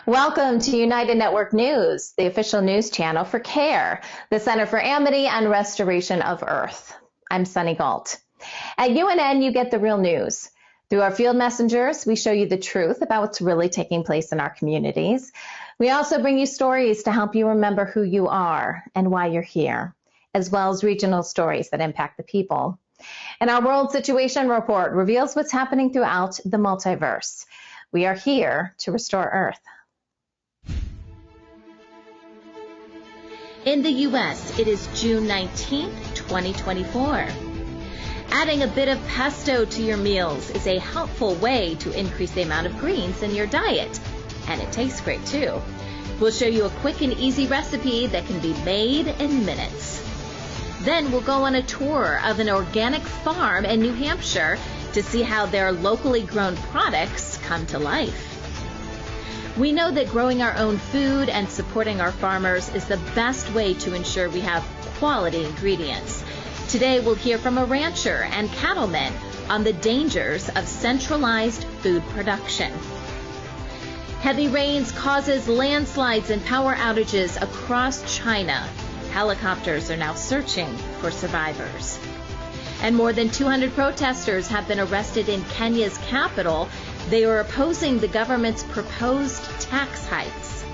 Welcome to United Network News, the official news channel for CARE, the Center for Amity and Restoration of Earth. I'm Sunny Galt. At UNN, you get the real news. Through our field messengers, we show you the truth about what's really taking place in our communities. We also bring you stories to help you remember who you are and why you're here, as well as regional stories that impact the people. And our World Situation Report reveals what's happening throughout the multiverse. We are here to restore Earth. In the U.S., it is June 19th, 2024. Adding a bit of pesto to your meals is a helpful way to increase the amount of greens in your diet. And it tastes great too. We'll show you a quick and easy recipe that can be made in minutes. Then we'll go on a tour of an organic farm in New Hampshire to see how their locally grown products come to life. We know that growing our own food and supporting our farmers is the best way to ensure we have quality ingredients. Today we'll hear from a rancher and cattleman on the dangers of centralized food production. Heavy rains causes landslides and power outages across China. Helicopters are now searching for survivors. And more than 200 protesters have been arrested in Kenya's capital. They are opposing the government's proposed tax hikes.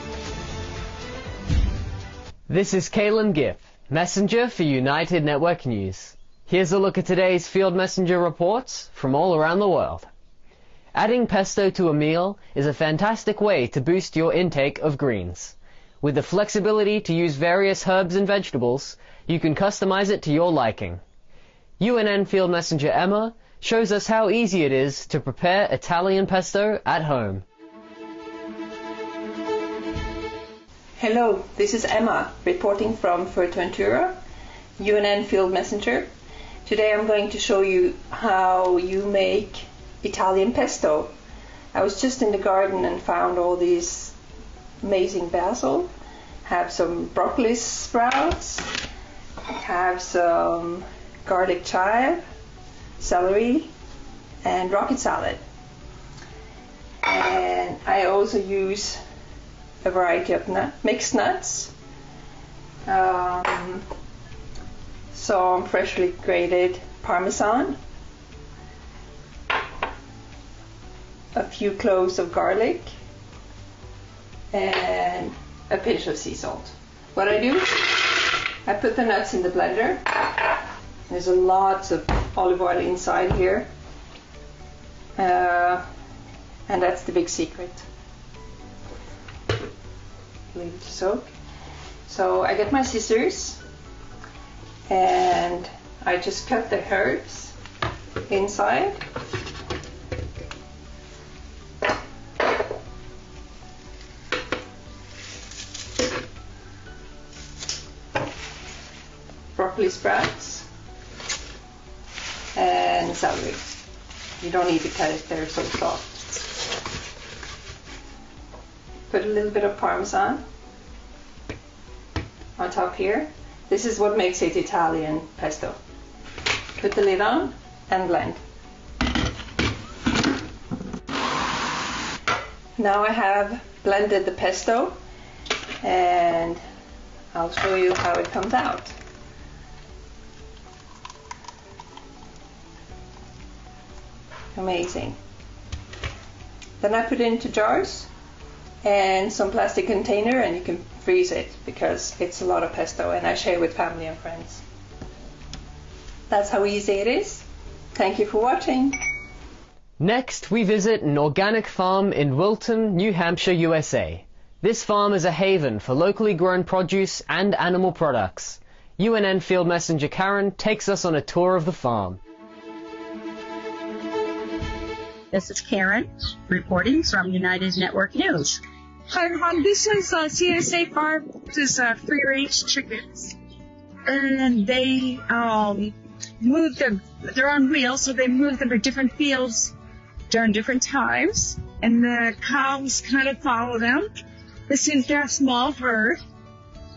This is Calen Giff, messenger for United Network News. Here's a look at today's field messenger reports from all around the world. Adding pesto to a meal is a fantastic way to boost your intake of greens. With the flexibility to use various herbs and vegetables, you can customize it to your liking. UNN field messenger Emma shows us how easy it is to prepare Italian pesto at home. Hello, this is Emma reporting from Fuerteventura, UNN field messenger. Today I'm going to show you how you make Italian pesto. I was just in the garden and found all these amazing basil, have some broccoli sprouts, have some garlic chive, celery, and rocket salad. And I also use a variety of mixed nuts, some freshly grated Parmesan, a few cloves of garlic, and a pinch of sea salt. What I do, I put the nuts in the blender. There's a lot of olive oil inside here, and that's the big secret. Leave it to soak. So I get my scissors and I just cut the herbs inside. Broccoli sprouts and celery. You don't need to cut it, they're so soft. Put a little bit of Parmesan on top here. This is what makes it Italian pesto. Put the lid on and blend. Now I have blended the pesto and I'll show you how it comes out. Amazing. Then I put it into jars and some plastic container, and you can freeze it because it's a lot of pesto, and I share with family and friends. That's how easy it is. Thank you for watching. Next, we visit an organic farm in Wilton, New Hampshire, USA. This farm is a haven for locally grown produce and animal products. UNN field messenger Karen takes us on a tour of the farm. This is Karen reporting from United Network News. Hi, everyone. This is CSA Farm. This is free-range chickens. And they move them. They're on wheels, so they move them to different fields during different times. And the cows kind of follow them. This is their small herd.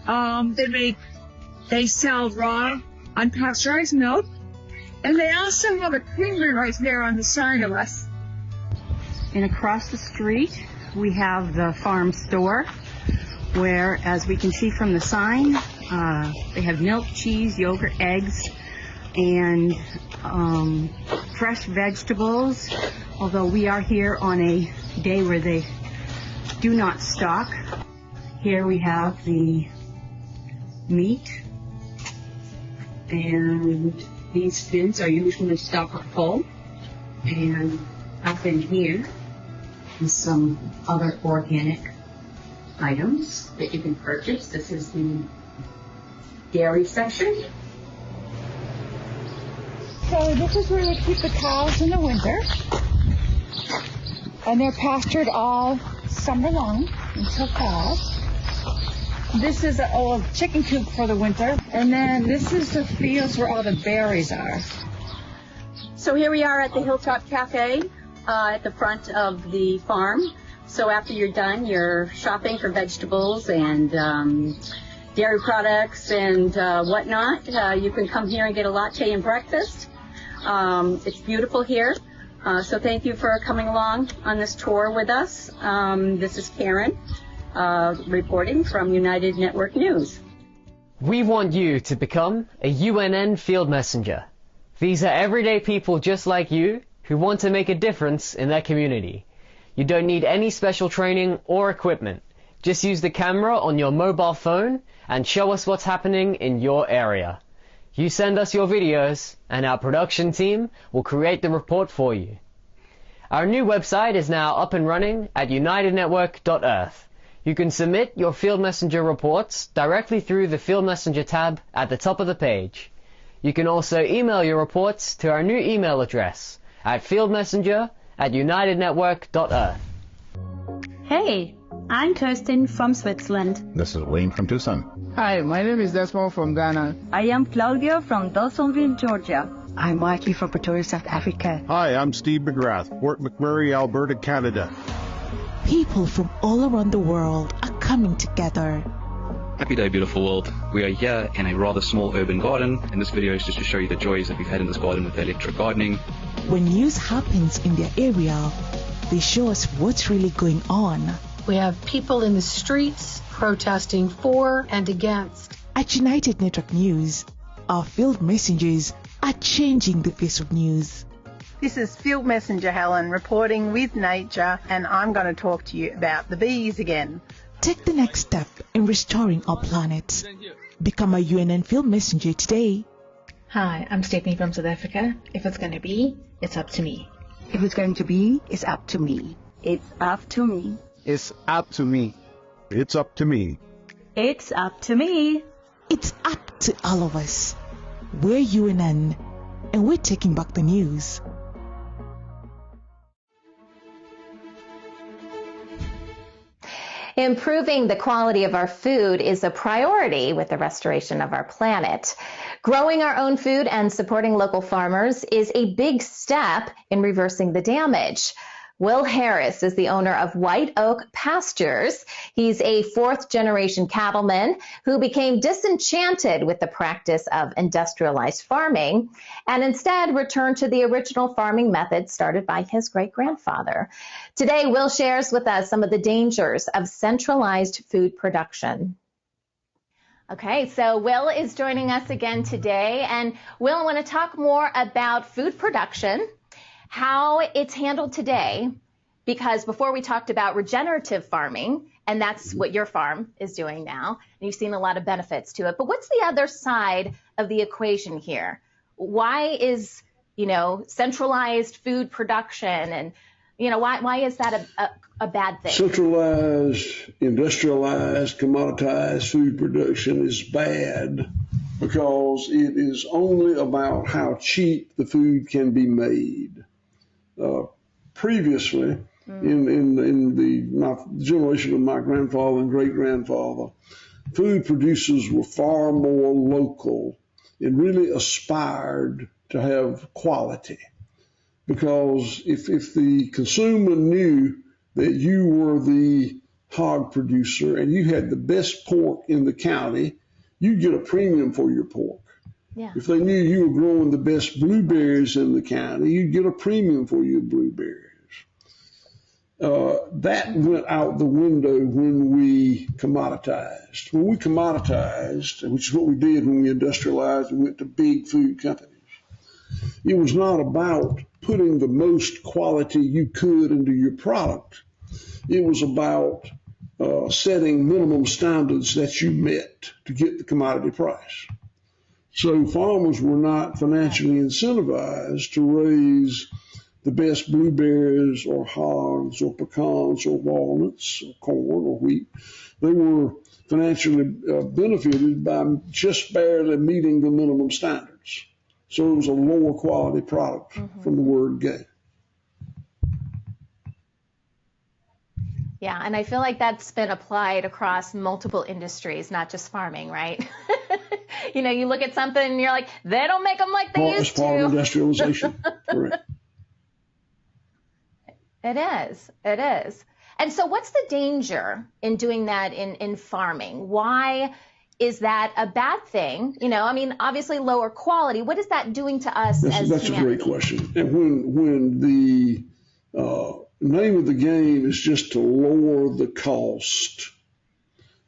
They sell raw, unpasteurized milk, and they also have a creamery right there on the side of us. And across the street, we have the farm store, where, as we can see from the sign, they have milk, cheese, yogurt, eggs, and fresh vegetables, although we are here on a day where they do not stock. Here we have the meat, and these bins are usually stocked full. And up in here is some other organic items that you can purchase. This is the dairy section. So this is where we keep the cows in the winter, and they're pastured all summer long until fall. This is an old chicken coop for the winter, and then this is the fields where all the berries are. So here we are at the Hilltop Cafe at the front of the farm. So after you're done, you're shopping for vegetables and dairy products and whatnot. You can come here and get a latte and breakfast. It's beautiful here. So thank you for coming along on this tour with us. This is Karen reporting from United Network News. We want you to become a UNN field messenger. These are everyday people just like you who want to make a difference in their community. You don't need any special training or equipment. Just use the camera on your mobile phone and show us what's happening in your area. You send us your videos and our production team will create the report for you. Our new website is now up and running at unitednetwork.earth. You can submit your Field Messenger reports directly through the Field Messenger tab at the top of the page. You can also email your reports to our new email address at fieldmessenger@unitednetwork.earth. Hey, I'm Kirsten from Switzerland. This is Wayne from Tucson. Hi, my name is Desmond from Ghana. I am Claudia from Dawsonville, Georgia. I'm Marky from Pretoria, South Africa. Hi, I'm Steve McGrath, Fort McMurray, Alberta, Canada. People from all around the world are coming together. Happy day, beautiful world. We are here in a rather small urban garden, and this video is just to show you the joys that we've had in this garden with electric gardening. When news happens in their area, they show us what's really going on. We have people in the streets protesting for and against. At United Network News, our field messengers are changing the face of news. This is Field Messenger Helen reporting with nature, and I'm going to talk to you about the bees again. Take the next step in restoring our planet. Become a UNN Field Messenger today. Hi, I'm Stephanie from South Africa. If it's going to be, it's up to me. If it's going to be, it's up to me. It's up to me. It's up to me. It's up to me. It's up to me. It's up to all of us. We're UNN, and we're taking back the news. Improving the quality of our food is a priority with the restoration of our planet. Growing our own food and supporting local farmers is a big step in reversing the damage. Will Harris is the owner of White Oak Pastures. He's a fourth-generation cattleman who became disenchanted with the practice of industrialized farming and instead returned to the original farming method started by his great-grandfather. Today, Will shares with us some of the dangers of centralized food production. Okay, so Will is joining us again today. And Will, I want to talk more about food production, how it's handled today, because before we talked about regenerative farming, and that's what your farm is doing now, and you've seen a lot of benefits to it. But what's the other side of the equation here? Why is, centralized food production and, why is that a bad thing? Centralized, industrialized, commoditized food production is bad because it is only about how cheap the food can be made. Previously, in the generation of my grandfather and great-grandfather, food producers were far more local and really aspired to have quality. Because if the consumer knew that you were the hog producer and you had the best pork in the county, you'd get a premium for your pork. Yeah. If they knew you were growing the best blueberries in the county, you'd get a premium for your blueberries. That went out the window when we commoditized. When we commoditized, which is what we did when we industrialized and went to big food companies, it was not about putting the most quality you could into your product. It was about setting minimum standards that you met to get the commodity price. So farmers were not financially incentivized to raise the best blueberries or hogs or pecans or walnuts or corn or wheat. They were financially benefited by just barely meeting the minimum standards. So it was a lower quality product from the word go. Yeah, and I feel like that's been applied across multiple industries, not just farming, right? You know, you look at something and you're like, they don't make them like they used to. It's part of industrialization. Correct. It is. It is. And so what's the danger in doing that in farming? Why is that a bad thing? You know, I mean, obviously lower quality. What is that doing to us as humanity? That's a great question. And when the name of the game is just to lower the cost,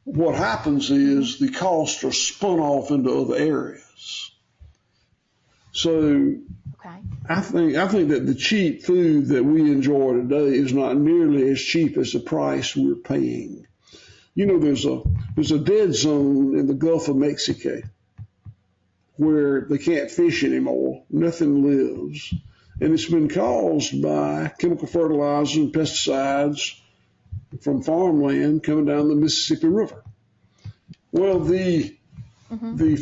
what happens is the costs are spun off into other areas. So I think that the cheap food that we enjoy today is not nearly as cheap as the price we're paying. You know, there's a dead zone in the Gulf of Mexico where they can't fish anymore. Nothing lives. And it's been caused by chemical fertilizers and pesticides from farmland coming down the Mississippi River. Well, the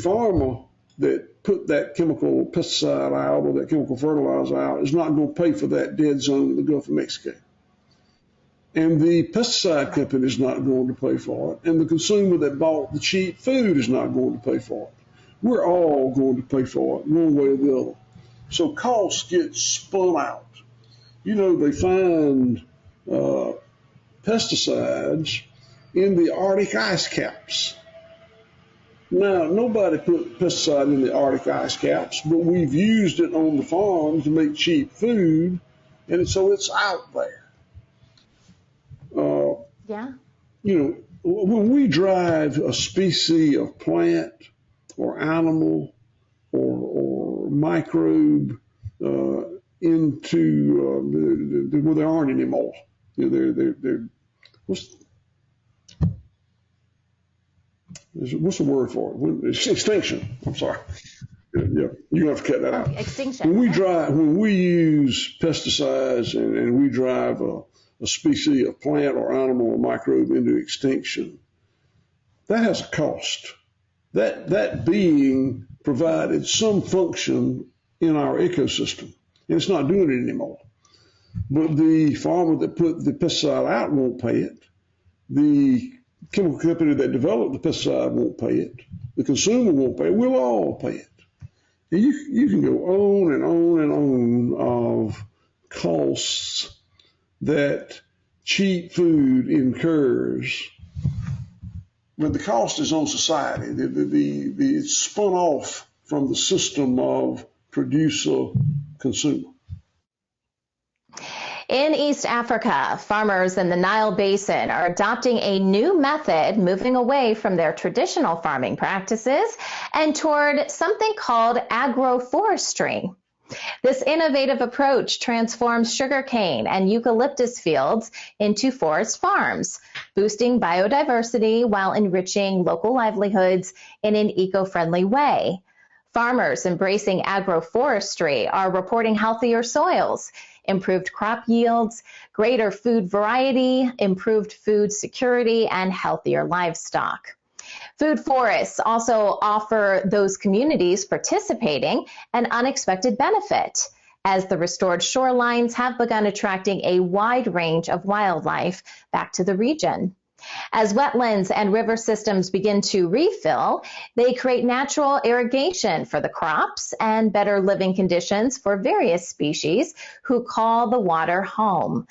farmer that put that chemical pesticide out or that chemical fertilizer out is not going to pay for that dead zone in the Gulf of Mexico. And the pesticide company is not going to pay for it. And the consumer that bought the cheap food is not going to pay for it. We're all going to pay for it one way or the other. So costs get spun out. You know, they find pesticides in the Arctic ice caps. Now, nobody put pesticide in the Arctic ice caps, but we've used it on the farm to make cheap food, and so it's out there. You know, when we drive a species of plant or animal or microbe into well, there aren't anymore. You know, they're what's the word for it? It's extinction. I'm sorry. Yeah, you have to cut that out. Extinction. When we use pesticides and we drive a species of plant or animal or microbe into extinction, that has a cost. That being provided some function in our ecosystem, and it's not doing it anymore. But the farmer that put the pesticide out won't pay it. The chemical company that developed the pesticide won't pay it. The consumer won't pay it. We'll all pay it. And you can go on and on and on of costs that cheap food incurs. But the cost is on society. It's spun off from the system of producer-consumer. In East Africa, farmers in the Nile Basin are adopting a new method, moving away from their traditional farming practices and toward something called agroforestry. This innovative approach transforms sugarcane and eucalyptus fields into forest farms, boosting biodiversity while enriching local livelihoods in an eco-friendly way. Farmers embracing agroforestry are reporting healthier soils, improved crop yields, greater food variety, improved food security, and healthier livestock. Food forests also offer those communities participating an unexpected benefit, as the restored shorelines have begun attracting a wide range of wildlife back to the region. As wetlands and river systems begin to refill, they create natural irrigation for the crops and better living conditions for various species who call the water home.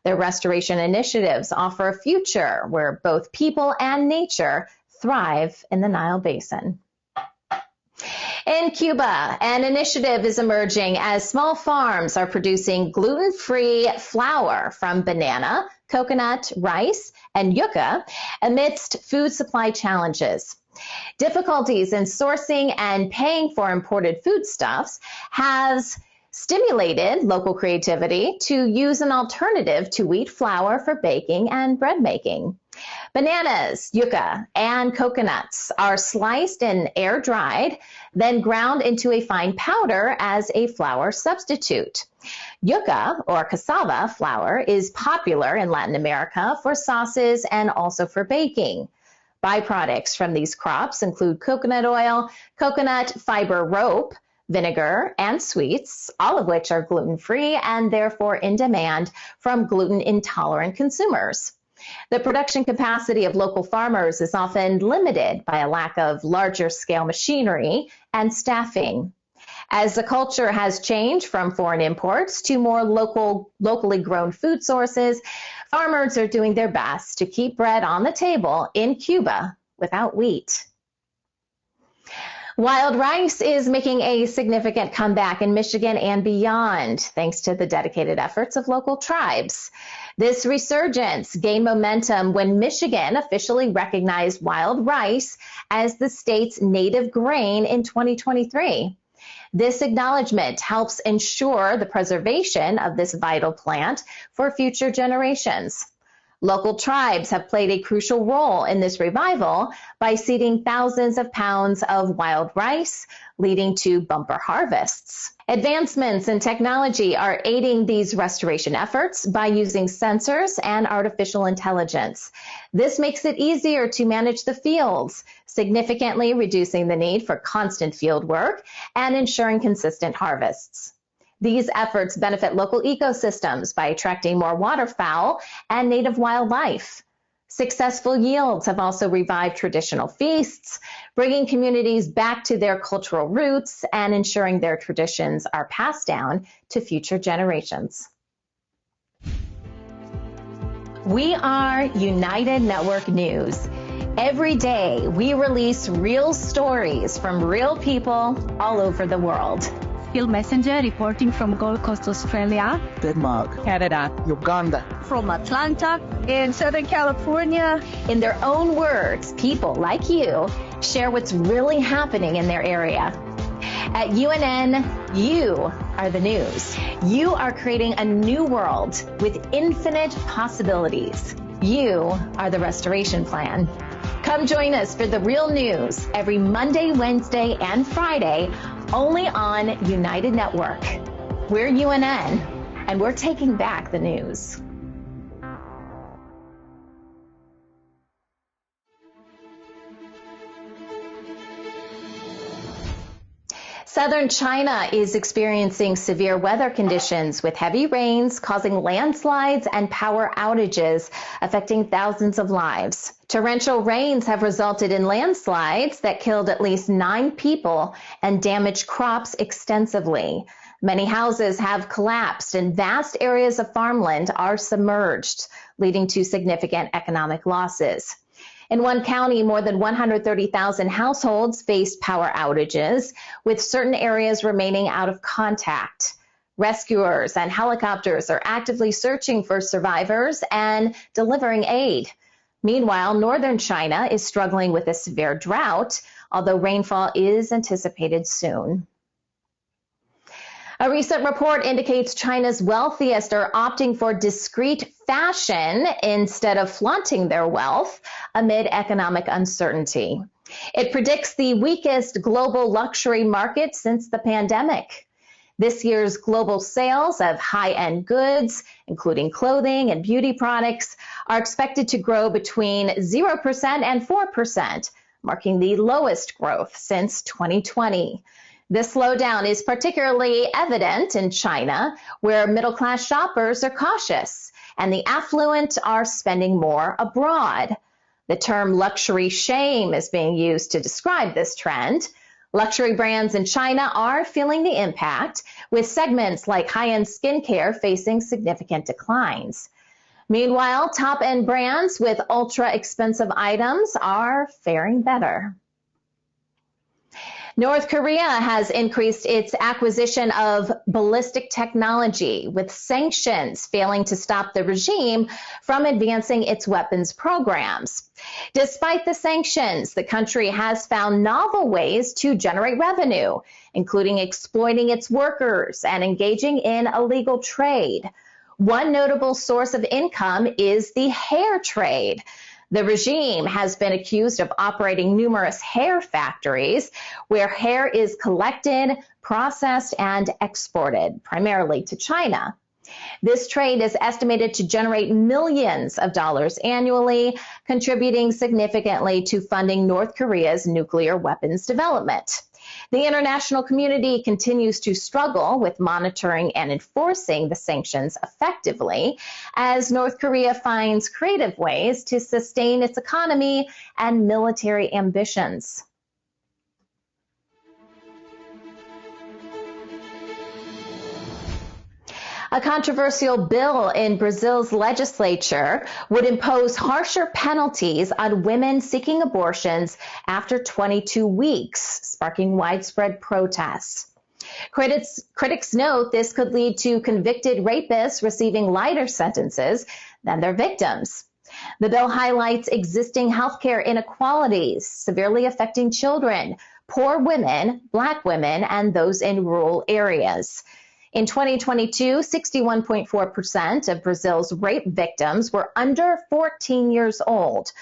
Their restoration initiatives offer a future where both people and nature thrive in the Nile Basin. In Cuba, an initiative is emerging as small farms are producing gluten-free flour from banana, coconut, rice, and yucca amidst food supply challenges. Difficulties in sourcing and paying for imported foodstuffs has stimulated local creativity to use an alternative to wheat flour for baking and bread making. Bananas, yucca, and coconuts are sliced and air-dried, then ground into a fine powder as a flour substitute. Yucca, or cassava flour, is popular in Latin America for sauces and also for baking. Byproducts from these crops include coconut oil, coconut fiber rope, vinegar, and sweets, all of which are gluten-free and therefore in demand from gluten-intolerant consumers. The production capacity of local farmers is often limited by a lack of larger-scale machinery and staffing. As the culture has changed from foreign imports to more locally grown food sources, farmers are doing their best to keep bread on the table in Cuba without wheat. Wild rice is making a significant comeback in Michigan and beyond, thanks to the dedicated efforts of local tribes. This resurgence gained momentum when Michigan officially recognized wild rice as the state's native grain in 2023. This acknowledgement helps ensure the preservation of this vital plant for future generations. Local tribes have played a crucial role in this revival by seeding thousands of pounds of wild rice, leading to bumper harvests. Advancements in technology are aiding these restoration efforts by using sensors and artificial intelligence. This makes it easier to manage the fields, significantly reducing the need for constant field work and ensuring consistent harvests. These efforts benefit local ecosystems by attracting more waterfowl and native wildlife. Successful yields have also revived traditional feasts, bringing communities back to their cultural roots and ensuring their traditions are passed down to future generations. We are United Network News. Every day, we release real stories from real people all over the world. Field Messenger reporting from Gold Coast, Australia, Denmark, Canada, Uganda, from Atlanta, in Southern California. In their own words, people like you share what's really happening in their area. At UNN, you are the news. You are creating a new world with infinite possibilities. You are the restoration plan. Come join us for the real news every Monday, Wednesday, and Friday, only on United Network. We're UNN, and we're taking back the news. Southern China is experiencing severe weather conditions with heavy rains causing landslides and power outages, affecting thousands of lives. Torrential rains have resulted in landslides that killed at least 9 people and damaged crops extensively. Many houses have collapsed and vast areas of farmland are submerged, leading to significant economic losses. In one county, more than 130,000 households faced power outages, with certain areas remaining out of contact. Rescuers and helicopters are actively searching for survivors and delivering aid. Meanwhile, northern China is struggling with a severe drought, although rainfall is anticipated soon. A recent report indicates China's wealthiest are opting for discreet fashion instead of flaunting their wealth amid economic uncertainty. It predicts the weakest global luxury market since the pandemic. This year's global sales of high-end goods, including clothing and beauty products, are expected to grow between 0% and 4%, marking the lowest growth since 2020. This slowdown is particularly evident in China, where middle-class shoppers are cautious and the affluent are spending more abroad. The term luxury shame is being used to describe this trend. Luxury brands in China are feeling the impact, with segments like high-end skincare facing significant declines. Meanwhile, top-end brands with ultra-expensive items are faring better. North Korea has increased its acquisition of ballistic technology, with sanctions failing to stop the regime from advancing its weapons programs. Despite the sanctions, the country has found novel ways to generate revenue, including exploiting its workers and engaging in illegal trade. One notable source of income is the hair trade. The regime has been accused of operating numerous hair factories where hair is collected, processed, and exported, primarily to China. This trade is estimated to generate millions of dollars annually, contributing significantly to funding North Korea's nuclear weapons development. The international community continues to struggle with monitoring and enforcing the sanctions effectively as North Korea finds creative ways to sustain its economy and military ambitions. A controversial bill in Brazil's legislature would impose harsher penalties on women seeking abortions after 22 weeks, sparking widespread protests. Critics note this could lead to convicted rapists receiving lighter sentences than their victims. The bill highlights existing healthcare inequalities, severely affecting children, poor women, Black women, and those in rural areas. In 2022, 61.4% of Brazil's rape victims were under 14 years old,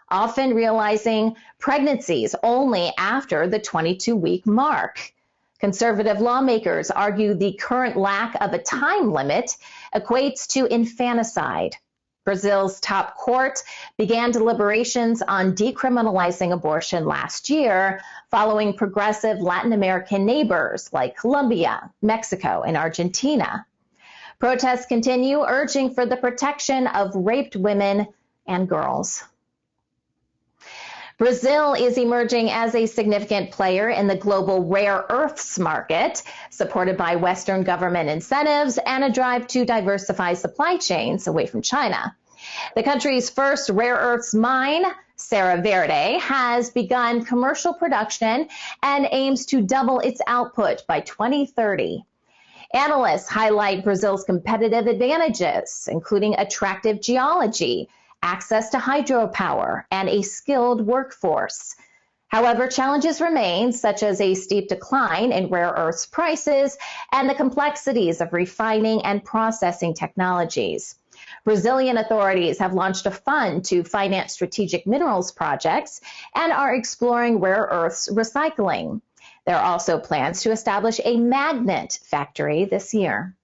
often realizing pregnancies only after the 22-week mark. Conservative lawmakers argue the current lack of a time limit equates to infanticide. Brazil's top court began deliberations on decriminalizing abortion last year, following progressive Latin American neighbors like Colombia, Mexico, and Argentina. Protests continue, urging for the protection of raped women and girls. Brazil is emerging as a significant player in the global rare earths market, supported by Western government incentives and a drive to diversify supply chains away from China. The country's first rare earths mine, Serra Verde, has begun commercial production and aims to double its output by 2030. Analysts highlight Brazil's competitive advantages, including attractive geology, access to hydropower, and a skilled workforce. However, challenges remain, such as a steep decline in rare earths prices and the complexities of refining and processing technologies. Brazilian authorities have launched a fund to finance strategic minerals projects and are exploring rare earths recycling. There are also plans to establish a magnet factory this year.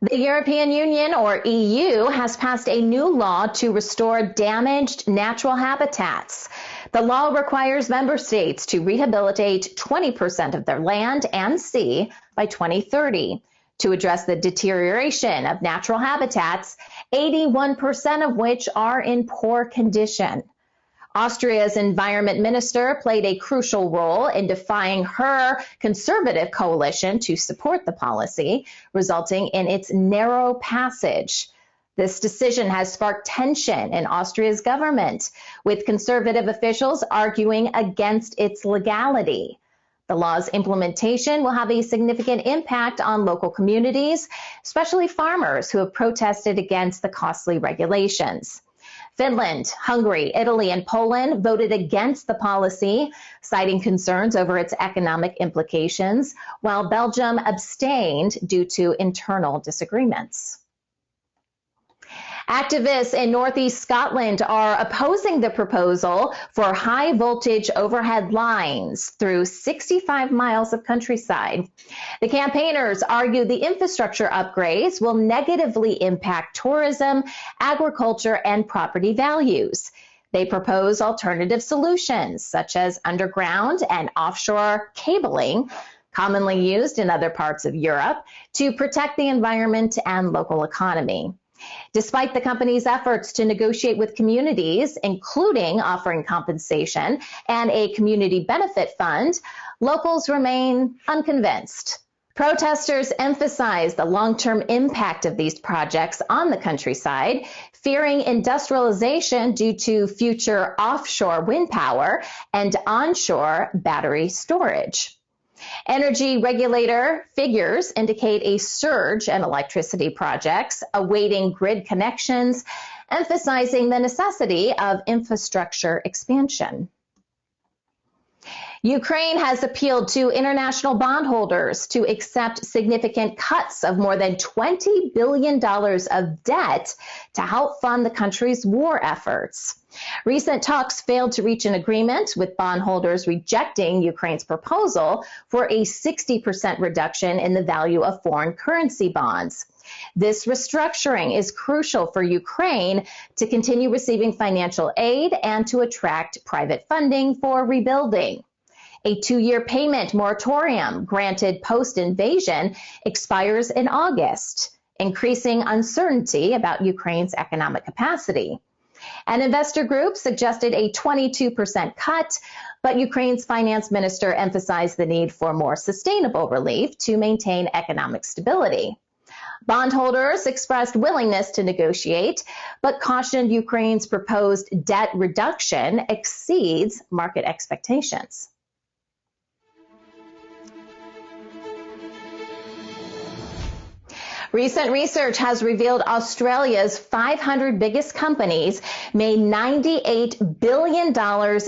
The European Union, or EU, has passed a new law to restore damaged natural habitats. The law requires member states to rehabilitate 20% of their land and sea by 2030. To address the deterioration of natural habitats, 81% of which are in poor condition. Austria's environment minister played a crucial role in defying her conservative coalition to support the policy, resulting in its narrow passage. This decision has sparked tension in Austria's government, with conservative officials arguing against its legality. The law's implementation will have a significant impact on local communities, especially farmers who have protested against the costly regulations. Finland, Hungary, Italy, and Poland voted against the policy, citing concerns over its economic implications, while Belgium abstained due to internal disagreements. Activists in northeast Scotland are opposing the proposal for high-voltage overhead lines through 65 miles of countryside. The campaigners argue the infrastructure upgrades will negatively impact tourism, agriculture, and property values. They propose alternative solutions, such as underground and offshore cabling, commonly used in other parts of Europe, to protect the environment and local economy. Despite the company's efforts to negotiate with communities, including offering compensation and a community benefit fund, locals remain unconvinced. Protesters emphasize the long-term impact of these projects on the countryside, fearing industrialization due to future offshore wind power and onshore battery storage. Energy regulator figures indicate a surge in electricity projects awaiting grid connections, emphasizing the necessity of infrastructure expansion. Ukraine has appealed to international bondholders to accept significant cuts of more than $20 billion of debt to help fund the country's war efforts. Recent talks failed to reach an agreement, with bondholders rejecting Ukraine's proposal for a 60% reduction in the value of foreign currency bonds. This restructuring is crucial for Ukraine to continue receiving financial aid and to attract private funding for rebuilding. A 2-year payment moratorium granted post-invasion expires in August, increasing uncertainty about Ukraine's economic capacity. An investor group suggested a 22% cut, but Ukraine's finance minister emphasized the need for more sustainable relief to maintain economic stability. Bondholders expressed willingness to negotiate, but cautioned Ukraine's proposed debt reduction exceeds market expectations. Recent research has revealed Australia's 500 biggest companies made $98 billion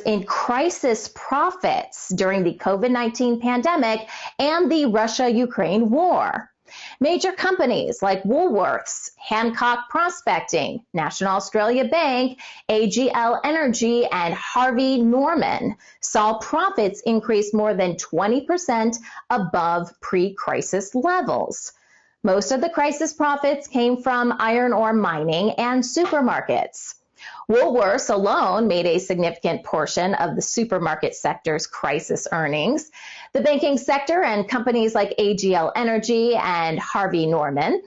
in crisis profits during the COVID-19 pandemic and the Russia-Ukraine war. Major companies like Woolworths, Hancock Prospecting, National Australia Bank, AGL Energy, and Harvey Norman saw profits increase more than 20% above pre-crisis levels. Most of the crisis profits came from iron ore mining and supermarkets. Woolworths alone made a significant portion of the supermarket sector's crisis earnings. The banking sector and companies like AGL Energy and Harvey Norman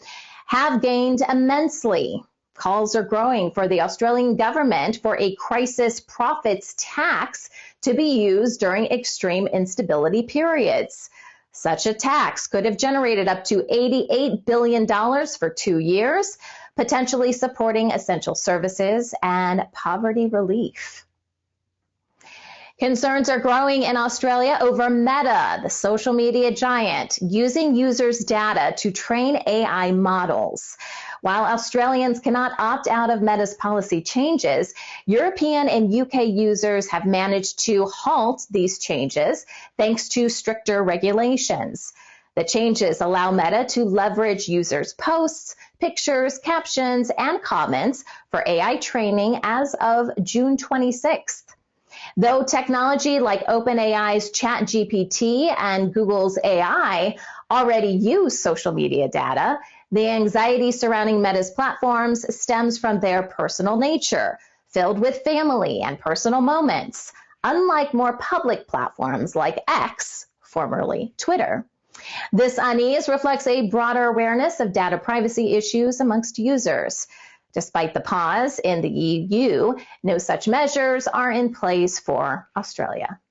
have gained immensely. Calls are growing for the Australian government for a crisis profits tax to be used during extreme instability periods. Such a tax could have generated up to $88 billion for 2 years, potentially supporting essential services and poverty relief. Concerns are growing in Australia over Meta, the social media giant, using users' data to train AI models. While Australians cannot opt out of Meta's policy changes, European and UK users have managed to halt these changes thanks to stricter regulations. The changes allow Meta to leverage users' posts, pictures, captions, and comments for AI training as of June 26th. Though technology like OpenAI's ChatGPT and Google's AI already use social media data, the anxiety surrounding Meta's platforms stems from their personal nature, filled with family and personal moments, unlike more public platforms like X, formerly Twitter. This unease reflects a broader awareness of data privacy issues amongst users. Despite the pause in the EU, no such measures are in place for Australia.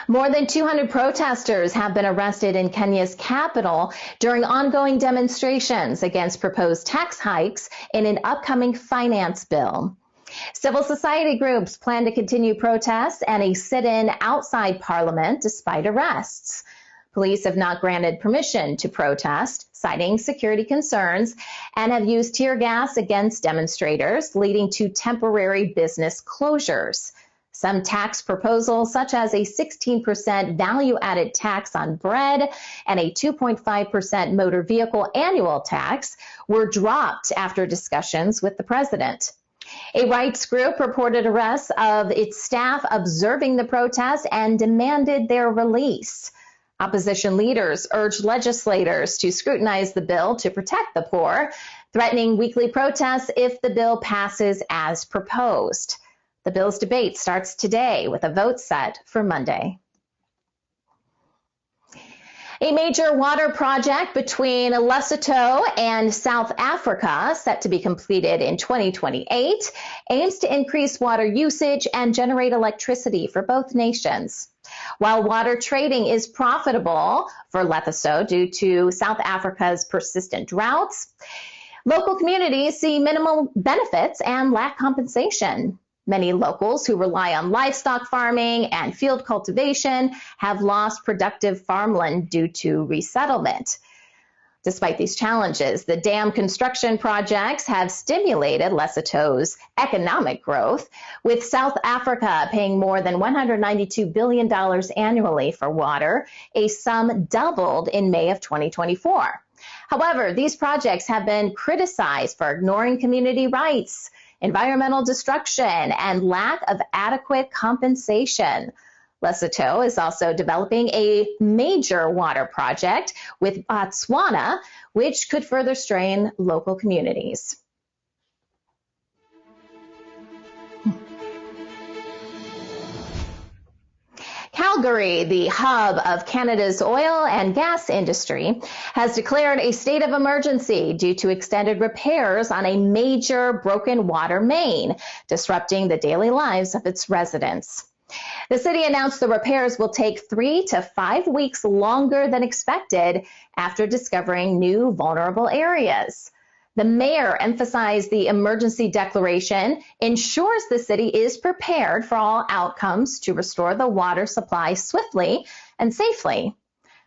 More than 200 protesters have been arrested in Kenya's capital during ongoing demonstrations against proposed tax hikes in an upcoming finance bill. Civil society groups plan to continue protests and a sit-in outside Parliament despite arrests. Police have not granted permission to protest, citing security concerns, and have used tear gas against demonstrators, leading to temporary business closures. Some tax proposals, such as a 16% value-added tax on bread and a 2.5% motor vehicle annual tax, were dropped after discussions with the president. A rights group reported arrests of its staff observing the protests and demanded their release. Opposition leaders urged legislators to scrutinize the bill to protect the poor, threatening weekly protests if the bill passes as proposed. The bill's debate starts today with a vote set for Monday. A major water project between Lesotho and South Africa, set to be completed in 2028, aims to increase water usage and generate electricity for both nations. While water trading is profitable for Lesotho due to South Africa's persistent droughts, local communities see minimal benefits and lack compensation. Many locals who rely on livestock farming and field cultivation have lost productive farmland due to resettlement. Despite these challenges, the dam construction projects have stimulated Lesotho's economic growth, with South Africa paying more than $192 billion annually for water, a sum doubled in May of 2024. However, these projects have been criticized for ignoring community rights, environmental destruction, and lack of adequate compensation. Lesotho is also developing a major water project with Botswana, which could further strain local communities. Calgary, the hub of Canada's oil and gas industry, has declared a state of emergency due to extended repairs on a major broken water main, disrupting the daily lives of its residents. The city announced the repairs will take 3 to 5 weeks longer than expected after discovering new vulnerable areas. The mayor emphasized the emergency declaration ensures the city is prepared for all outcomes to restore the water supply swiftly and safely.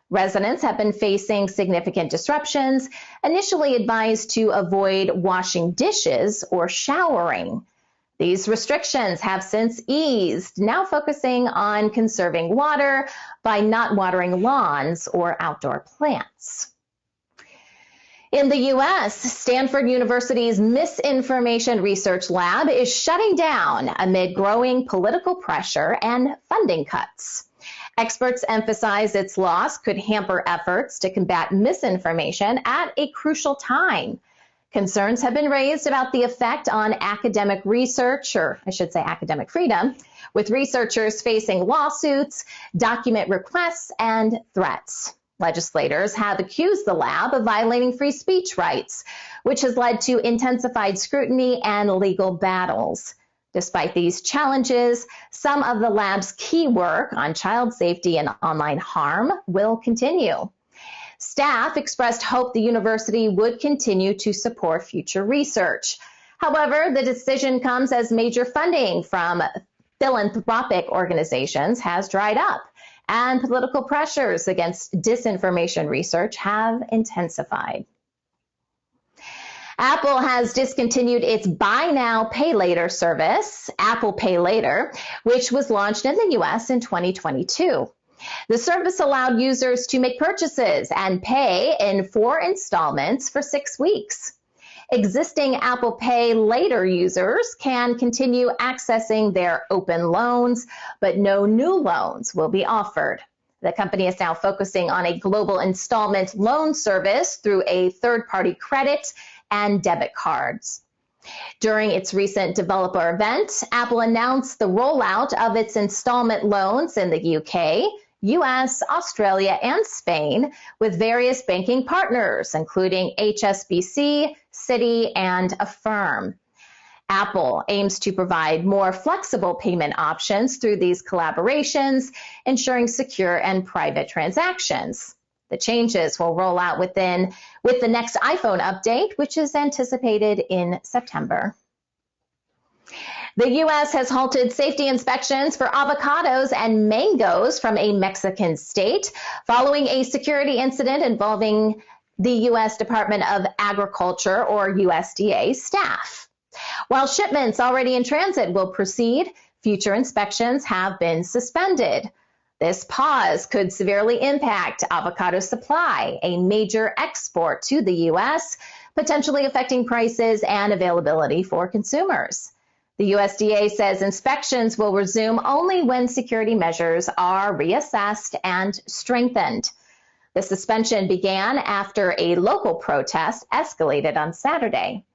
Residents have been facing significant disruptions, initially advised to avoid washing dishes or showering. These restrictions have since eased, now focusing on conserving water by not watering lawns or outdoor plants. In the U.S., Stanford University's Misinformation Research Lab is shutting down amid growing political pressure and funding cuts. Experts emphasize its loss could hamper efforts to combat misinformation at a crucial time. Concerns have been raised about the effect on academic research, or I should say academic freedom, with researchers facing lawsuits, document requests, and threats. Legislators have accused the lab of violating free speech rights, which has led to intensified scrutiny and legal battles. Despite these challenges, some of the lab's key work on child safety and online harm will continue. Staff expressed hope the university would continue to support future research. However, the decision comes as major funding from philanthropic organizations has dried up, and political pressures against disinformation research have intensified. Apple has discontinued its Buy Now, Pay Later service, Apple Pay Later, which was launched in the U.S. in 2022. The service allowed users to make purchases and pay in 4 installments for 6 weeks. Existing Apple Pay Later users can continue accessing their open loans, but no new loans will be offered. The company is now focusing on a global installment loan service through a third-party credit and debit cards. During its recent developer event, Apple announced the rollout of its installment loans in the UK, US, Australia, and Spain with various banking partners, including HSBC, Citi, and Affirm. Apple aims to provide more flexible payment options through these collaborations, ensuring secure and private transactions. The changes will roll out with the next iPhone update, which is anticipated in September. The U.S. has halted safety inspections for avocados and mangoes from a Mexican state following a security incident involving the U.S. Department of Agriculture, or USDA, staff. While shipments already in transit will proceed, future inspections have been suspended. This pause could severely impact avocado supply, a major export to the U.S., potentially affecting prices and availability for consumers. The USDA says inspections will resume only when security measures are reassessed and strengthened. The suspension began after a local protest escalated on Saturday.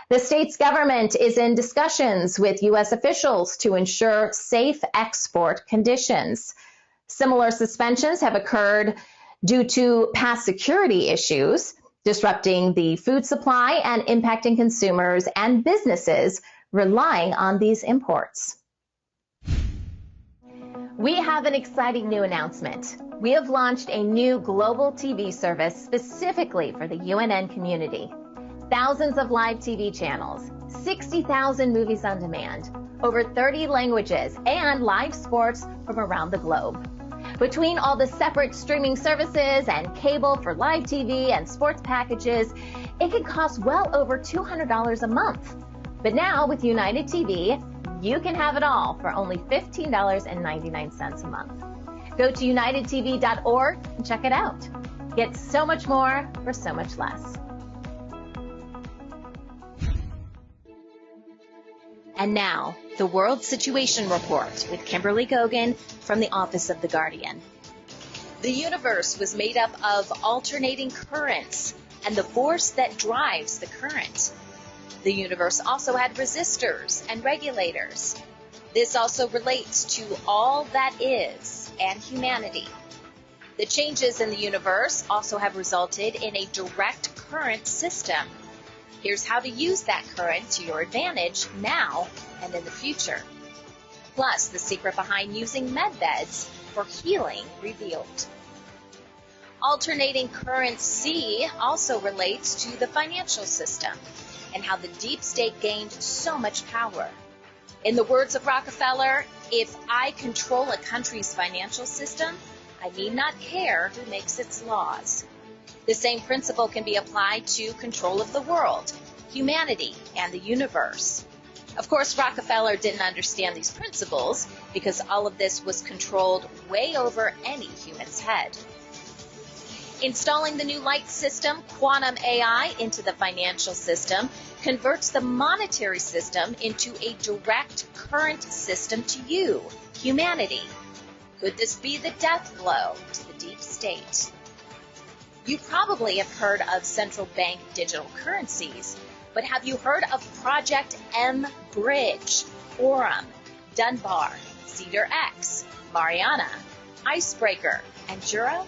The state's government is in discussions with U.S. officials to ensure safe export conditions. Similar suspensions have occurred due to past security issues, disrupting the food supply and impacting consumers and businesses relying on these imports. We have an exciting new announcement. We have launched a new global TV service specifically for the UNN community. Thousands of live TV channels, 60,000 movies on demand, over 30 languages, and live sports from around the globe. Between all the separate streaming services and cable for live TV and sports packages, it could cost well over $200 a month. But now with United TV, you can have it all for only $15.99 a month. Go to unitedtv.org and check it out. Get so much more for so much less. And now, the World Situation Report with Kimberly Gogan from the Office of the Guardian. The universe was made up of alternating currents and the force that drives the current. The universe also had resistors and regulators. This also relates to all that is and humanity. The changes in the universe also have resulted in a direct current system. Here's how to use that current to your advantage now and in the future. Plus, the secret behind using med beds for healing revealed. Alternating current C also relates to the financial system and how the deep state gained so much power. In the words of Rockefeller, if I control a country's financial system, I need not care who makes its laws. The same principle can be applied to control of the world, humanity, and the universe. Of course, Rockefeller didn't understand these principles because all of this was controlled way over any human's head. Installing the new light system, quantum AI, into the financial system converts the monetary system into a direct current system to you, humanity. Could this be the death blow to the deep state? You probably have heard of central bank digital currencies, but have you heard of Project M Bridge, Forum, Dunbar, Cedar X, Mariana, Icebreaker, and Jura?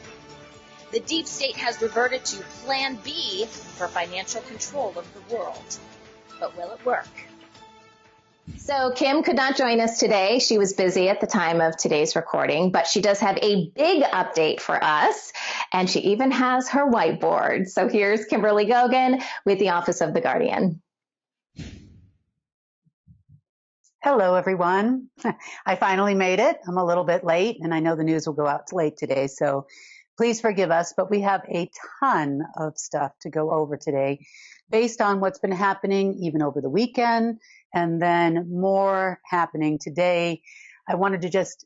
The deep state has reverted to Plan B for financial control of the world. But will it work? So Kim could not join us today. She was busy at the time of today's recording, but she does have a big update for us, and she even has her whiteboard. So here's Kimberly Gogan with the Office of the Guardian. Hello, everyone. I finally made it. I'm a little bit late, and I know the news will go out late today, so please forgive us, but we have a ton of stuff to go over today based on what's been happening even over the weekend and then more happening today. I wanted to just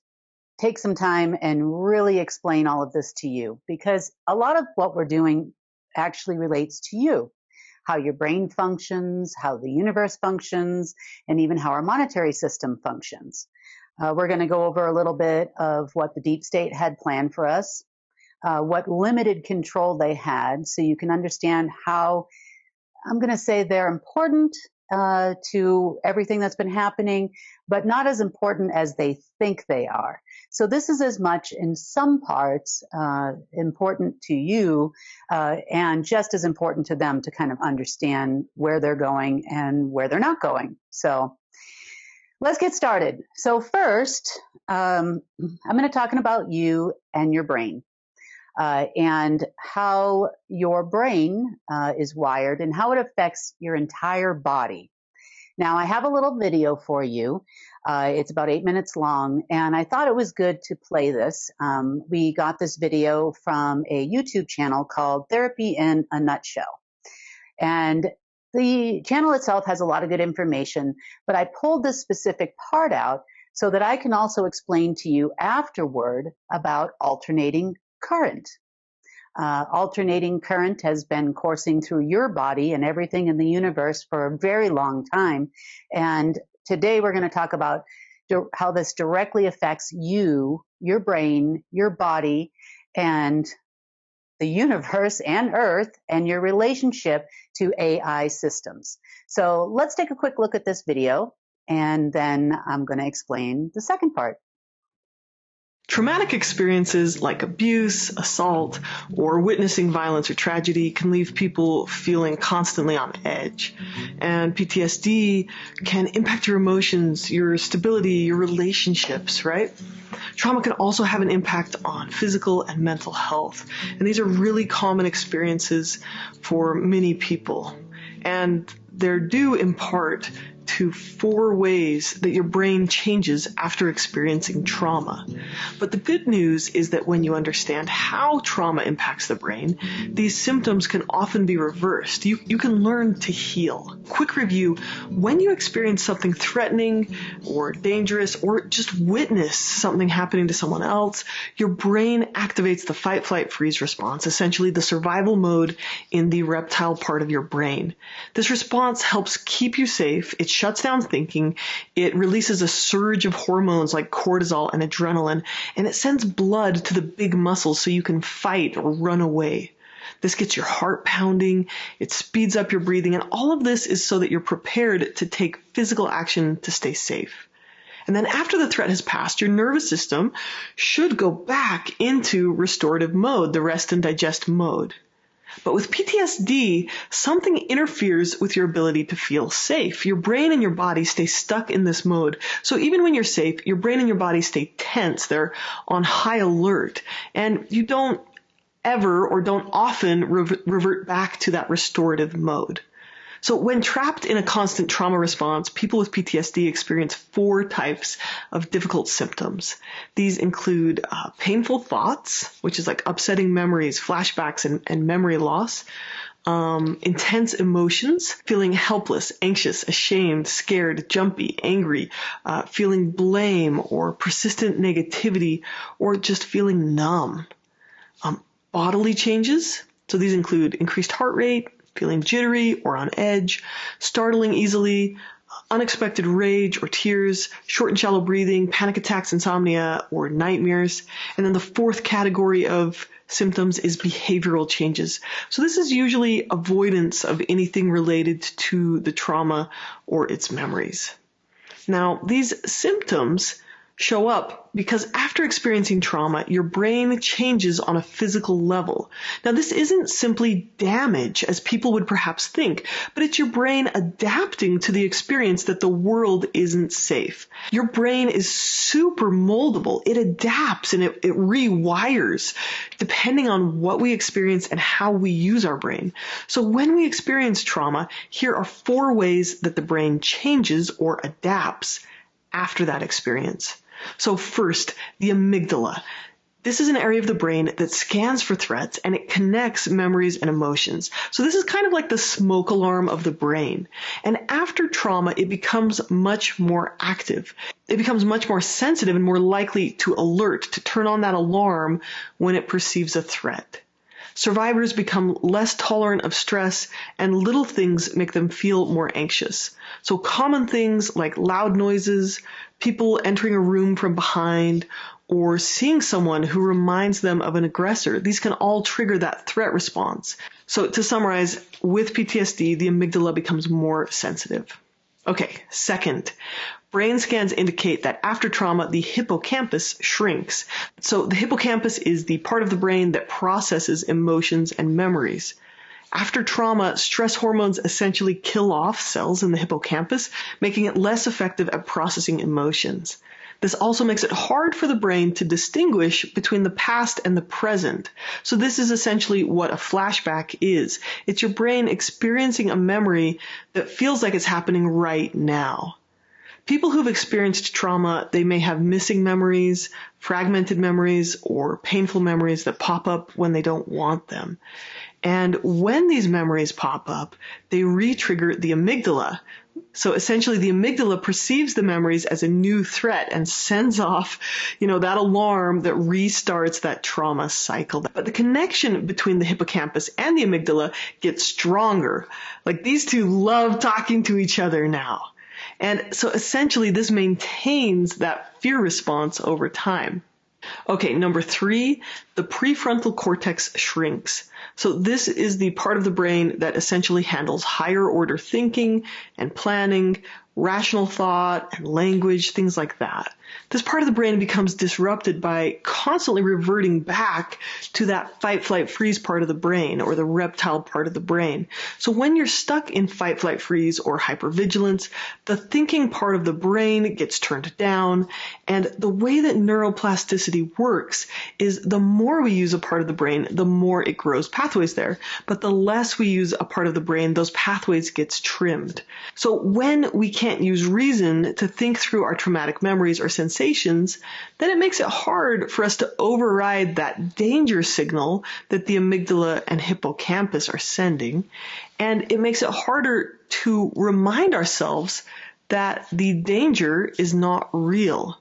take some time and really explain all of this to you because a lot of what we're doing actually relates to you, how your brain functions, how the universe functions, and even how our monetary system functions. We're going to go over a little bit of what the deep state had planned for us, what limited control they had, so you can understand how, I'm going to say they're important to everything that's been happening, but not as important as they think they are. So this is as much, in some parts, important to you and just as important to them to kind of understand where they're going and where they're not going. So let's get started. So first, I'm going to talk about you and your brain. And how your brain is wired and how it affects your entire body. Now, I have a little video for you. It's about 8 minutes long, and I thought it was good to play this. We got this video from a YouTube channel called Therapy in a Nutshell. And the channel itself has a lot of good information, but I pulled this specific part out so that I can also explain to you afterward about alternating current. Alternating current has been coursing through your body and everything in the universe for a very long time. And today we're going to talk about how this directly affects you, your brain, your body, and the universe and Earth and your relationship to AI systems. So let's take a quick look at this video, and then I'm going to explain the second part. Traumatic experiences like abuse, assault, or witnessing violence or tragedy can leave people feeling constantly on edge. And PTSD can impact your emotions, your stability, your relationships, right? Trauma can also have an impact on physical and mental health. And these are really common experiences for many people. And they're due in part to 4 ways that your brain changes after experiencing trauma. But the good news is that when you understand how trauma impacts the brain, these symptoms can often be reversed. You can learn to heal. Quick review: when you experience something threatening or dangerous or just witness something happening to someone else, your brain activates the fight, flight, freeze response, essentially the survival mode in the reptile part of your brain. This response helps keep you safe. It shuts down thinking, it releases a surge of hormones like cortisol and adrenaline, and it sends blood to the big muscles so you can fight or run away. This gets your heart pounding, it speeds up your breathing, and all of this is so that you're prepared to take physical action to stay safe. And then after the threat has passed, your nervous system should go back into restorative mode, the rest and digest mode. But with PTSD, something interferes with your ability to feel safe. Your brain and your body stay stuck in this mode. So even when you're safe, your brain and your body stay tense. They're on high alert. And you don't ever or don't often revert back to that restorative mode. So when trapped in a constant trauma response, people with PTSD experience 4 types of difficult symptoms. These include painful thoughts, which is like upsetting memories, flashbacks, and memory loss. Intense emotions, feeling helpless, anxious, ashamed, scared, jumpy, angry, feeling blame or persistent negativity, or just feeling numb. Bodily changes, so these include increased heart rate, feeling jittery or on edge, startling easily, unexpected rage or tears, short and shallow breathing, panic attacks, insomnia, or nightmares. And then the 4th category of symptoms is behavioral changes. So this is usually avoidance of anything related to the trauma or its memories. Now, these symptoms show up because after experiencing trauma, your brain changes on a physical level. Now, this isn't simply damage, as people would perhaps think, but it's your brain adapting to the experience that the world isn't safe. Your brain is super moldable. It adapts and it rewires depending on what we experience and how we use our brain. So when we experience trauma, here are 4 ways that the brain changes or adapts after that experience. So first, the amygdala. This is an area of the brain that scans for threats and it connects memories and emotions. So this is kind of like the smoke alarm of the brain. And after trauma, it becomes much more active. It becomes much more sensitive and more likely to alert, to turn on that alarm when it perceives a threat. Survivors become less tolerant of stress, and little things make them feel more anxious. So common things like loud noises, people entering a room from behind, or seeing someone who reminds them of an aggressor, these can all trigger that threat response. So to summarize, with PTSD, the amygdala becomes more sensitive. Okay, second, brain scans indicate that after trauma, the hippocampus shrinks. So the hippocampus is the part of the brain that processes emotions and memories. After trauma, stress hormones essentially kill off cells in the hippocampus, making it less effective at processing emotions. This also makes it hard for the brain to distinguish between the past and the present. So this is essentially what a flashback is. It's your brain experiencing a memory that feels like it's happening right now. People who've experienced trauma, they may have missing memories, fragmented memories, or painful memories that pop up when they don't want them. And when these memories pop up, they re-trigger the amygdala. So essentially the amygdala perceives the memories as a new threat and sends off, that alarm that restarts that trauma cycle. But the connection between the hippocampus and the amygdala gets stronger. Like these two love talking to each other now. And so essentially this maintains that fear response over time. Okay, number 3, the prefrontal cortex shrinks. So this is the part of the brain that essentially handles higher order thinking and planning, rational thought and language, things like that. This part of the brain becomes disrupted by constantly reverting back to that fight, flight, freeze part of the brain, or the reptile part of the brain. So when you're stuck in fight, flight, freeze, or hypervigilance, the thinking part of the brain gets turned down. And the way that neuroplasticity works is the more we use a part of the brain, the more it grows pathways there. But the less we use a part of the brain, those pathways gets trimmed. So when we can't use reason to think through our traumatic memories or sensations, then it makes it hard for us to override that danger signal that the amygdala and hippocampus are sending. And it makes it harder to remind ourselves that the danger is not real.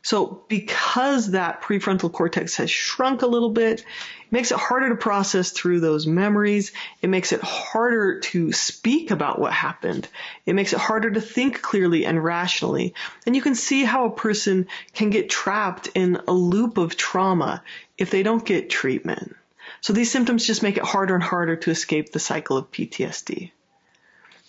So because that prefrontal cortex has shrunk a little bit, it makes it harder to process through those memories. It makes it harder to speak about what happened. It makes it harder to think clearly and rationally. And you can see how a person can get trapped in a loop of trauma if they don't get treatment. So these symptoms just make it harder and harder to escape the cycle of PTSD.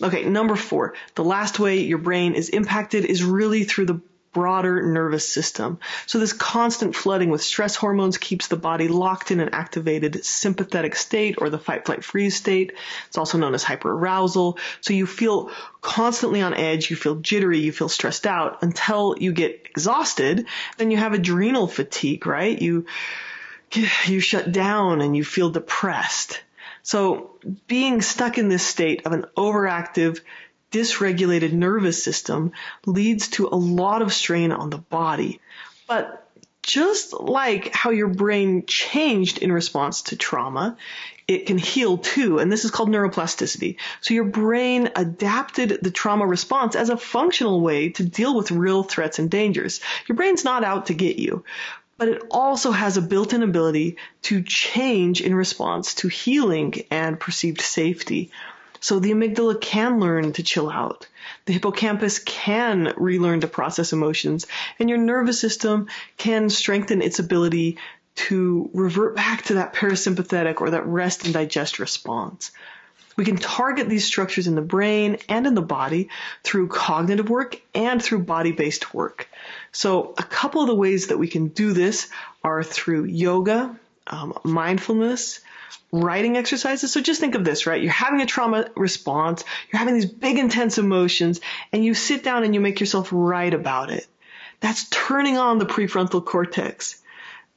Okay, number 4, the last way your brain is impacted is really through the broader nervous system. So this constant flooding with stress hormones keeps the body locked in an activated sympathetic state, or the fight, flight, freeze state. It's also known as hyperarousal. So you feel constantly on edge, you feel jittery, you feel stressed out until you get exhausted. Then you have adrenal fatigue, right? You shut down and you feel depressed. So being stuck in this state of an overactive, dysregulated nervous system leads to a lot of strain on the body. But just like how your brain changed in response to trauma, it can heal too, and this is called neuroplasticity. So your brain adapted the trauma response as a functional way to deal with real threats and dangers. Your brain's not out to get you, but it also has a built-in ability to change in response to healing and perceived safety. So the amygdala can learn to chill out. The hippocampus can relearn to process emotions, and your nervous system can strengthen its ability to revert back to that parasympathetic or that rest and digest response. We can target these structures in the brain and in the body through cognitive work and through body-based work. So a couple of the ways that we can do this are through yoga, mindfulness, writing exercises. So just think of this, right? You're having a trauma response, you're having these big intense emotions, and you sit down and you make yourself write about it. That's turning on the prefrontal cortex.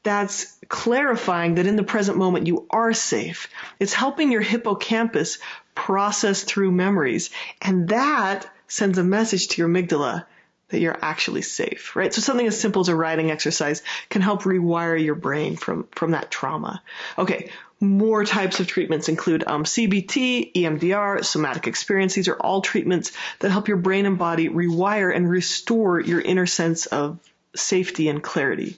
That's clarifying that in the present moment you are safe. It's helping your hippocampus process through memories, and that sends a message to your amygdala that you're actually safe, right? So something as simple as a writing exercise can help rewire your brain from that trauma. Okay, more types of treatments include CBT, EMDR, somatic experience. These are all treatments that help your brain and body rewire and restore your inner sense of safety and clarity.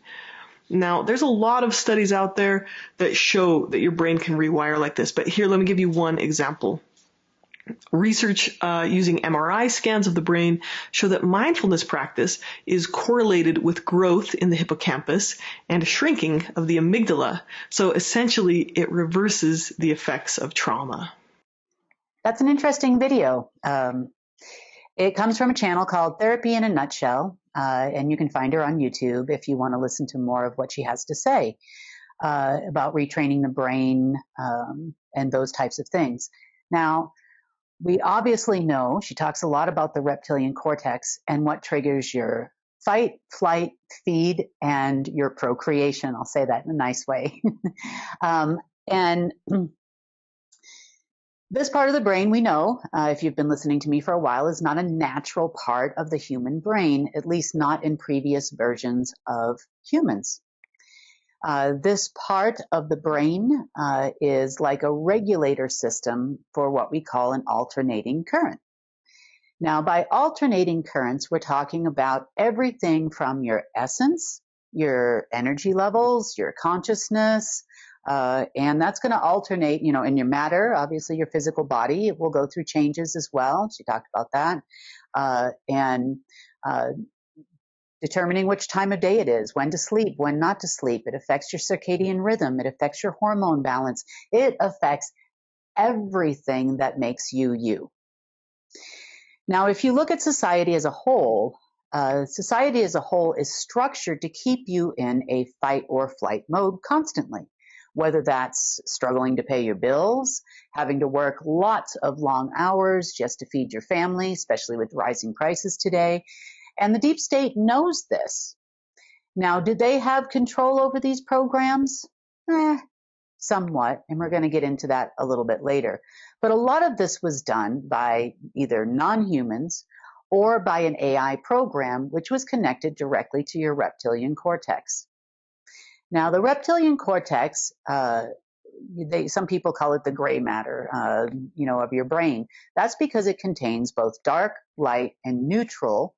Now, there's a lot of studies out there that show that your brain can rewire like this, but here, let me give you one example. Research using MRI scans of the brain show that mindfulness practice is correlated with growth in the hippocampus and shrinking of the amygdala. So essentially, it reverses the effects of trauma. That's an interesting video. It comes from a channel called Therapy in a Nutshell, and you can find her on YouTube if you want to listen to more of what she has to say about retraining the brain and those types of things. Now, we obviously know she talks a lot about the reptilian cortex and what triggers your fight, flight, feed, and your procreation. I'll say that in a nice way. And this part of the brain, we know, if you've been listening to me for a while, is not a natural part of the human brain, at least not in previous versions of humans. This part of the brain is like a regulator system for what we call an alternating current. Now, by alternating currents, we're talking about everything from your essence, your energy levels, your consciousness, and that's going to alternate, in your matter, obviously your physical body. It will go through changes as well. She talked about that. And determining which time of day it is, when to sleep, when not to sleep. It affects your circadian rhythm. It affects your hormone balance. It affects everything that makes you, you. Now, if you look at society as a whole is structured to keep you in a fight or flight mode constantly, whether that's struggling to pay your bills, having to work lots of long hours just to feed your family, especially with rising prices today. And the deep state knows this. Now, did they have control over these programs? Somewhat, and we're going to get into that a little bit later. But a lot of this was done by either non-humans or by an AI program, which was connected directly to your reptilian cortex. Now, the reptilian cortex, some people call it the gray matter, of your brain. That's because it contains both dark, light, and neutral,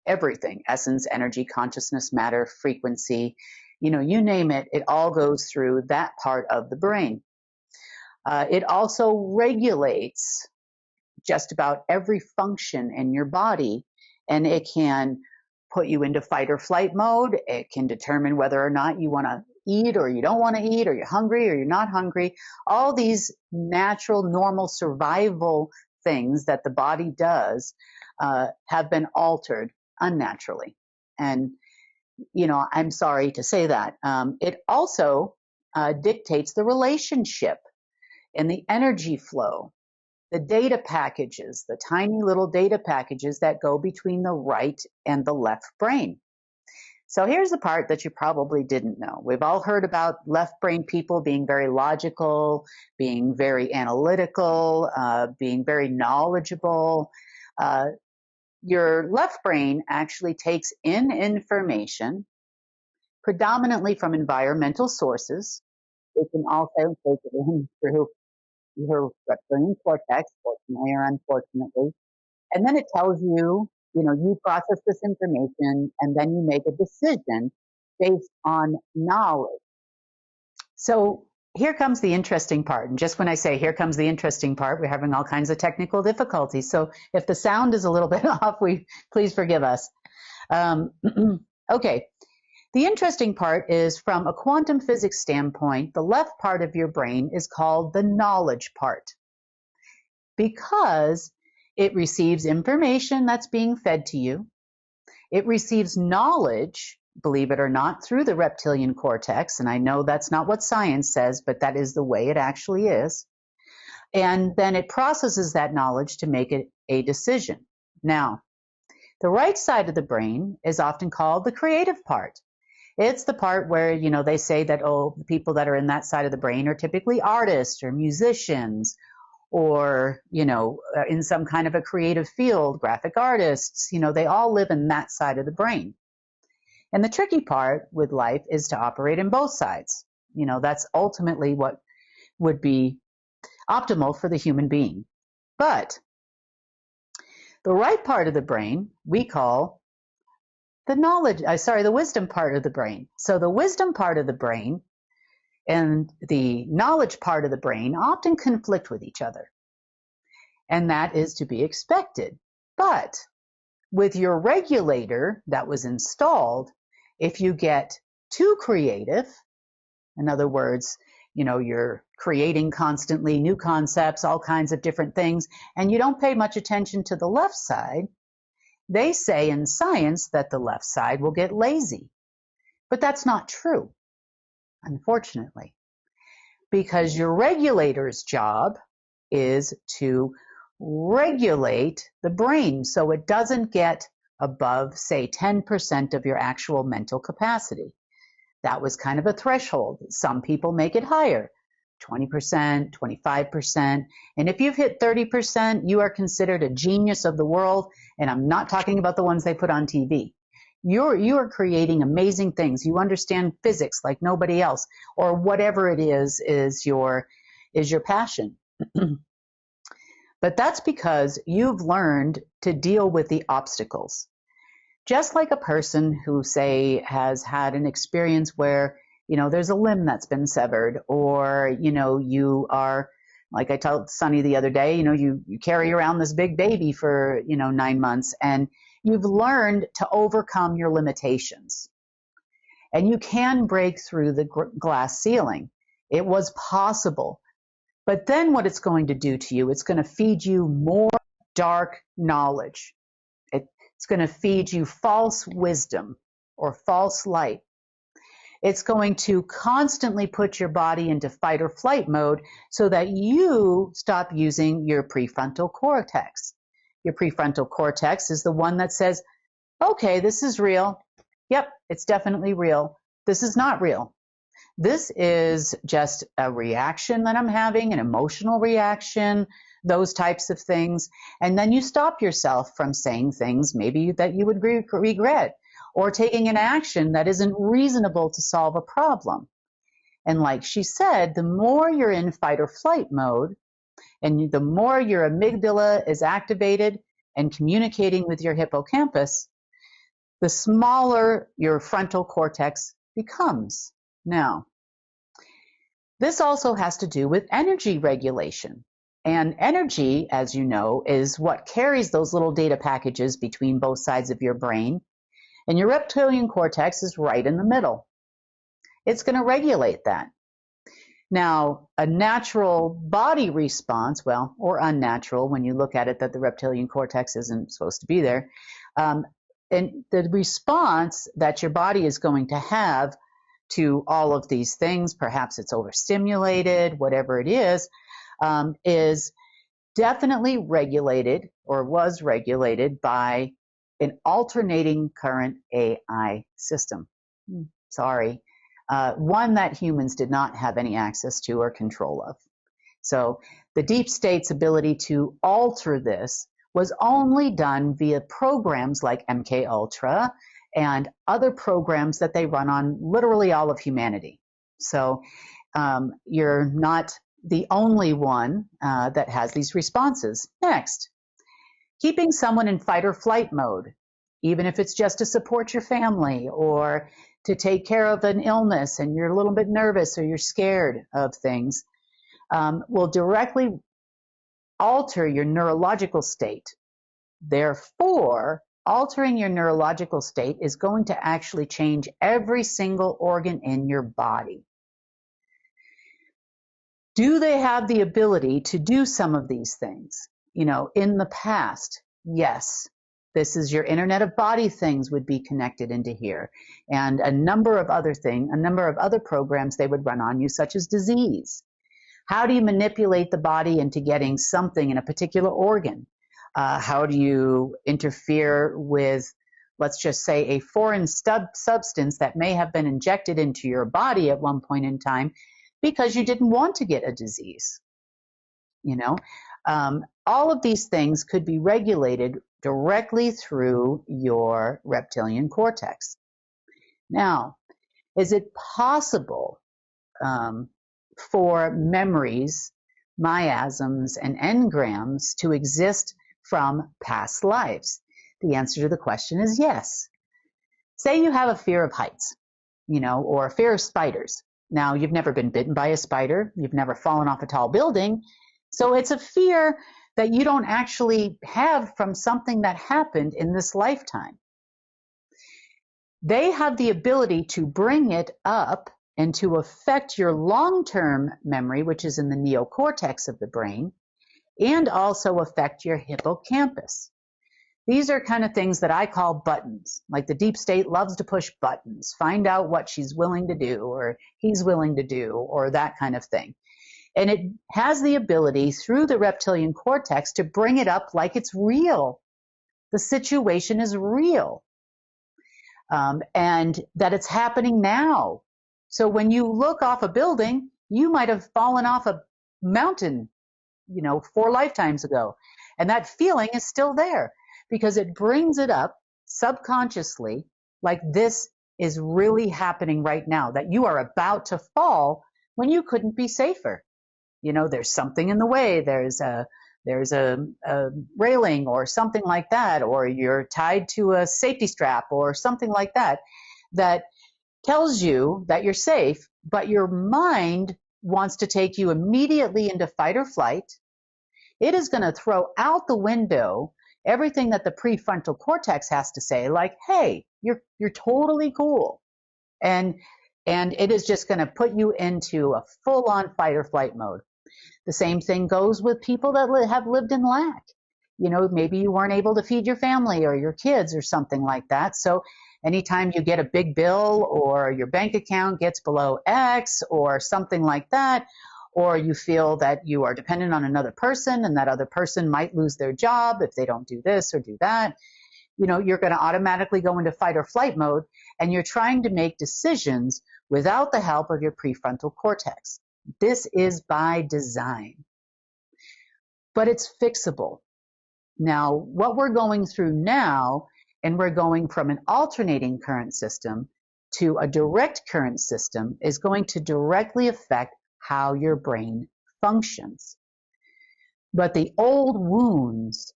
everything: essence, energy, consciousness, matter, frequency. You name it, it all goes through that part of the brain. It also regulates just about every function in your body, and it can put you into fight or flight mode. It can determine whether or not you want to eat or you don't want to eat, or you're hungry or you're not hungry. All these natural, normal survival things that the body does have been altered unnaturally. And I'm sorry to say that. It also dictates the relationship and the energy flow, the data packages, the tiny little data packages that go between the right and the left brain. So here's the part that you probably didn't know. We've all heard about left brain people being very logical, being very analytical, being very knowledgeable. Your left brain actually takes in information predominantly from environmental sources. It can also take it in through your reptilian cortex, fortunately or unfortunately. And then it tells you, you process this information and then you make a decision based on knowledge. So here comes the interesting part. And just when I say here comes the interesting part, we're having all kinds of technical difficulties. So if the sound is a little bit off, please forgive us. Okay. The interesting part is, from a quantum physics standpoint, the left part of your brain is called the knowledge part, because it receives information that's being fed to you. It receives knowledge, believe it or not, through the reptilian cortex. And I know that's not what science says, but that is the way it actually is. And then it processes that knowledge to make it a decision. Now, the right side of the brain is often called the creative part. It's the part where, they say that, the people that are in that side of the brain are typically artists or musicians, or, in some kind of a creative field, graphic artists. They all live in that side of the brain. And the tricky part with life is to operate in both sides. That's ultimately what would be optimal for the human being. But the right part of the brain we call the wisdom part of the brain. So the wisdom part of the brain and the knowledge part of the brain often conflict with each other. And that is to be expected. But with your regulator that was installed, if you get too creative, in other words, you're creating constantly new concepts, all kinds of different things, and you don't pay much attention to the left side, they say in science that the left side will get lazy. But that's not true, unfortunately, because your regulator's job is to regulate the brain so it doesn't get above, say, 10% of your actual mental capacity. That was kind of a threshold. Some people make it higher, 20%, 25%. And if you've hit 30%, you are considered a genius of the world. And I'm not talking about the ones they put on TV. You are creating amazing things. You understand physics like nobody else, or whatever it is your passion. But that's because you've learned to deal with the obstacles. Just like a person who, say, has had an experience where, there's a limb that's been severed, or, you are, like I told Sunny the other day, you carry around this big baby for, 9 months, and you've learned to overcome your limitations. And you can break through the glass ceiling. It was possible. But then what it's going to do to you, it's going to feed you more dark knowledge. It's going to feed you false wisdom or false light. It's going to constantly put your body into fight or flight mode so that you stop using your prefrontal cortex. Your prefrontal cortex is the one that says, okay, this is real. Yep, it's definitely real. This is not real. This is just a reaction that I'm having, an emotional reaction, those types of things. And then you stop yourself from saying things maybe that you would regret, or taking an action that isn't reasonable to solve a problem. And like she said, the more you're in fight or flight mode, and the more your amygdala is activated and communicating with your hippocampus, the smaller your frontal cortex becomes. Now, this also has to do with energy regulation. And energy, as you know, is what carries those little data packages between both sides of your brain. And your reptilian cortex is right in the middle. It's going to regulate that. Now, a natural body response, well, or unnatural when you look at it that the reptilian cortex isn't supposed to be there, and the response that your body is going to have to all of these things, perhaps it's overstimulated, whatever it is definitely regulated or was regulated by an alternating current AI system. Sorry. One that humans did not have any access to or control of. So the deep state's ability to alter this was only done via programs like MK Ultra and other programs that they run on literally all of humanity. So you're not the only one that has these responses. Next, keeping someone in fight or flight mode, even if it's just to support your family or to take care of an illness and you're a little bit nervous or you're scared of things, will directly alter your neurological state. Therefore, altering your neurological state is going to actually change every single organ in your body. Do they have the ability to do some of these things? You know, in the past, yes. This is your Internet of Body things would be connected into here. And a number of other programs they would run on you, such as disease. How do you manipulate the body into getting something in a particular organ? How do you interfere with, let's just say, a foreign substance that may have been injected into your body at one point in time because you didn't want to get a disease? You know, all of these things could be regulated directly through your reptilian cortex. Now, is it possible for memories, miasms, and engrams to exist from past lives? The answer to the question is yes. Say you have a fear of heights, you know, or a fear of spiders. Now, you've never been bitten by a spider. You've never fallen off a tall building. So it's a fear that you don't actually have from something that happened in this lifetime. They have the ability to bring it up and to affect your long-term memory, which is in the neocortex of the brain, and also affect your hippocampus. These are kind of things that I call buttons. Like the deep state loves to push buttons, find out what she's willing to do or he's willing to do or that kind of thing. And it has the ability through the reptilian cortex to bring it up like it's real. The situation is real. And that it's happening now. So when you look off a building, you might have fallen off a mountain, you know, 4 lifetimes ago. And that feeling is still there because it brings it up subconsciously like this is really happening right now, that you are about to fall when you couldn't be safer. You know, there's something in the way, there's a railing or something like that, or you're tied to a safety strap or something like that, that tells you that you're safe, but your mind wants to take you immediately into fight or flight. It is going to throw out the window everything that the prefrontal cortex has to say, like, hey, you're totally cool. And it is just going to put you into a full-on fight or flight mode. The same thing goes with people that have lived in lack. maybe you weren't able to feed your family or your kids or something like that. So anytime you get a big bill or your bank account gets below X or something like that, or you feel that you are dependent on another person and that other person might lose their job if they don't do this or do that, you're going to automatically go into fight or flight mode, and you're trying to make decisions without the help of your prefrontal cortex. This is by design, but it's fixable. Now, what we're going through now, and we're going from an alternating current system to a direct current system, is going to directly affect how your brain functions. But the old wounds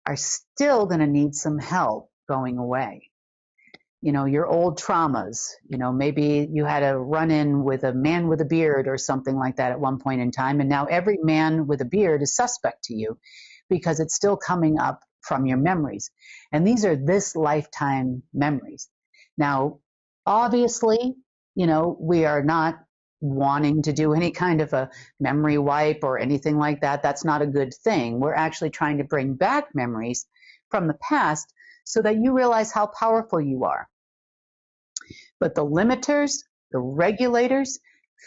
are still going to need some help going away. Your old traumas, maybe you had a run-in with a man with a beard or something like that at one point in time, and now every man with a beard is suspect to you because it's still coming up from your memories. And these are this lifetime memories. Now, obviously, we are not wanting to do any kind of a memory wipe or anything like that. That's not a good thing. We're actually trying to bring back memories from the past so that you realize how powerful you are. But the limiters, the regulators,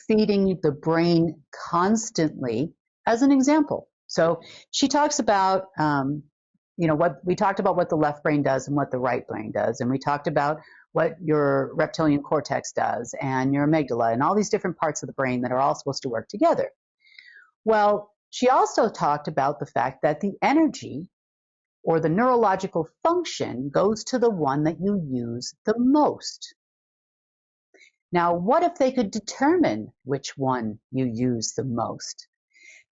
feeding the brain constantly, as an example. So she talks about, what we talked about what the left brain does and what the right brain does. And we talked about what your reptilian cortex does and your amygdala and all these different parts of the brain that are all supposed to work together. Well, she also talked about the fact that the energy or the neurological function goes to the one that you use the most. Now, what if they could determine which one you use the most?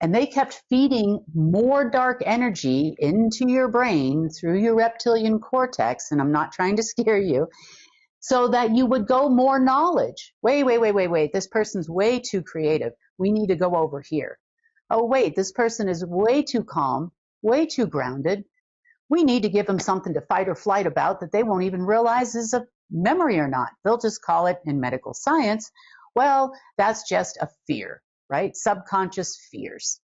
And they kept feeding more dark energy into your brain through your reptilian cortex, and I'm not trying to scare you, so that you would go more knowledge. Wait, this person's way too creative. We need to go over here. Oh, wait, this person is way too calm, way too grounded. We need to give them something to fight or flight about that they won't even realize is a memory or not. They'll just call it in medical science, well, that's just a fear, right? Subconscious fears.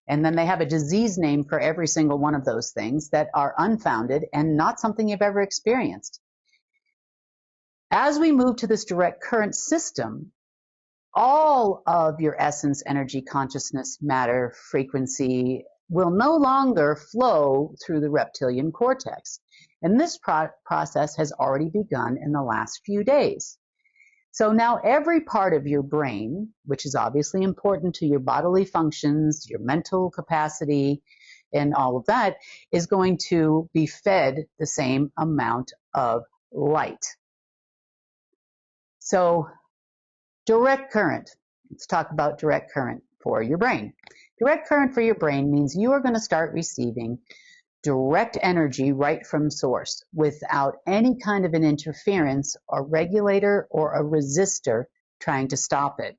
And then they have a disease name for every single one of those things that are unfounded and not something you've ever experienced. As we move to this direct current system, all of your essence, energy, consciousness, matter, frequency will no longer flow through the reptilian cortex. And this process has already begun in the last few days. So now every part of your brain, which is obviously important to your bodily functions, your mental capacity, and all of that, is going to be fed the same amount of light. So direct current. Let's talk about direct current for your brain. Direct current for your brain means you are going to start receiving direct energy right from source without any kind of an interference or regulator or a resistor trying to stop it.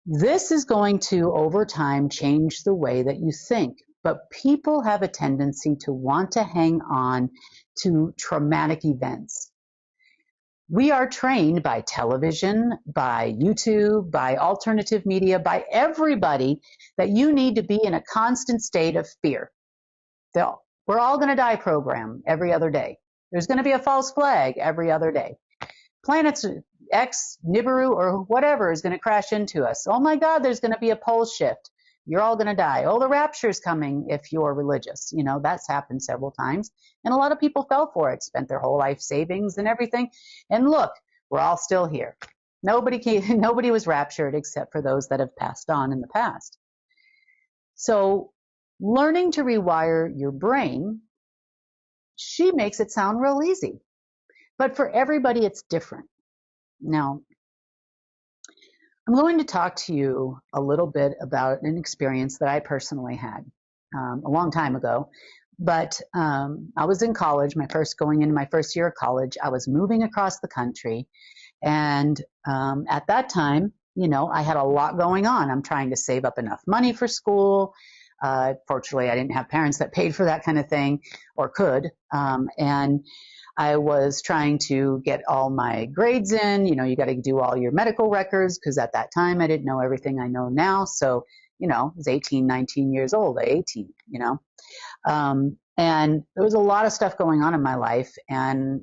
This is going to, over time, change the way that you think. But people have a tendency to want to hang on to traumatic events. We are trained by television, by YouTube, by alternative media, by everybody that you need to be in a constant state of fear. We're all going to die program every other day. There's going to be a false flag every other day. Planets X, Nibiru, or whatever is going to crash into us. Oh my God, there's going to be a pole shift. You're all going to die. Oh, the rapture's coming if you're religious. That's happened several times. And a lot of people fell for it, spent their whole life savings and everything. And look, we're all still here. Nobody was raptured except for those that have passed on in the past. So learning to rewire your brain, she makes it sound real easy. But for everybody, it's different. Now, I'm going to talk to you a little bit about an experience that I personally had a long time ago. But I was in college, going into my first year of college. I was moving across the country. And at that time, I had a lot going on. I'm trying to save up enough money for school. Fortunately, I didn't have parents that paid for that kind of thing or could. And I was trying to get all my grades in. You got to do all your medical records because at that time I didn't know everything I know now. So, I was 18, 19 years old, 18, and there was a lot of stuff going on in my life, and,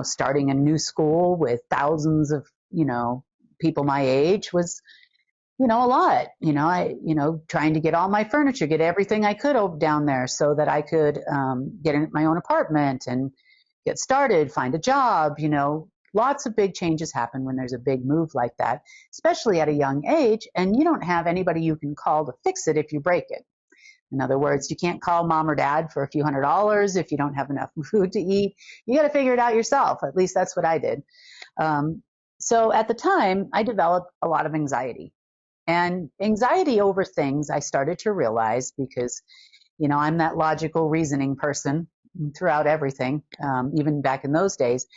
starting a new school with thousands of, people my age was, a lot, trying to get all my furniture, get everything I could down there so that I could get in my own apartment and get started, find a job, lots of big changes happen when there's a big move like that, especially at a young age, and you don't have anybody you can call to fix it if you break it. In other words, you can't call mom or dad for a few $100s if you don't have enough food to eat. You got to figure it out yourself. At least that's what I did. So at the time, I developed a lot of anxiety. And anxiety over things I started to realize because, I'm that logical reasoning person throughout everything, even back in those days.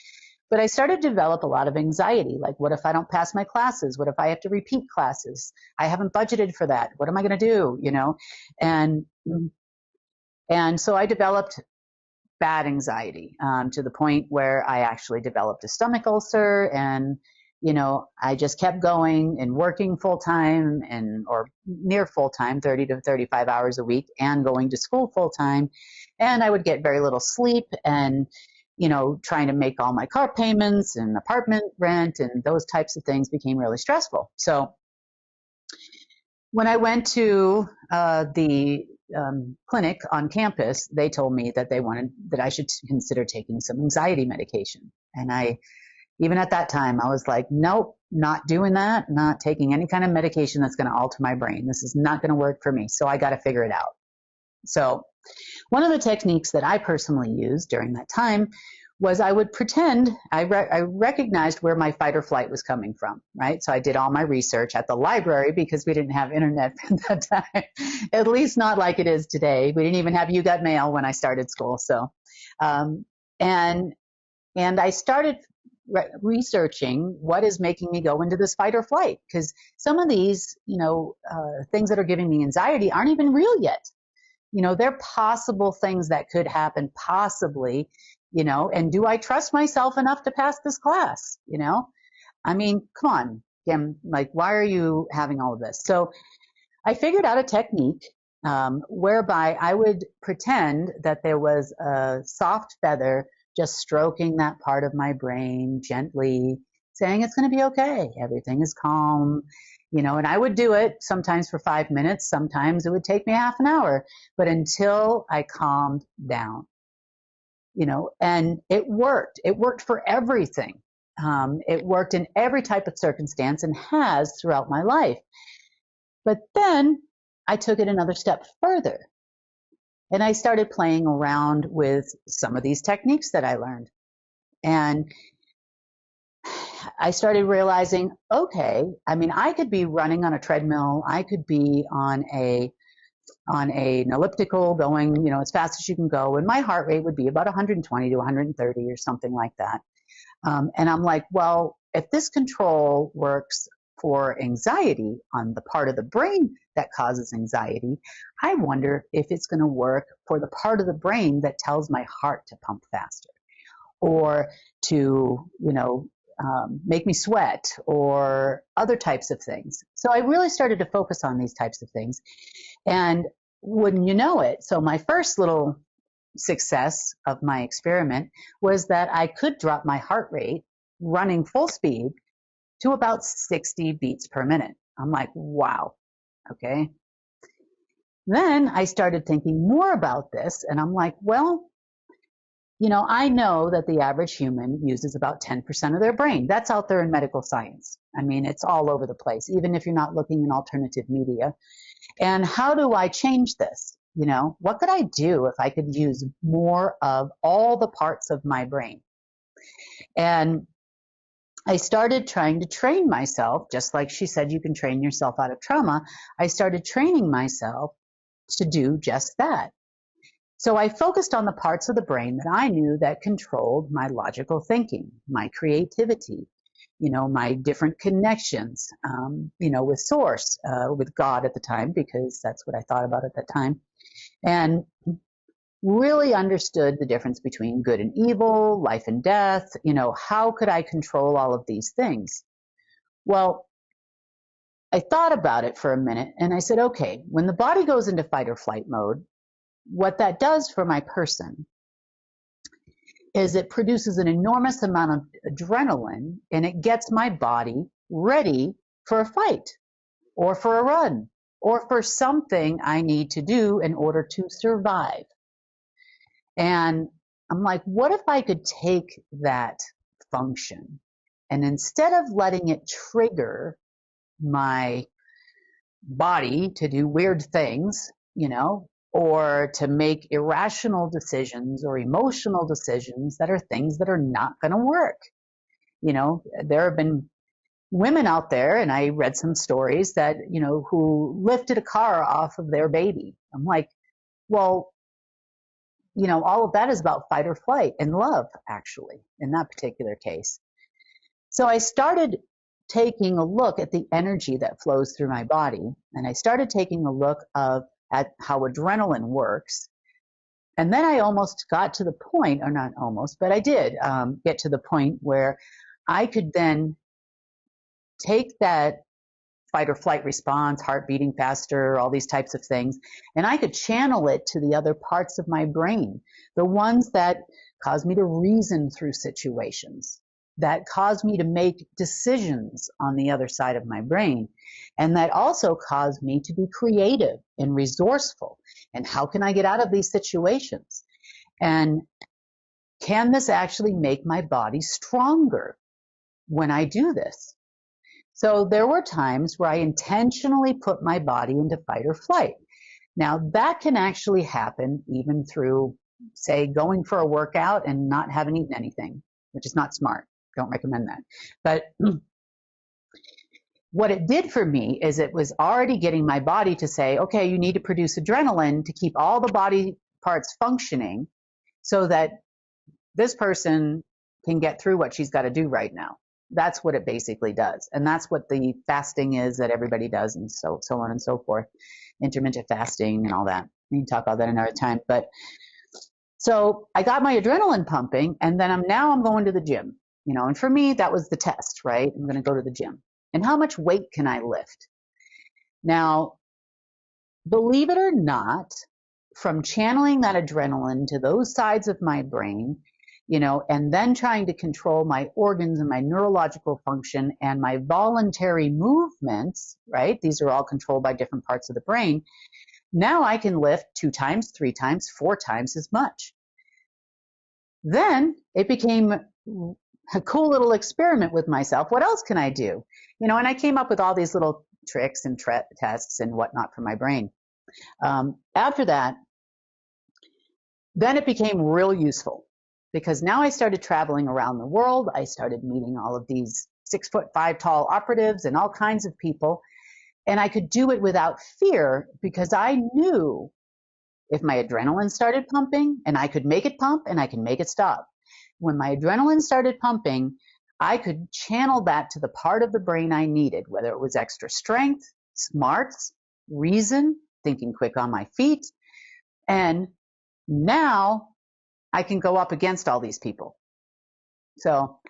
But I started to develop a lot of anxiety. Like, what if I don't pass my classes? What if I have to repeat classes? I haven't budgeted for that. What am I going to do? And so I developed bad anxiety to the point where I actually developed a stomach ulcer, and I just kept going and working full time or near full time, 30 to 35 hours a week, and going to school full time. And I would get very little sleep, and trying to make all my car payments and apartment rent and those types of things became really stressful. So when I went to the clinic on campus, they told me that they wanted that I should consider taking some anxiety medication. And even at that time, I was like, nope, not doing that, not taking any kind of medication that's going to alter my brain. This is not going to work for me. So I got to figure it out. So one of the techniques that I personally used during that time was I would pretend I recognized where my fight or flight was coming from, right? So I did all my research at the library because we didn't have internet at that time, at least not like it is today. We didn't even have You Got Mail when I started school. So, and I started researching what is making me go into this fight or flight, because some of these, things that are giving me anxiety aren't even real yet. They're possible things that could happen, possibly, and do I trust myself enough to pass this class? I mean, come on, Kim, like, why are you having all of this? So I figured out a technique whereby I would pretend that there was a soft feather just stroking that part of my brain gently, saying it's going to be okay. Everything is calm. And I would do it sometimes for 5 minutes. Sometimes it would take me half an hour, but until I calmed down, and it worked. It worked for everything. It worked in every type of circumstance and has throughout my life. But then I took it another step further, and I started playing around with some of these techniques that I learned. And I started realizing, okay, I mean, I could be running on a treadmill. I could be on an elliptical going, as fast as you can go. And my heart rate would be about 120 to 130 or something like that. And I'm like, well, if this control works for anxiety on the part of the brain that causes anxiety, I wonder if it's going to work for the part of the brain that tells my heart to pump faster, or to, make me sweat, or other types of things. So I really started to focus on these types of things. And wouldn't you know it, so my first little success of my experiment was that I could drop my heart rate running full speed to about 60 beats per minute. I'm like, wow, okay. Then I started thinking more about this, and I'm like, well, I know that the average human uses about 10% of their brain. That's out there in medical science. I mean, it's all over the place, even if you're not looking in alternative media. And how do I change this? What could I do if I could use more of all the parts of my brain? And I started trying to train myself, just like she said, you can train yourself out of trauma. I started training myself to do just that. So I focused on the parts of the brain that I knew that controlled my logical thinking, my creativity, my different connections, with source, with God at the time, because that's what I thought about at that time, and really understood the difference between good and evil, life and death. How could I control all of these things? Well, I thought about it for a minute and I said, okay, when the body goes into fight or flight mode, what that does for my person is it produces an enormous amount of adrenaline and it gets my body ready for a fight or for a run or for something I need to do in order to survive. And I'm like, what if I could take that function and instead of letting it trigger my body to do weird things, or to make irrational decisions or emotional decisions that are things that are not going to work. There have been women out there, and I read some stories that, who lifted a car off of their baby. I'm like, well, all of that is about fight or flight and love, actually, in that particular case. So I started taking a look at the energy that flows through my body, and I started taking a look at how adrenaline works. And then I almost got to the point, or not almost, but I did get to the point where I could then take that fight or flight response, heart beating faster, all these types of things, and I could channel it to the other parts of my brain, the ones that cause me to reason through situations, that cause me to make decisions on the other side of my brain, and that also cause me to be creative and resourceful. And how can I get out of these situations? And can this actually make my body stronger when I do this? So there were times where I intentionally put my body into fight or flight. Now that can actually happen even through, say, going for a workout and not having eaten anything, which is not smart. Don't recommend that. But what it did for me is it was already getting my body to say, okay, you need to produce adrenaline to keep all the body parts functioning so that this person can get through what she's got to do right now. That's what it basically does. And that's what the fasting is that everybody does, and so on and so forth. Intermittent fasting and all that. We can talk about that another time. But so I got my adrenaline pumping, and then I'm going to the gym. And for me, that was the test, right? I'm going to go to the gym. And how much weight can I lift? Now, believe it or not, from channeling that adrenaline to those sides of my brain, and then trying to control my organs and my neurological function and my voluntary movements, right? These are all controlled by different parts of the brain. Now I can lift 2 times, 3 times, 4 times as much. Then it became a cool little experiment with myself. What else can I do? And I came up with all these little tricks and tests and whatnot for my brain. After that, then it became real useful because now I started traveling around the world. I started meeting all of these 6'5" tall operatives and all kinds of people. And I could do it without fear because I knew if my adrenaline started pumping, and I could make it pump and I can make it stop. When my adrenaline started pumping, I could channel that to the part of the brain I needed, whether it was extra strength, smarts, reason, thinking quick on my feet. And now I can go up against all these people. So,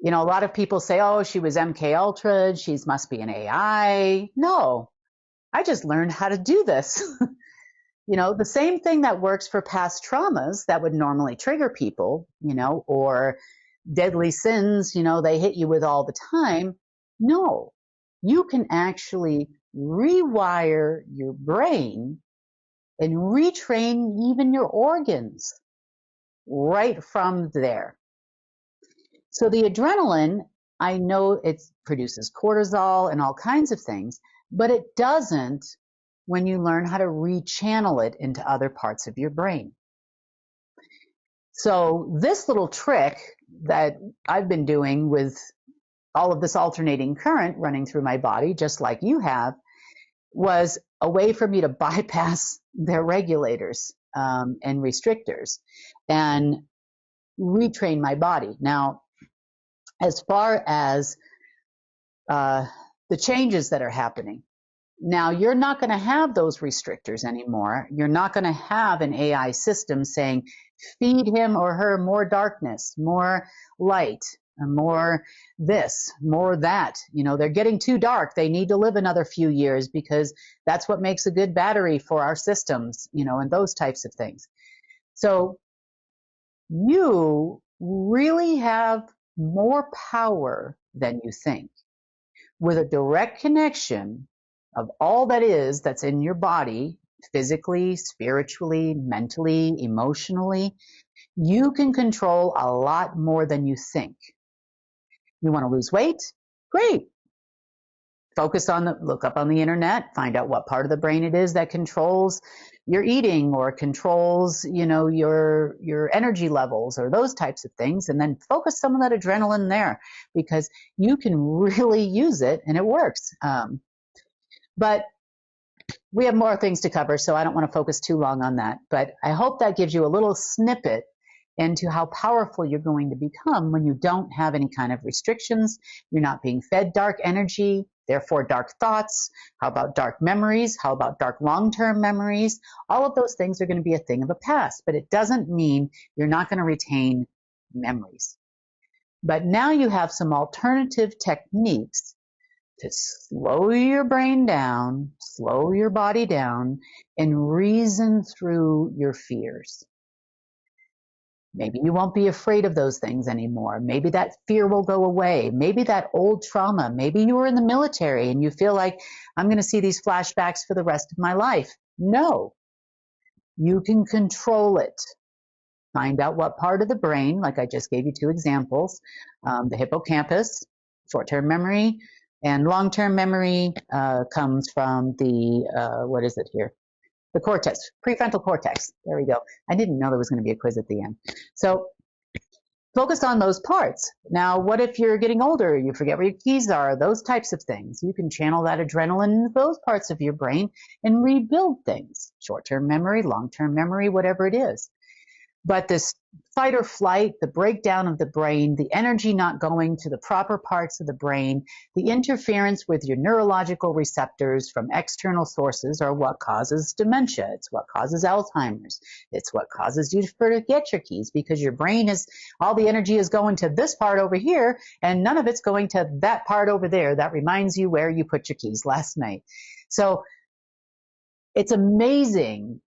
a lot of people say, oh, she was MK Ultra, she must be an AI. No, I just learned how to do this. The same thing that works for past traumas that would normally trigger people, or deadly sins, they hit you with all the time. No, you can actually rewire your brain and retrain even your organs right from there. So the adrenaline, I know it produces cortisol and all kinds of things, but it doesn't when you learn how to rechannel it into other parts of your brain. So this little trick that I've been doing with all of this alternating current running through my body, just like you have, was a way for me to bypass their regulators and restrictors and retrain my body. Now, as far as the changes that are happening, now you're not going to have those restrictors anymore. You're not going to have an AI system saying, feed him or her more darkness, more light, more this, more that. They're getting too dark. They need to live another few years because that's what makes a good battery for our systems, and those types of things. So you really have more power than you think. With a direct connection of all that's in your body, physically, spiritually, mentally, emotionally, you can control a lot more than you think. You want to lose weight? Great. Look up on the internet, find out what part of the brain it is that controls your eating or controls, your energy levels or those types of things, and then focus some of that adrenaline there because you can really use it and it works. But we have more things to cover, so I don't want to focus too long on that. But I hope that gives you a little snippet into how powerful you're going to become when you don't have any kind of restrictions. You're not being fed dark energy, therefore dark thoughts. How about dark memories? How about dark long-term memories? All of those things are going to be a thing of the past, but it doesn't mean you're not going to retain memories. But now you have some alternative techniques to slow your brain down, slow your body down, and reason through your fears. Maybe you won't be afraid of those things anymore. Maybe that fear will go away. Maybe that old trauma. Maybe you were in the military and you feel like, I'm going to see these flashbacks for the rest of my life. No, you can control it. Find out what part of the brain, like I just gave you 2 examples, the hippocampus, short-term memory, and long-term memory comes from the, what is it here? The cortex, prefrontal cortex. There we go. I didn't know there was going to be a quiz at the end. So focus on those parts. Now, what if you're getting older, you forget where your keys are, those types of things. You can channel that adrenaline into those parts of your brain and rebuild things. Short-term memory, long-term memory, whatever it is. But this fight or flight, the breakdown of the brain, the energy not going to the proper parts of the brain, the interference with your neurological receptors from external sources are what causes dementia. It's what causes Alzheimer's. It's what causes you to forget your keys because your brain all the energy is going to this part over here and none of it's going to that part over there that reminds you where you put your keys last night. So it's amazing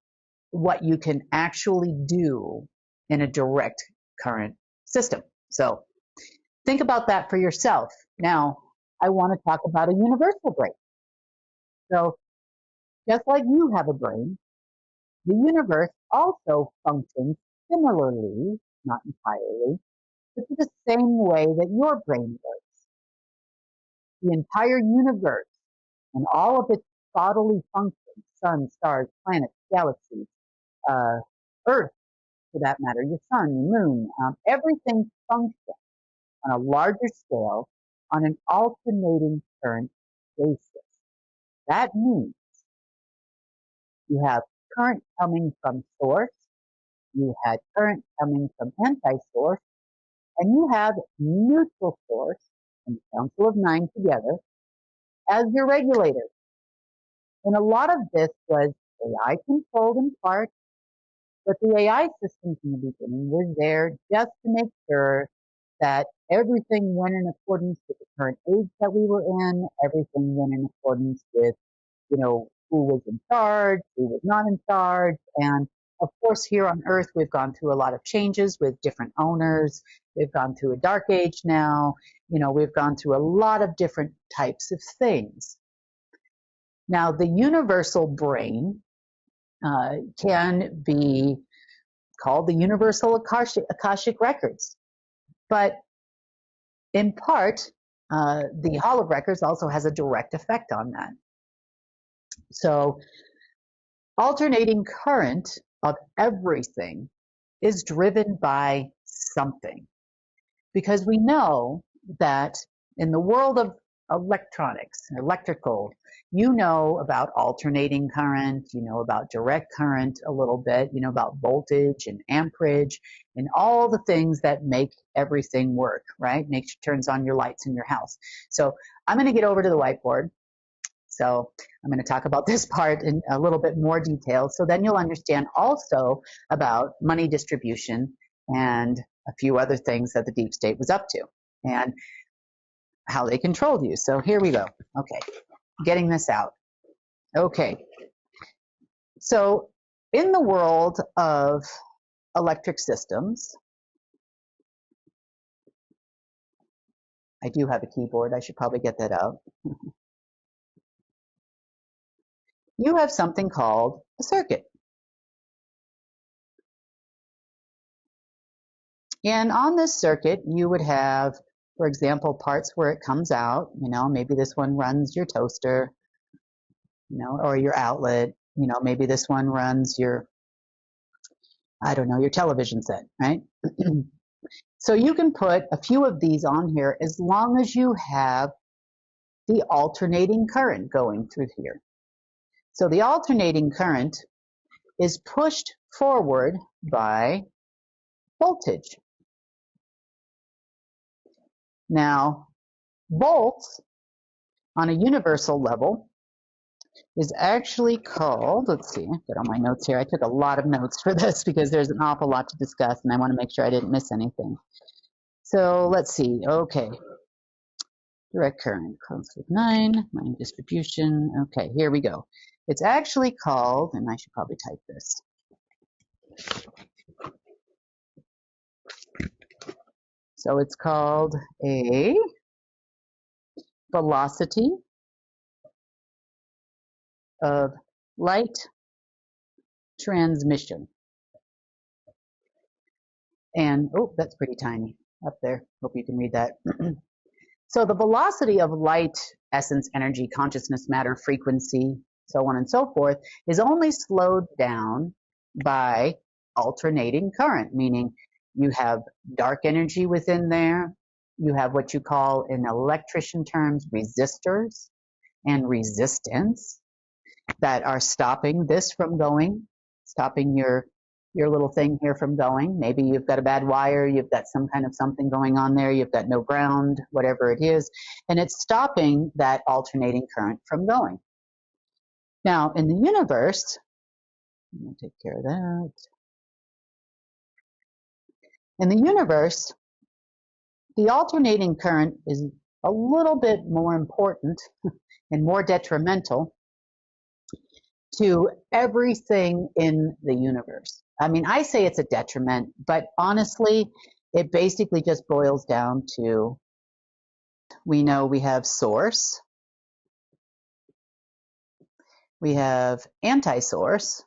what you can actually do in a direct current system. So think about that for yourself. Now, I want to talk about a universal brain. So just like you have a brain, the universe also functions similarly, not entirely, but in the same way that your brain works. The entire universe and all of its bodily functions, sun, stars, planets, galaxies, Earth, for that matter, your sun, your moon, everything functions on a larger scale on an alternating current basis. That means you have current coming from source, you had current coming from anti-source, and you have neutral source and the Council of 9 together as your regulator. And a lot of this was AI controlled in part, but the AI systems in the beginning were there just to make sure that everything went in accordance with the current age that we were in, everything went in accordance with, who was in charge, who was not in charge. And of course, here on Earth, we've gone through a lot of changes with different owners. We've gone through a dark age now. We've gone through a lot of different types of things. Now, the universal brain can be called the universal Akashic records. But in part, the Hall of Records also has a direct effect on that. So alternating current of everything is driven by something. Because we know that in the world of electronics, electrical, you know about alternating current, you know about direct current a little bit, you know about voltage and amperage and all the things that make everything work, right? Turns on your lights in your house. So I'm going to get over to the whiteboard. So I'm going to talk about this part in a little bit more detail. So then you'll understand also about money distribution and a few other things that the deep state was up to. and how they controlled you. So here we go. Okay, getting this out. Okay, so in the world of electric systems, I do have a keyboard. I should probably get that out. You have something called a circuit. And on this circuit, you would have, for example, parts where it comes out. Maybe this one runs your toaster, or your outlet. Maybe this one runs your, I don't know, your television set, right? So you can put a few of these on here as long as you have the alternating current going through here. So the alternating current is pushed forward by voltage. Now, volts on a universal level is actually called, let's see, I've got all my notes here. I took a lot of notes for this because there's an awful lot to discuss and I want to make sure I didn't miss anything. So let's see, okay. Direct current, close with 9, line distribution. Okay, here we go. It's actually called, and I should probably type this. So it's called a velocity of light transmission. And, oh, that's pretty tiny up there. Hope you can read that. So the velocity of light, essence, energy, consciousness, matter, frequency, so on and so forth, is only slowed down by alternating current, meaning you have dark energy within there. You have what you call in electrician terms resistors and resistance that are stopping this from going, stopping your little thing here from going. Maybe you've got a bad wire, you've got some kind of something going on there, you've got no ground, whatever it is, and it's stopping that alternating current from going. Now, in the universe, I'm going to take care of that. In the universe, the alternating current is a little bit more important and more detrimental to everything in the universe. I mean, I say it's a detriment, but honestly, it basically just boils down to, we know we have source, we have anti-source,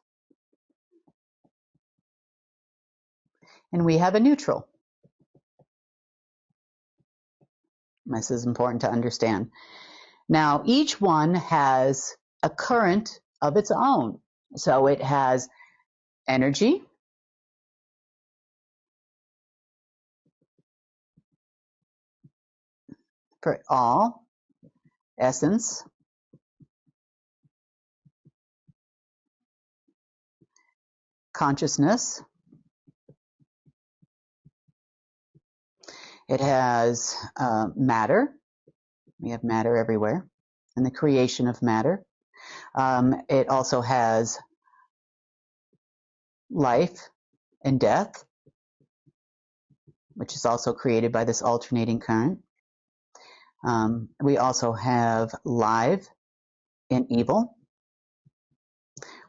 and we have a neutral. This is important to understand. Now, each one has a current of its own. So it has energy, for all, essence, consciousness. It has matter. We have matter everywhere, and the creation of matter. It also has life and death, which is also created by this alternating current. We also have live and evil.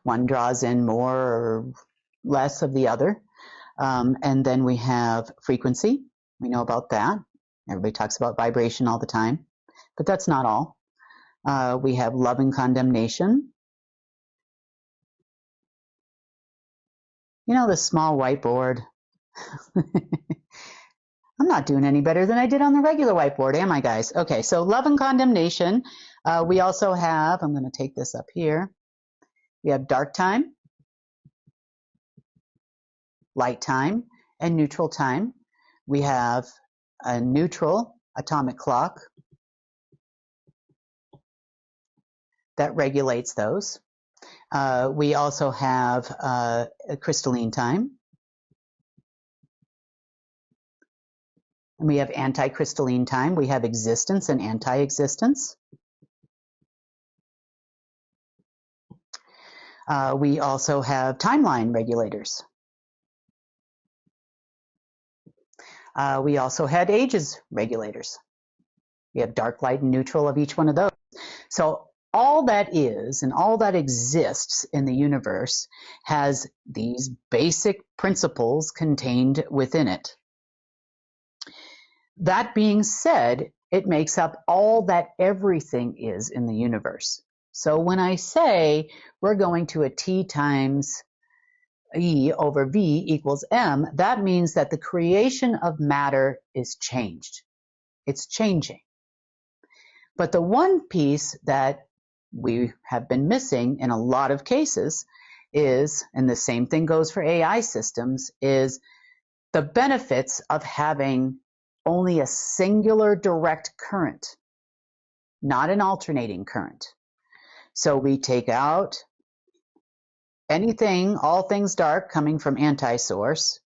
One draws in more or less of the other. And then we have frequency. We know about that. Everybody talks about vibration all the time, but that's not all. We have love and condemnation. You know, the small whiteboard. I'm not doing any better than I did on the regular whiteboard, am I, guys? Okay, so love and condemnation. We also have, I'm going to take this up here. We have dark time, light time, and neutral time. We have a neutral atomic clock that regulates those. We also have a crystalline time. And we have anti-crystalline time. We have existence and anti-existence. We also have timeline regulators. We also had ages regulators. We have dark, light, and neutral of each one of those. So all that is and all that exists in the universe has these basic principles contained within it. That being said, it makes up all that everything is in the universe. So when I say we're going to a T times E over V equals M, that means that the creation of matter is changed. It's changing. But the one piece that we have been missing in a lot of cases is, and the same thing goes for AI systems, is the benefits of having only a singular direct current, not an alternating current. So we take out anything, all things dark coming from anti-source,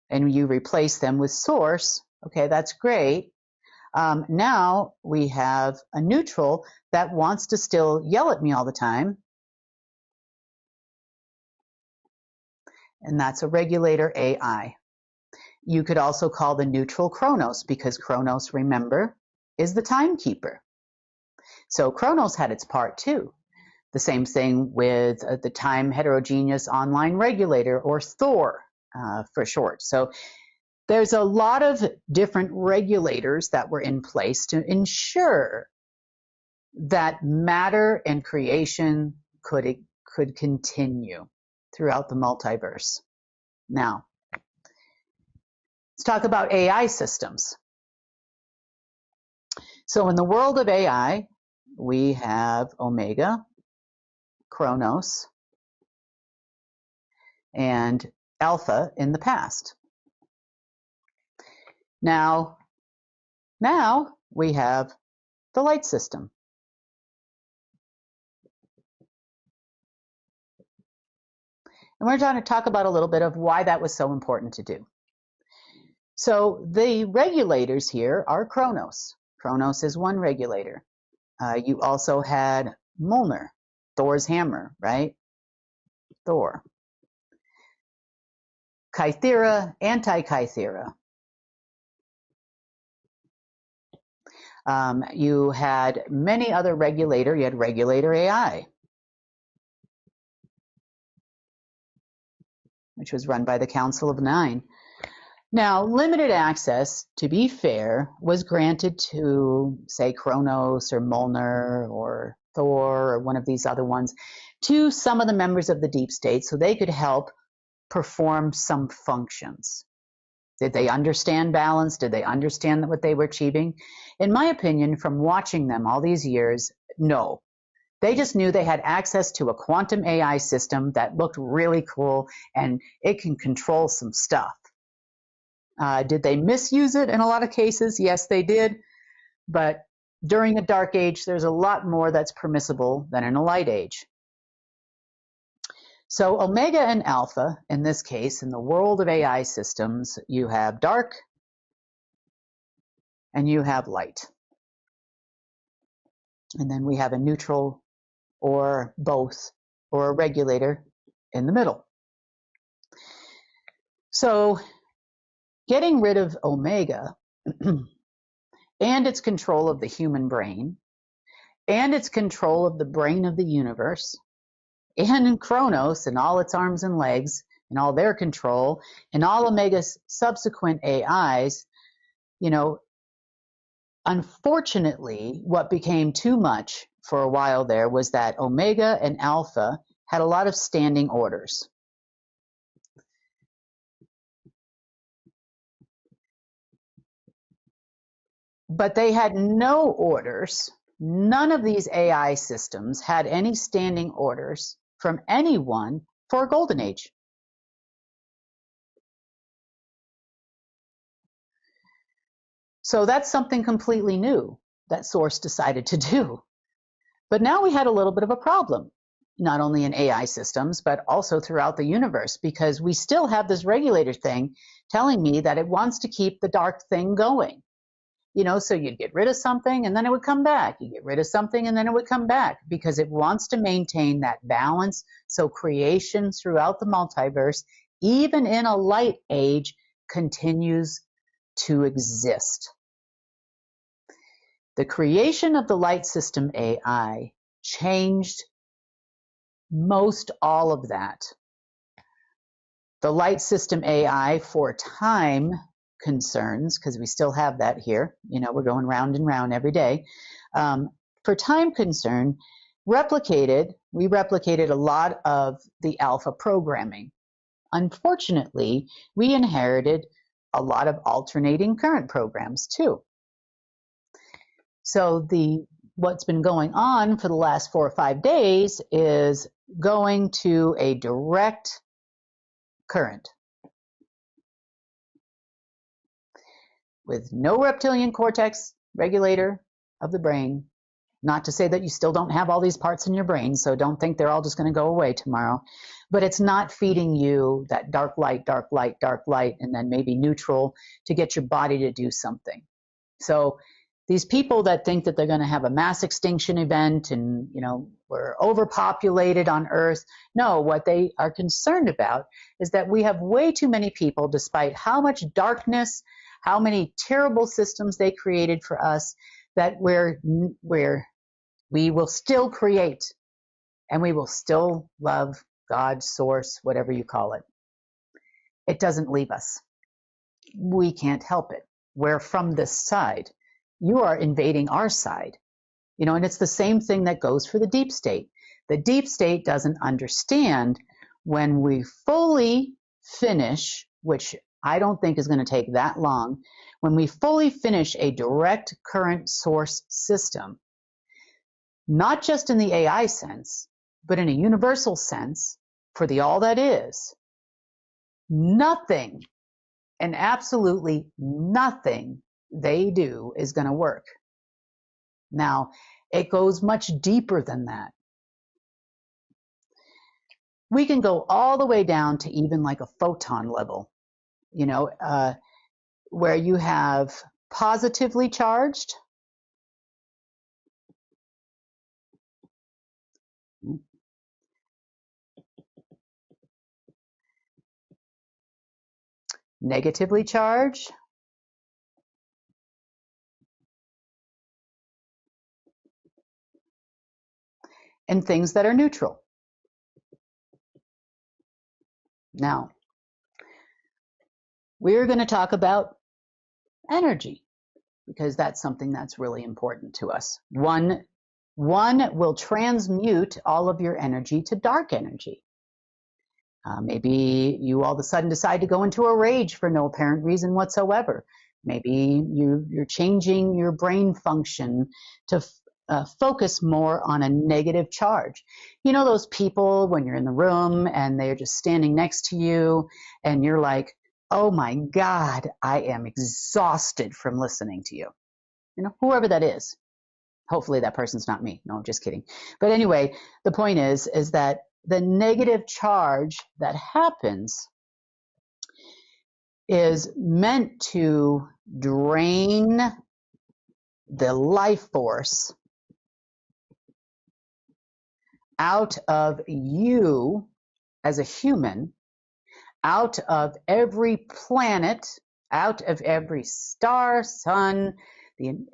and you replace them with source. Okay, that's great. Now we have a neutral that wants to still yell at me all the time. And that's a regulator AI. You could also call the neutral Chronos, because Chronos, remember, is the timekeeper. So Chronos had its part too. The same thing with the time heterogeneous online regulator, or Thor for short. So there's a lot of different regulators that were in place to ensure that matter and creation could continue throughout the multiverse. Now, let's talk about AI systems. So in the world of AI, we have Omega, Chronos, and Alpha in the past. Now we have the light system. And we're going to talk about a little bit of why that was so important to do. So the regulators here are Chronos. Chronos is one regulator. You also had Mjolnir, Thor's hammer, right? Thor. Kythera, anti-Kythera. You had many other regulator. You had regulator AI, which was run by the Council of Nine. Now, limited access, to be fair, was granted to, say, Chronos or Mjolnir or Thor or one of these other ones, to some of the members of the deep state so they could help perform some functions. Did they understand balance? Did they understand what they were achieving? In my opinion, from watching them all these years, no. They just knew they had access to a quantum AI system that looked really cool and it can control some stuff. Did they misuse it in a lot of cases? Yes, they did. But during the dark age, there's a lot more that's permissible than in a light age. So Omega and Alpha, in this case, in the world of AI systems, you have dark and you have light. And then we have a neutral or both, or a regulator in the middle. So getting rid of Omega and its control of the human brain and its control of the brain of the universe, and Chronos and all its arms and legs and all their control and all Omega's subsequent AIs, you know, unfortunately, what became too much for a while there was that Omega and Alpha had a lot of standing orders. But they had no orders. None of these AI systems had any standing orders from anyone for a golden age. So that's something completely new that Source decided to do. But now we had a little bit of a problem, not only in AI systems, but also throughout the universe, because we still have this regulator thing telling me that it wants to keep the dark thing going. You know, so you'd get rid of something and then it would come back. You get rid of something and then it would come back, because it wants to maintain that balance. So creation throughout the multiverse, even in a light age, continues to exist. The creation of the light system AI changed most all of that. The light system AI for time concerns, because we still have that here, you know, we're going round and round every day. For time concern, we replicated a lot of the alpha programming. Unfortunately, we inherited a lot of alternating current programs too. So what's been going on for the last 4 or 5 days is going to a direct current with no reptilian cortex regulator of the brain. Not to say that you still don't have all these parts in your brain, so don't think they're all just going to go away tomorrow. But it's not feeding you that dark light, dark light, dark light, and then maybe neutral to get your body to do something. So these people that think that they're going to have a mass extinction event and, you know, we're overpopulated on Earth. No, what they are concerned about is that we have way too many people, despite how much darkness, how many terrible systems they created for us, that we will still create and we will still love God, source, whatever you call it. It doesn't leave us. We can't help it. We're from this side. You are invading our side. You know, and it's the same thing that goes for the deep state. The deep state doesn't understand when we fully finish, which I don't think is going to take that long, when we fully finish a direct current source system, not just in the AI sense, but in a universal sense, for the all that is, nothing, and absolutely nothing they do is going to work. Now, it goes much deeper than that. We can go all the way down to even like a photon level, you know, where you have positively charged, negatively charged, and things that are neutral. Now, we're going to talk about energy because that's something that's really important to us. One will transmute all of your energy to dark energy. Maybe you all of a sudden decide to go into a rage for no apparent reason whatsoever. Maybe you're changing your brain function to focus more on a negative charge. You know those people when you're in the room and they're just standing next to you and you're like, oh my God, I am exhausted from listening to you. You know, whoever that is. Hopefully that person's not me. No, I'm just kidding. But anyway, the point is that the negative charge that happens is meant to drain the life force out of you as a human, out of every planet, out of every star, sun,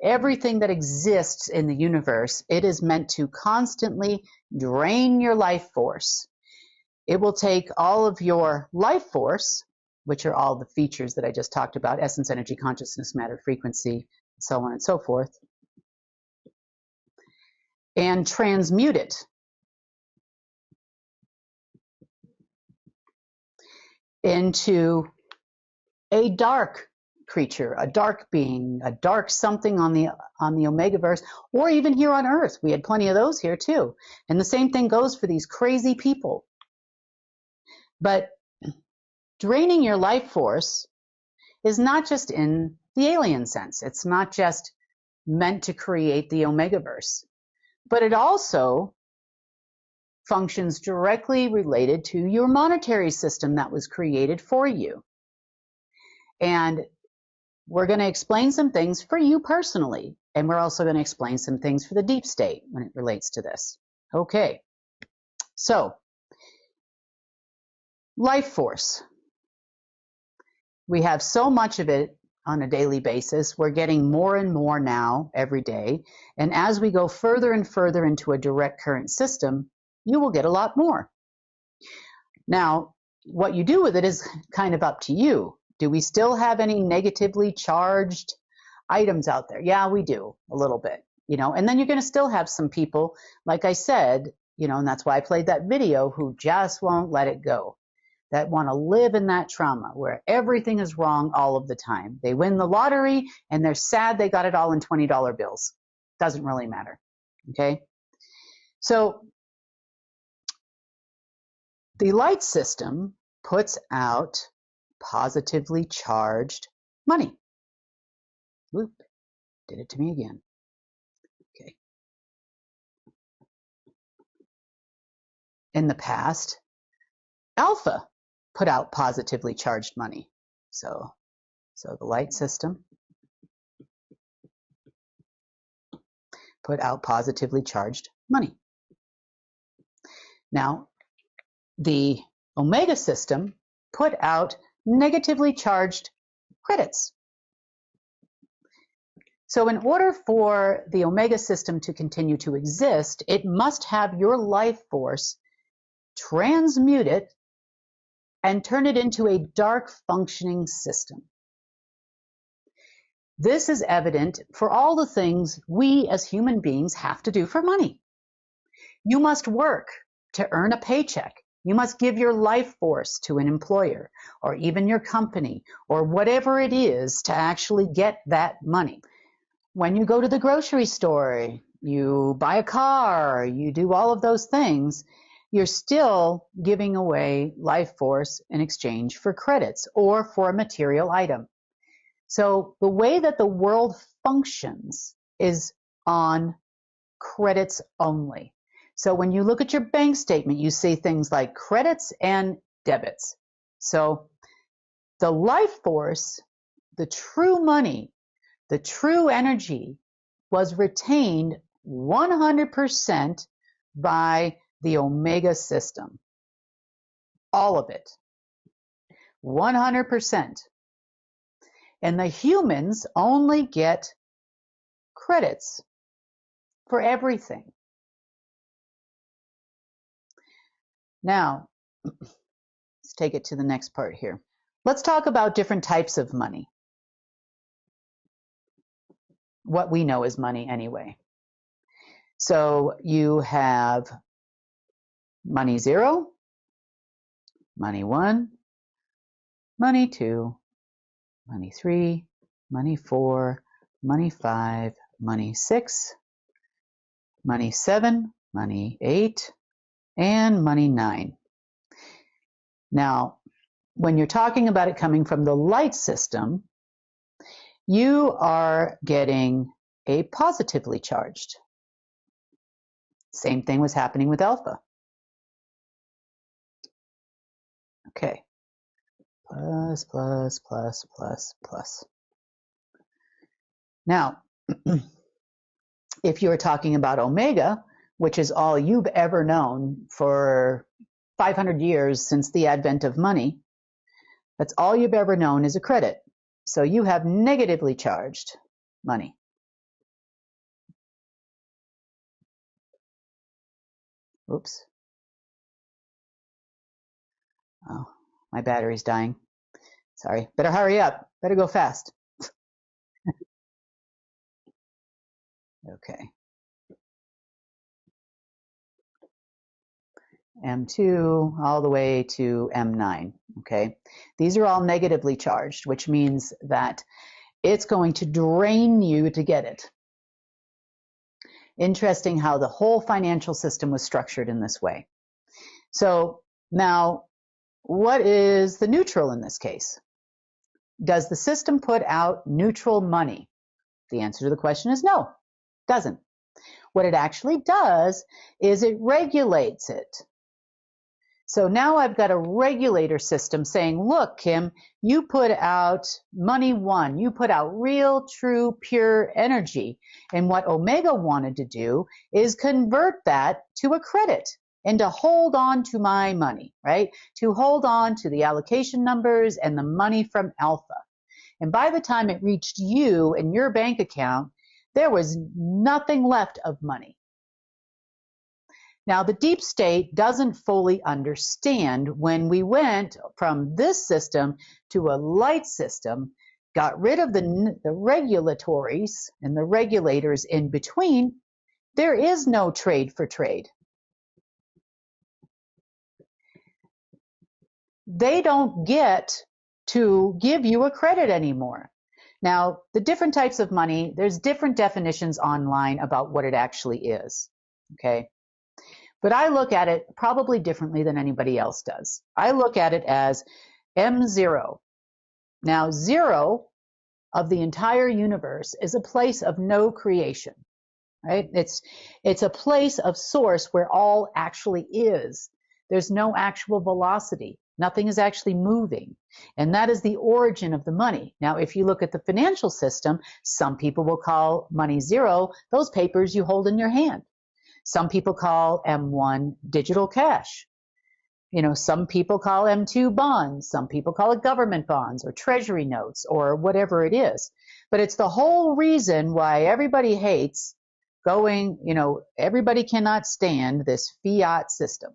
everything that exists in the universe. It is meant to constantly drain your life force. It will take all of your life force, which are all the features that I just talked about, essence, energy, consciousness, matter, frequency, so on and so forth, and transmute it into a dark creature, a dark being, a dark something on the Omegaverse, or even here on Earth. We had plenty of those here too. And the same thing goes for these crazy people. But draining your life force is not just in the alien sense. It's not just meant to create the Omegaverse, but it also functions directly related to your monetary system that was created for you. And we're going to explain some things for you personally, and we're also going to explain some things for the deep state when it relates to this. Okay, so life force. We have so much of it on a daily basis. We're getting more and more now every day. And as we go further and further into a direct current system, you will get a lot more. Now, what you do with it is kind of up to you. Do we still have any negatively charged items out there? Yeah, we do a little bit, and then you're going to still have some people, like I said, and that's why I played that video, who just won't let it go, that want to live in that trauma where everything is wrong all of the time. They win the lottery and they're sad they got it all in $20 bills. Doesn't really matter. Okay. So the light system puts out positively charged money. Whoop, did it to me again. Okay. In the past, alpha put out positively charged money. So the light system put out positively charged money. Now, the omega system put out negatively charged credits. So in order for the omega system to continue to exist, it must have your life force transmute it and turn it into a dark functioning system. This is evident for all the things we as human beings have to do for money. You must work to earn a paycheck. You must give your life force to an employer or even your company or whatever it is to actually get that money. When you go to the grocery store, you buy a car, you do all of those things, you're still giving away life force in exchange for credits or for a material item. So the way that the world functions is on credits only. So when you look at your bank statement, you see things like credits and debits. So the life force, the true money, the true energy was retained 100% by the omega system. All of it. 100%. And the humans only get credits for everything. Now, let's take it to the next part here. Let's talk about different types of money. What we know as money anyway. So you have money 0, money 1, money 2, money 3, money 4, money 5, money 6, money 7, money 8, and money 9. Now, when you're talking about it coming from the light system, you are getting a positively charged. Same thing was happening with alpha. Okay. Plus, plus, plus, plus, plus. Now, if you're talking about omega, which is all you've ever known for 500 years since the advent of money, that's all you've ever known is a credit. So you have negatively charged money. Oops. Oh, my battery's dying. Sorry. Better hurry up. Better go fast. Okay. M2 all the way to M9. Okay. These are all negatively charged, which means that it's going to drain you to get it. Interesting how the whole financial system was structured in this way. So now, what is the neutral in this case? Does the system put out neutral money? The answer to the question is no, it doesn't. What it actually does is it regulates it. So now I've got a regulator system saying, look, Kim, you put out money 1, you put out real, true, pure energy. And what Omega wanted to do is convert that to a credit and to hold on to my money, right? To hold on to the allocation numbers and the money from alpha. And by the time it reached you and your bank account, there was nothing left of money. Now, the deep state doesn't fully understand when we went from this system to a light system, got rid of the regulatories and the regulators in between. There is no trade for trade. They don't get to give you a credit anymore. Now, the different types of money, there's different definitions online about what it actually is, okay? But I look at it probably differently than anybody else does. I look at it as M0. Now, zero of the entire universe is a place of no creation, right? It's a place of source where all actually is. There's no actual velocity. Nothing is actually moving. And that is the origin of the money. Now, if you look at the financial system, some people will call money zero those papers you hold in your hand. Some people call M1 digital cash. You know, some people call M2 bonds. Some people call it government bonds or treasury notes or whatever it is. But it's the whole reason why everybody hates going, you know, everybody cannot stand this fiat system.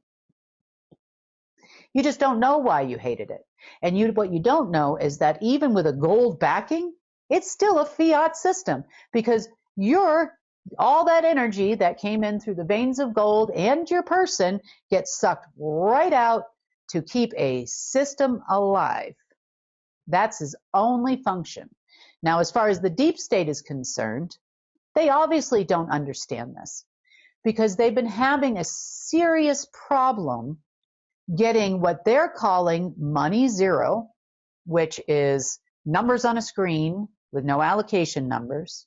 You just don't know why you hated it. And what you don't know is that even with a gold backing, it's still a fiat system because all that energy that came in through the veins of gold and your person gets sucked right out to keep a system alive. That's his only function. Now, as far as the deep state is concerned, they obviously don't understand this because they've been having a serious problem getting what they're calling money zero, which is numbers on a screen with no allocation numbers,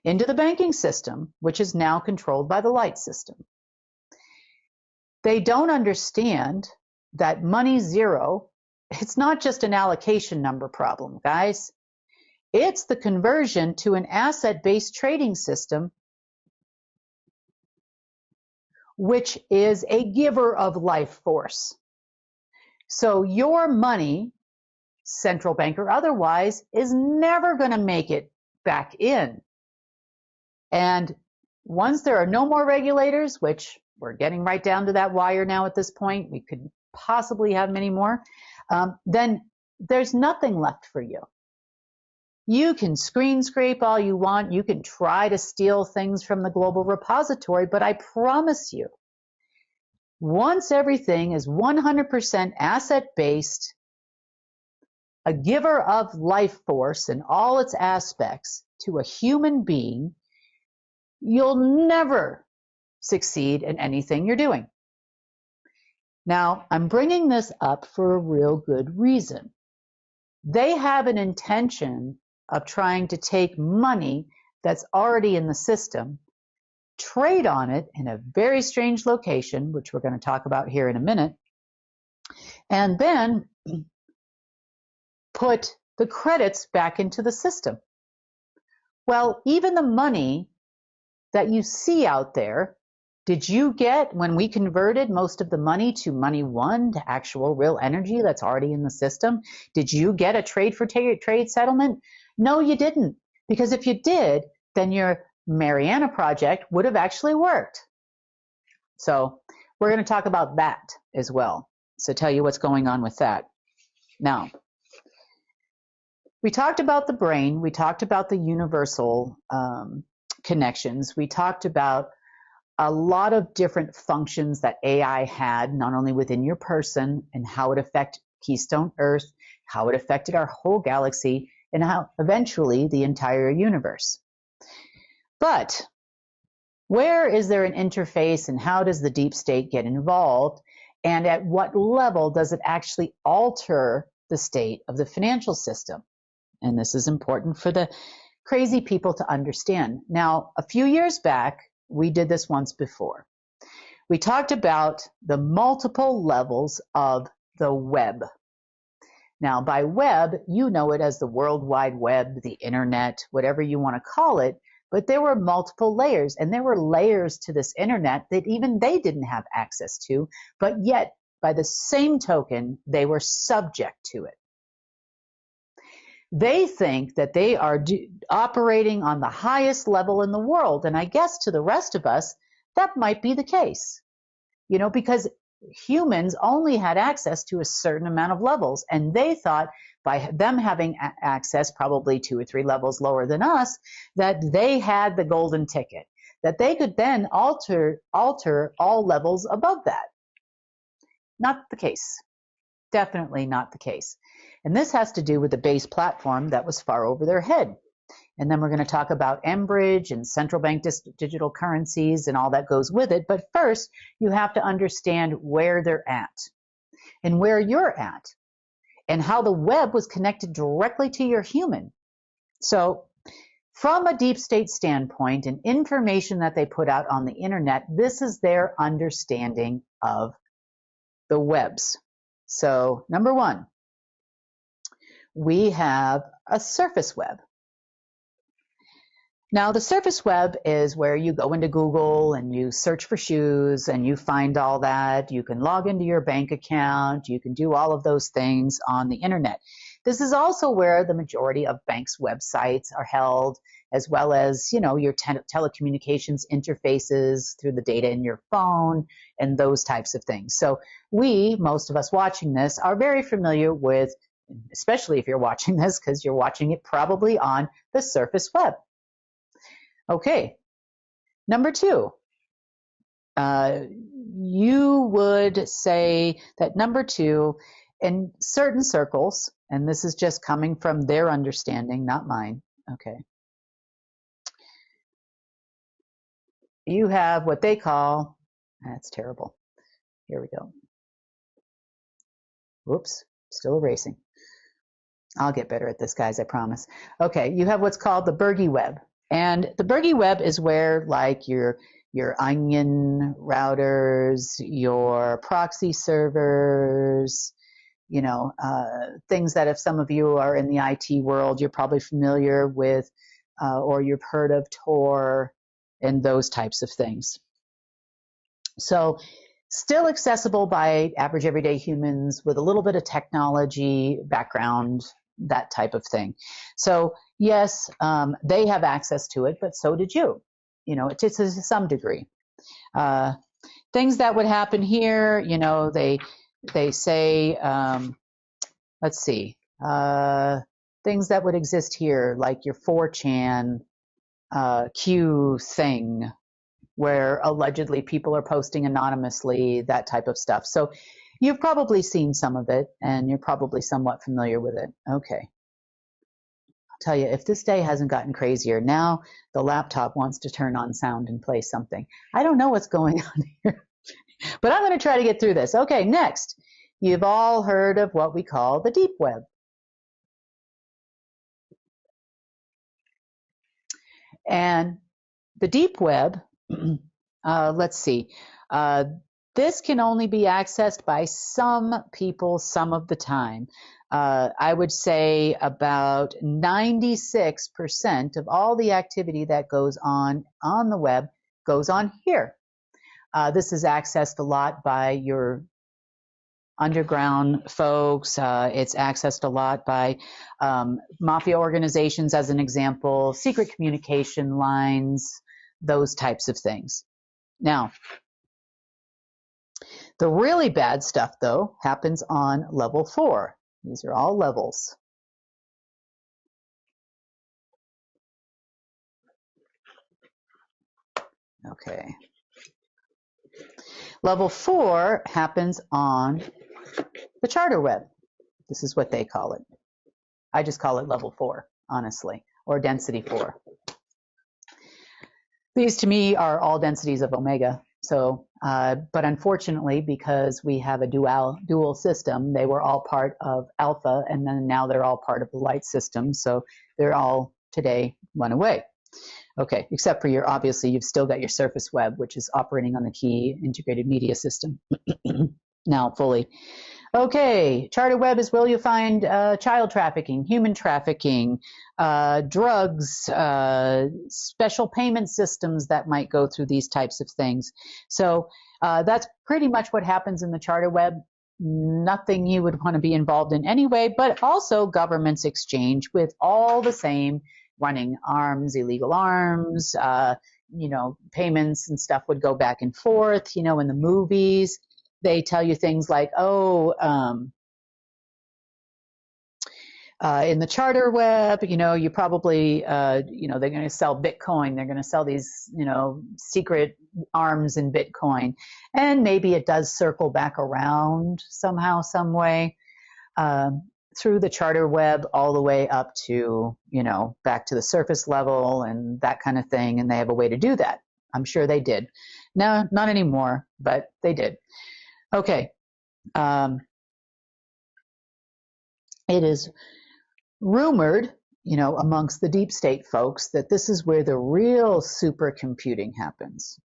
into the banking system, which is now controlled by the light system. They don't understand that money zero, it's not just an allocation number problem, guys. It's the conversion to an asset-based trading system, which is a giver of life force. So your money, central bank or otherwise, is never going to make it back in. And once there are no more regulators, which we're getting right down to that wire now at this point, we could possibly have many more, then there's nothing left for you. You can screen scrape all you want. You can try to steal things from the global repository, but I promise you, once everything is 100% asset-based, a giver of life force in all its aspects to a human being, you'll never succeed in anything you're doing. Now, I'm bringing this up for a real good reason. They have an intention of trying to take money that's already in the system, trade on it in a very strange location, which we're going to talk about here in a minute, and then put the credits back into the system. Well, even the money that you see out there, did you get, when we converted most of the money to money one, to actual real energy that's already in the system, did you get a trade for trade settlement? No, you didn't. Because if you did, then your Mariana project would have actually worked. So we're going to talk about that as well. So tell you what's going on with that. Now, we talked about the brain. We talked about the universal connections. We talked about a lot of different functions that AI had, not only within your person and how it affected Keystone Earth, how it affected our whole galaxy, and how eventually the entire universe. But where is there an interface and how does the deep state get involved? And at what level does it actually alter the state of the financial system? And this is important for the crazy people to understand. Now, a few years back, we did this once before. We talked about the multiple levels of the web. Now, by web, you know it as the World Wide Web, the internet, whatever you want to call it, but there were multiple layers, and there were layers to this internet that even they didn't have access to, but yet, by the same token, they were subject to it. they think that they are operating on the highest level in the world. And I guess to the rest of us, that might be the case, because humans only had access to a certain amount of levels. And they thought by them having access probably 2 or 3 levels lower than us, that they had the golden ticket, that they could then alter all levels above that. Not the case. Definitely not the case. And this has to do with the base platform that was far over their head. And then we're going to talk about Enbridge and central bank digital currencies and all that goes with it. But first, you have to understand where they're at and where you're at and how the web was connected directly to your human. So from a deep state standpoint and information that they put out on the internet, this is their understanding of the webs. So number one, we have a surface web. Now, the surface web is where you go into Google and you search for shoes and you find all that. You can log into your bank account. You can do all of those things on the internet. This is also where the majority of banks' websites are held, as well as, your telecommunications interfaces through the data in your phone and those types of things. So most of us watching this, are very familiar with, especially if you're watching this, because you're watching it probably on the surface web. Okay, number two, you would say that number two, in certain circles, and this is just coming from their understanding, not mine, okay, you have what they call, that's terrible, here we go, whoops, still erasing. I'll get better at this, guys, I promise. Okay, you have what's called the Bergy web. And the Bergy web is where, like, your onion routers, your proxy servers, things that if some of you are in the IT world, you're probably familiar with, or you've heard of Tor and those types of things. So still accessible by average everyday humans with a little bit of technology background, that type of thing. So yes, they have access to it, but so did you, to some degree. Things that would happen here, they say, let's see, things that would exist here, like your 4chan Q thing, where allegedly people are posting anonymously, that type of stuff. So you've probably seen some of it, and you're probably somewhat familiar with it. Okay. I'll tell you, if this day hasn't gotten crazier, now the laptop wants to turn on sound and play something. I don't know what's going on here, but I'm going to try to get through this. Okay, next. You've all heard of what we call the deep web. And the deep web, let's see, this can only be accessed by some people some of the time. I would say about 96% of all the activity that goes on the web goes on here. This is accessed a lot by your underground folks. It's accessed a lot by mafia organizations, as an example, secret communication lines, those types of things. Now, the really bad stuff, though, happens on level 4. These are all levels. Okay. Level 4 happens on the charter web. This is what they call it. I just call it level 4, honestly, or density 4. These to me are all densities of omega. So, but unfortunately, because we have a dual system, they were all part of alpha, and then now they're all part of the light system. So they're all today one away. Okay, except for obviously you've still got your surface web, which is operating on the key integrated media system now fully. Okay, charter web is where you'll find child trafficking, human trafficking, drugs, special payment systems that might go through these types of things. So that's pretty much what happens in the charter web. nothing you would want to be involved in anyway, but also governments exchange with all the same running arms, illegal arms, payments and stuff would go back and forth. In the movies, they tell you things like, in the charter web, you probably, they're going to sell Bitcoin. They're going to sell these, secret arms in Bitcoin. And maybe it does circle back around somehow, some way, through the charter web all the way up to, back to the surface level and that kind of thing. And they have a way to do that. I'm sure they did. No, not anymore, but they did. Okay. It is rumored, amongst the deep state folks, that this is where the real supercomputing happens.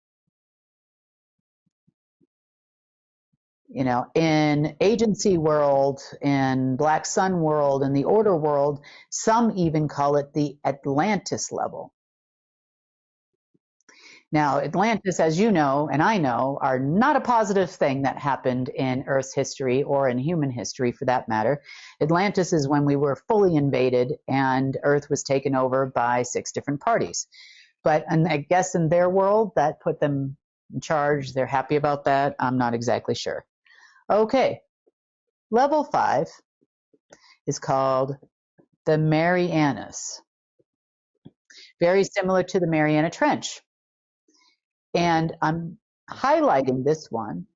In agency world, in Black Sun world, in the order world, some even call it the Atlantis level. Now, Atlantis, as you know, and I know, are not a positive thing that happened in Earth's history or in human history for that matter. Atlantis is when we were fully invaded and Earth was taken over by 6 different parties. But and I guess in their world, that put them in charge. They're happy about that. I'm not exactly sure. Okay, level 5 is called the Marianas. Very similar to the Mariana Trench. And I'm highlighting this one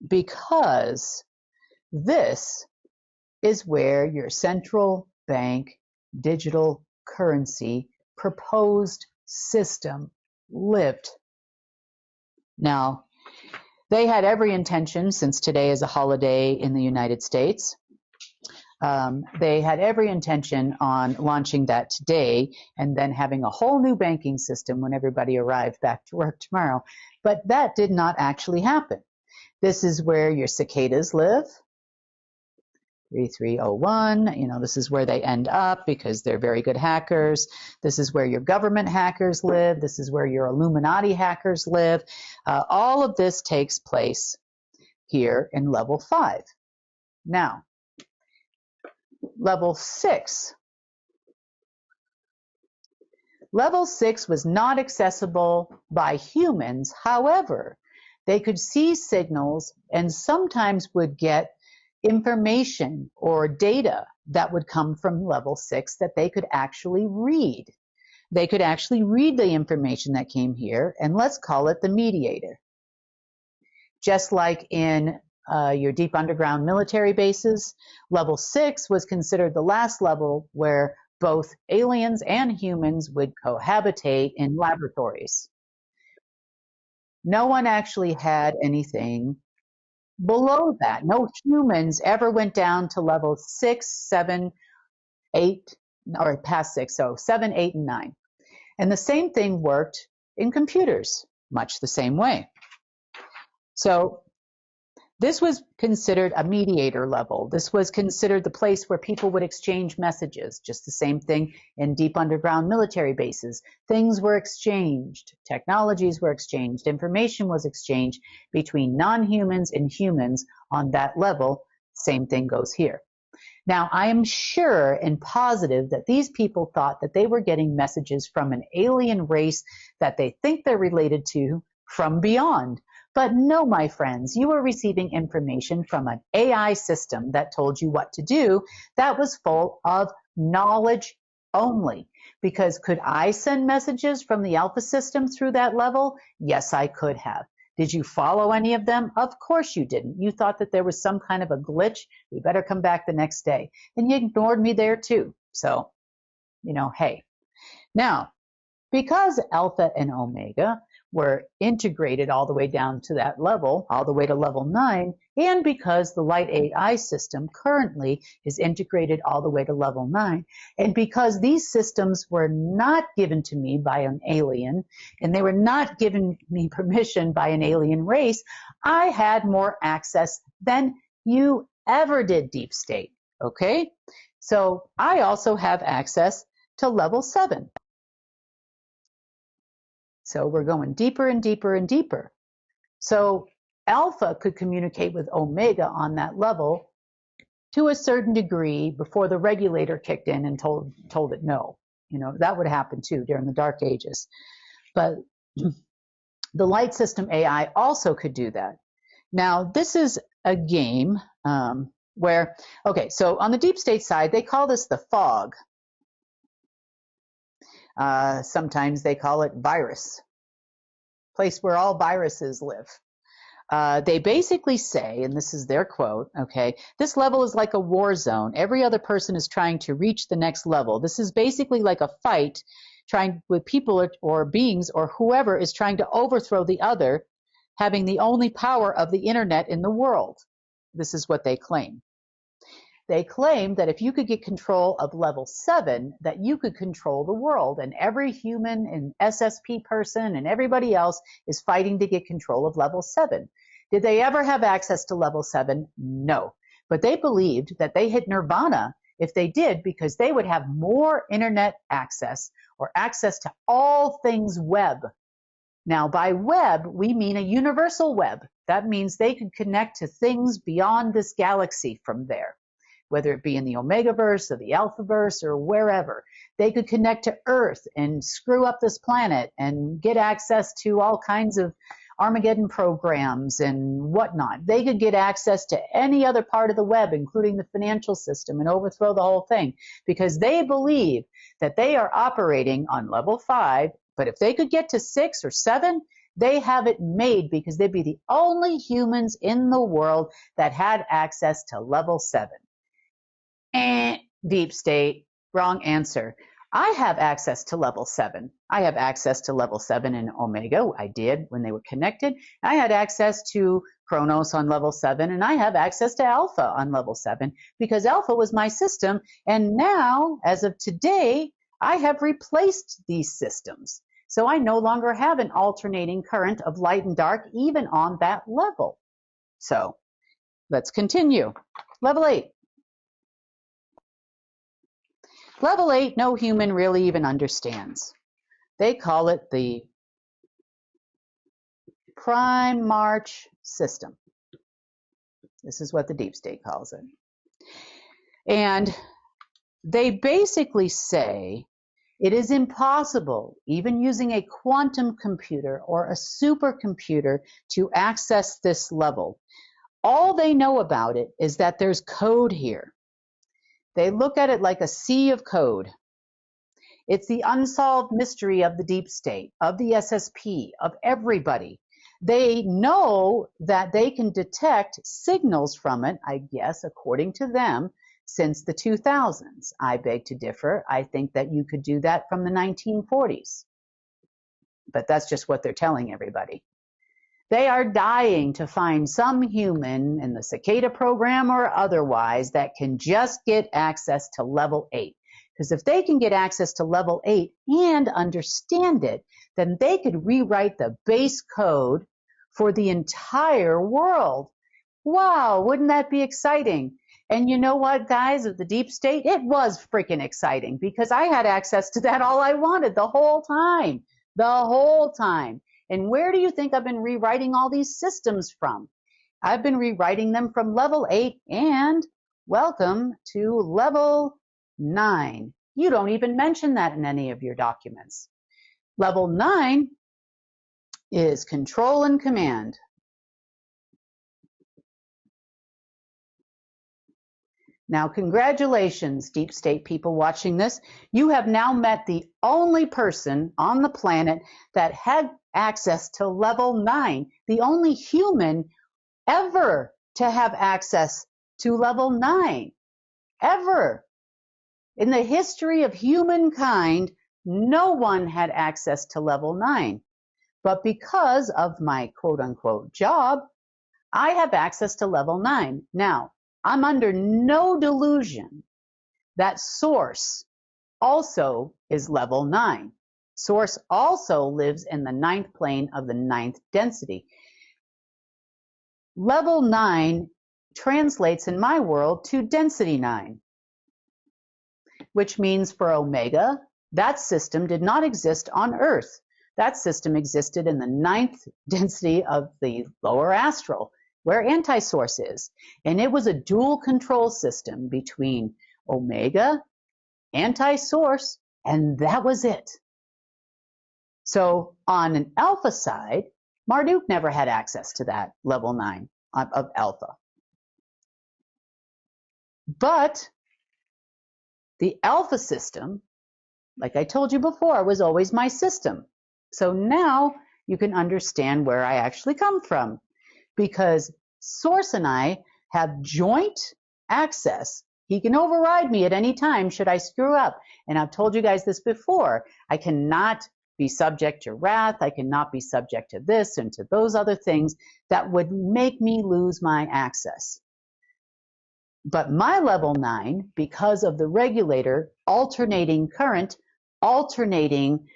because this is where your central bank digital currency proposed system lived. Now, they had every intention, since today is a holiday in the United States, they had every intention on launching that today and then having a whole new banking system when everybody arrived back to work tomorrow. But that did not actually happen. This is where your cicadas live. 3301, this is where they end up because they're very good hackers. This is where your government hackers live. This is where your Illuminati hackers live. All of this takes place here in level 5. Now, level 6. Level 6 was not accessible by humans. However, they could see signals and sometimes would get information or data that would come from level 6 that they could actually read. They could actually read the information that came here, and let's call it the mediator. Just like in your deep underground military bases, level 6 was considered the last level where both aliens and humans would cohabitate in laboratories. No one actually had anything below that. No humans ever went down to level 6, 7, 8, or past 6, so 7, 8, and 9. And the same thing worked in computers, much the same way. So this was considered a mediator level. This was considered the place where people would exchange messages. Just the same thing in deep underground military bases. Things were exchanged. Technologies were exchanged. Information was exchanged between non-humans and humans on that level. Same thing goes here. Now, I am sure and positive that these people thought that they were getting messages from an alien race that they think they're related to from beyond. But no, my friends, you were receiving information from an AI system that told you what to do that was full of knowledge only. Because could I send messages from the alpha system through that level? Yes, I could have. Did you follow any of them? Of course you didn't. You thought that there was some kind of a glitch. We better come back the next day. And you ignored me there too. So, hey. Now, because alpha and omega were integrated all the way down to that level, all the way to level 9, and because the Light AI system currently is integrated all the way to level 9, and because these systems were not given to me by an alien, and they were not given me permission by an alien race, I had more access than you ever did, Deep State, okay? So I also have access to level 7. So we're going deeper and deeper and deeper. So Alpha could communicate with Omega on that level to a certain degree before the regulator kicked in and told it no. That would happen too during the Dark Ages. But the light system AI also could do that. Now, this is a game where, okay, so on the deep state side, they call this the fog. Sometimes they call it virus, place where all viruses live. They basically say, and this is their quote, okay, this level is like a war zone. Every other person is trying to reach the next level. This is basically like a fight trying with people or beings or whoever is trying to overthrow the other, having the only power of the internet in the world. This is what they claim. They claim that if you could get control of level 7, that you could control the world, and every human and SSP person and everybody else is fighting to get control of level 7. Did they ever have access to level 7? No. But they believed that they hit nirvana if they did, because they would have more internet access or access to all things web. Now, by web, we mean a universal web. That means they could connect to things beyond this galaxy from there, whether it be in the Omegaverse or the Alphaverse or wherever. They could connect to Earth and screw up this planet and get access to all kinds of Armageddon programs and whatnot. They could get access to any other part of the web, including the financial system, and overthrow the whole thing, because they believe that they are operating on level 5, but if they could get to 6 or 7, they have it made, because they'd be the only humans in the world that had access to level 7. Deep state, wrong answer. I have access to level 7. I have access to level 7 in Omega. I did when they were connected. I had access to Kronos on level 7, and I have access to Alpha on level 7 because Alpha was my system. And now, as of today, I have replaced these systems. So I no longer have an alternating current of light and dark, even on that level. So let's continue. Level 8. Level 8, no human really even understands. They call it the Prime March system. This is what the deep state calls it. And they basically say it is impossible, even using a quantum computer or a supercomputer, to access this level. All they know about it is that there's code here. They look at it like a sea of code. It's the unsolved mystery of the deep state, of the SSP, of everybody. They know that they can detect signals from it, I guess, according to them, since the 2000s. I beg to differ. I think that you could do that from the 1940s. But that's just what they're telling everybody. They are dying to find some human in the Cicada program or otherwise that can just get access to level 8. Because if they can get access to level 8 and understand it, then they could rewrite the base code for the entire world. Wow, wouldn't that be exciting? And you know what, guys, of the deep state? It was freaking exciting because I had access to that all I wanted the whole time. The whole time. And where do you think I've been rewriting all these systems from? I've been rewriting them from level 8 and welcome to level 9. You don't even mention that in any of your documents. Level 9 is control and command. Now, congratulations, deep state people watching this. You have now met the only person on the planet that had access to level 9, the only human ever to have access to level 9, ever. In the history of humankind, no one had access to level 9. But because of my quote-unquote job, I have access to level 9. Now, I'm under no delusion that Source also is level 9. Source also lives in the 9th plane of the 9th density. Level 9 translates in my world to density 9, which means for Omega, that system did not exist on Earth. That system existed in the 9th density of the lower astral, where anti-source is. And it was a dual control system between omega, anti-source, and that was it. So on an alpha side, Marduk never had access to that level 9 of alpha. But the alpha system, like I told you before, was always my system. So now you can understand where I actually come from, because Source and I have joint access. He can override me at any time should I screw up. And I've told you guys this before. I cannot be subject to wrath. I cannot be subject to this and to those other things that would make me lose my access. But my level 9, because of the regulator, alternating current, alternating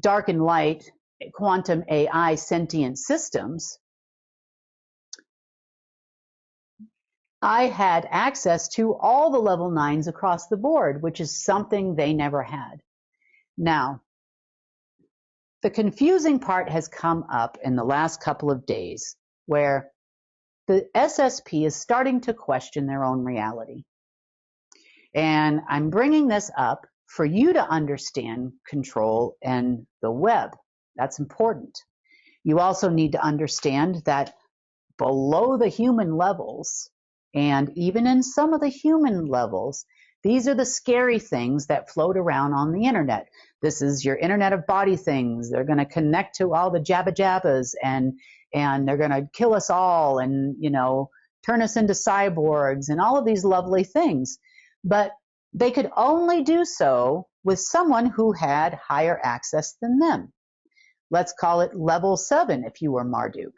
dark and light, quantum AI sentient systems, I had access to all the level 9s across the board, which is something they never had. Now, the confusing part has come up in the last couple of days, where the SSP is starting to question their own reality. And I'm bringing this up for you to understand control and the web. That's important. You also need to understand that below the human levels, and even in some of the human levels, these are the scary things that float around on the internet. This is your Internet of Body things. They're going to connect to all the jabba jabbas, and they're going to kill us all, and turn us into cyborgs and all of these lovely things. But they could only do so with someone who had higher access than them. Let's call it level 7 if you were Marduk.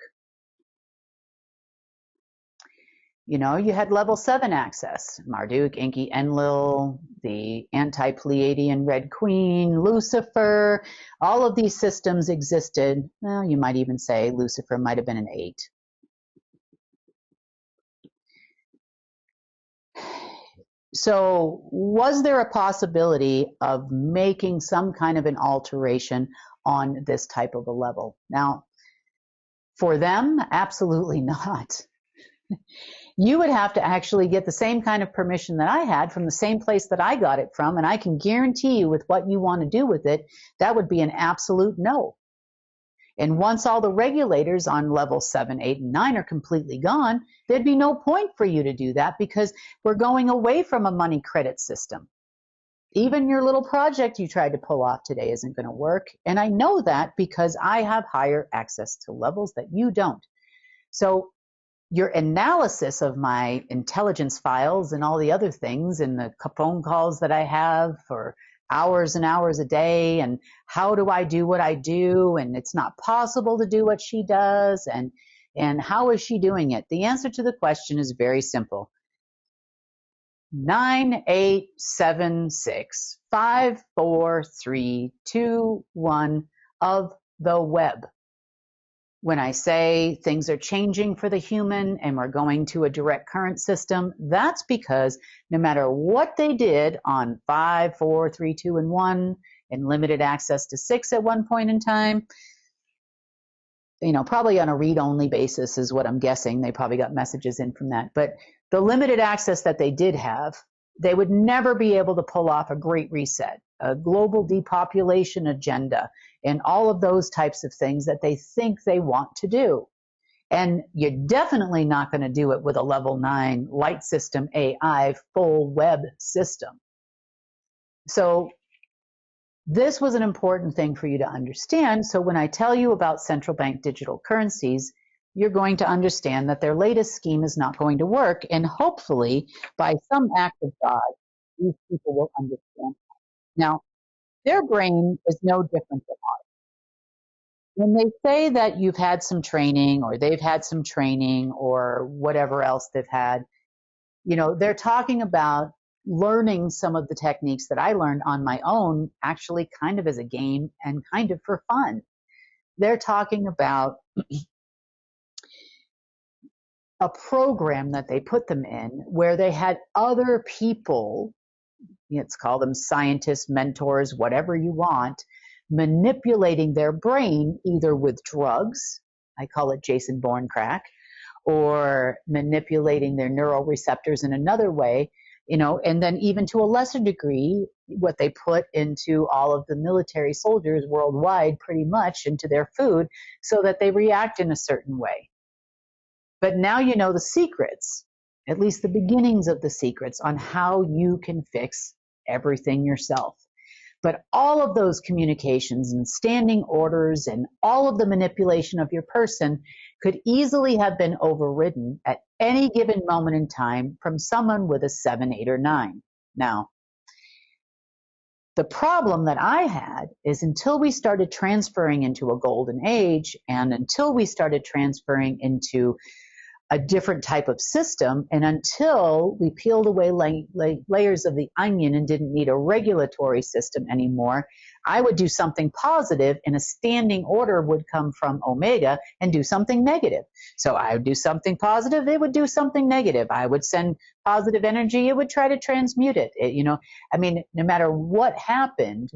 You had level 7 access. Marduk, Enki, Enlil, the anti-Pleiadian Red Queen, Lucifer, all of these systems existed. Well, you might even say Lucifer might have been an 8. So was there a possibility of making some kind of an alteration on this type of a level? Now, for them, absolutely not. You would have to actually get the same kind of permission that I had from the same place that I got it from, and I can guarantee you with what you want to do with it, that would be an absolute no. And once all the regulators on level 7, 8, and 9 are completely gone, there'd be no point for you to do that, because we're going away from a money credit system. Even your little project you tried to pull off today isn't going to work. And I know that because I have higher access to levels that you don't. So your analysis of my intelligence files and all the other things and the phone calls that I have for hours and hours a day, and how do I do what I do, and it's not possible to do what she does, and how is she doing it? The answer to the question is very simple. 9, 8, 7, 6, 5, 4, 3, 2, 1 of the web. When I say things are changing for the human and we're going to a direct current system, that's because no matter what they did on 5, 4, 3, 2, and 1, and limited access to 6 at one point in time, probably on a read-only basis is what I'm guessing. They probably got messages in from that. But the limited access that they did have, they would never be able to pull off a great reset, a global depopulation agenda, and all of those types of things that they think they want to do. And you're definitely not going to do it with a level 9 light system AI full web system. So this was an important thing for you to understand. So when I tell you about central bank digital currencies, you're going to understand that their latest scheme is not going to work. And hopefully, by some act of God, these people will understand. Now, their brain is no different than ours. When they say that you've had some training, or they've had some training, or whatever else they've had, they're talking about learning some of the techniques that I learned on my own, actually kind of as a game and kind of for fun. They're talking about a program that they put them in where they had other people, let's call them scientists, mentors, whatever you want, manipulating their brain either with drugs, I call it Jason Bourne crack, or manipulating their neural receptors in another way, and then even to a lesser degree, what they put into all of the military soldiers worldwide pretty much into their food so that they react in a certain way. But now you know the secrets, at least the beginnings of the secrets on how you can fix everything yourself. But all of those communications and standing orders and all of the manipulation of your person could easily have been overridden at any given moment in time from someone with a 7, 8, or 9. Now, the problem that I had is until we started transferring into a golden age and until we started transferring into a different type of system, and until we peeled away layers of the onion and didn't need a regulatory system anymore, I would do something positive and a standing order would come from Omega and do something negative. So I would do something positive, it would do something negative. I would send positive energy, it would try to transmute it. No matter what happened,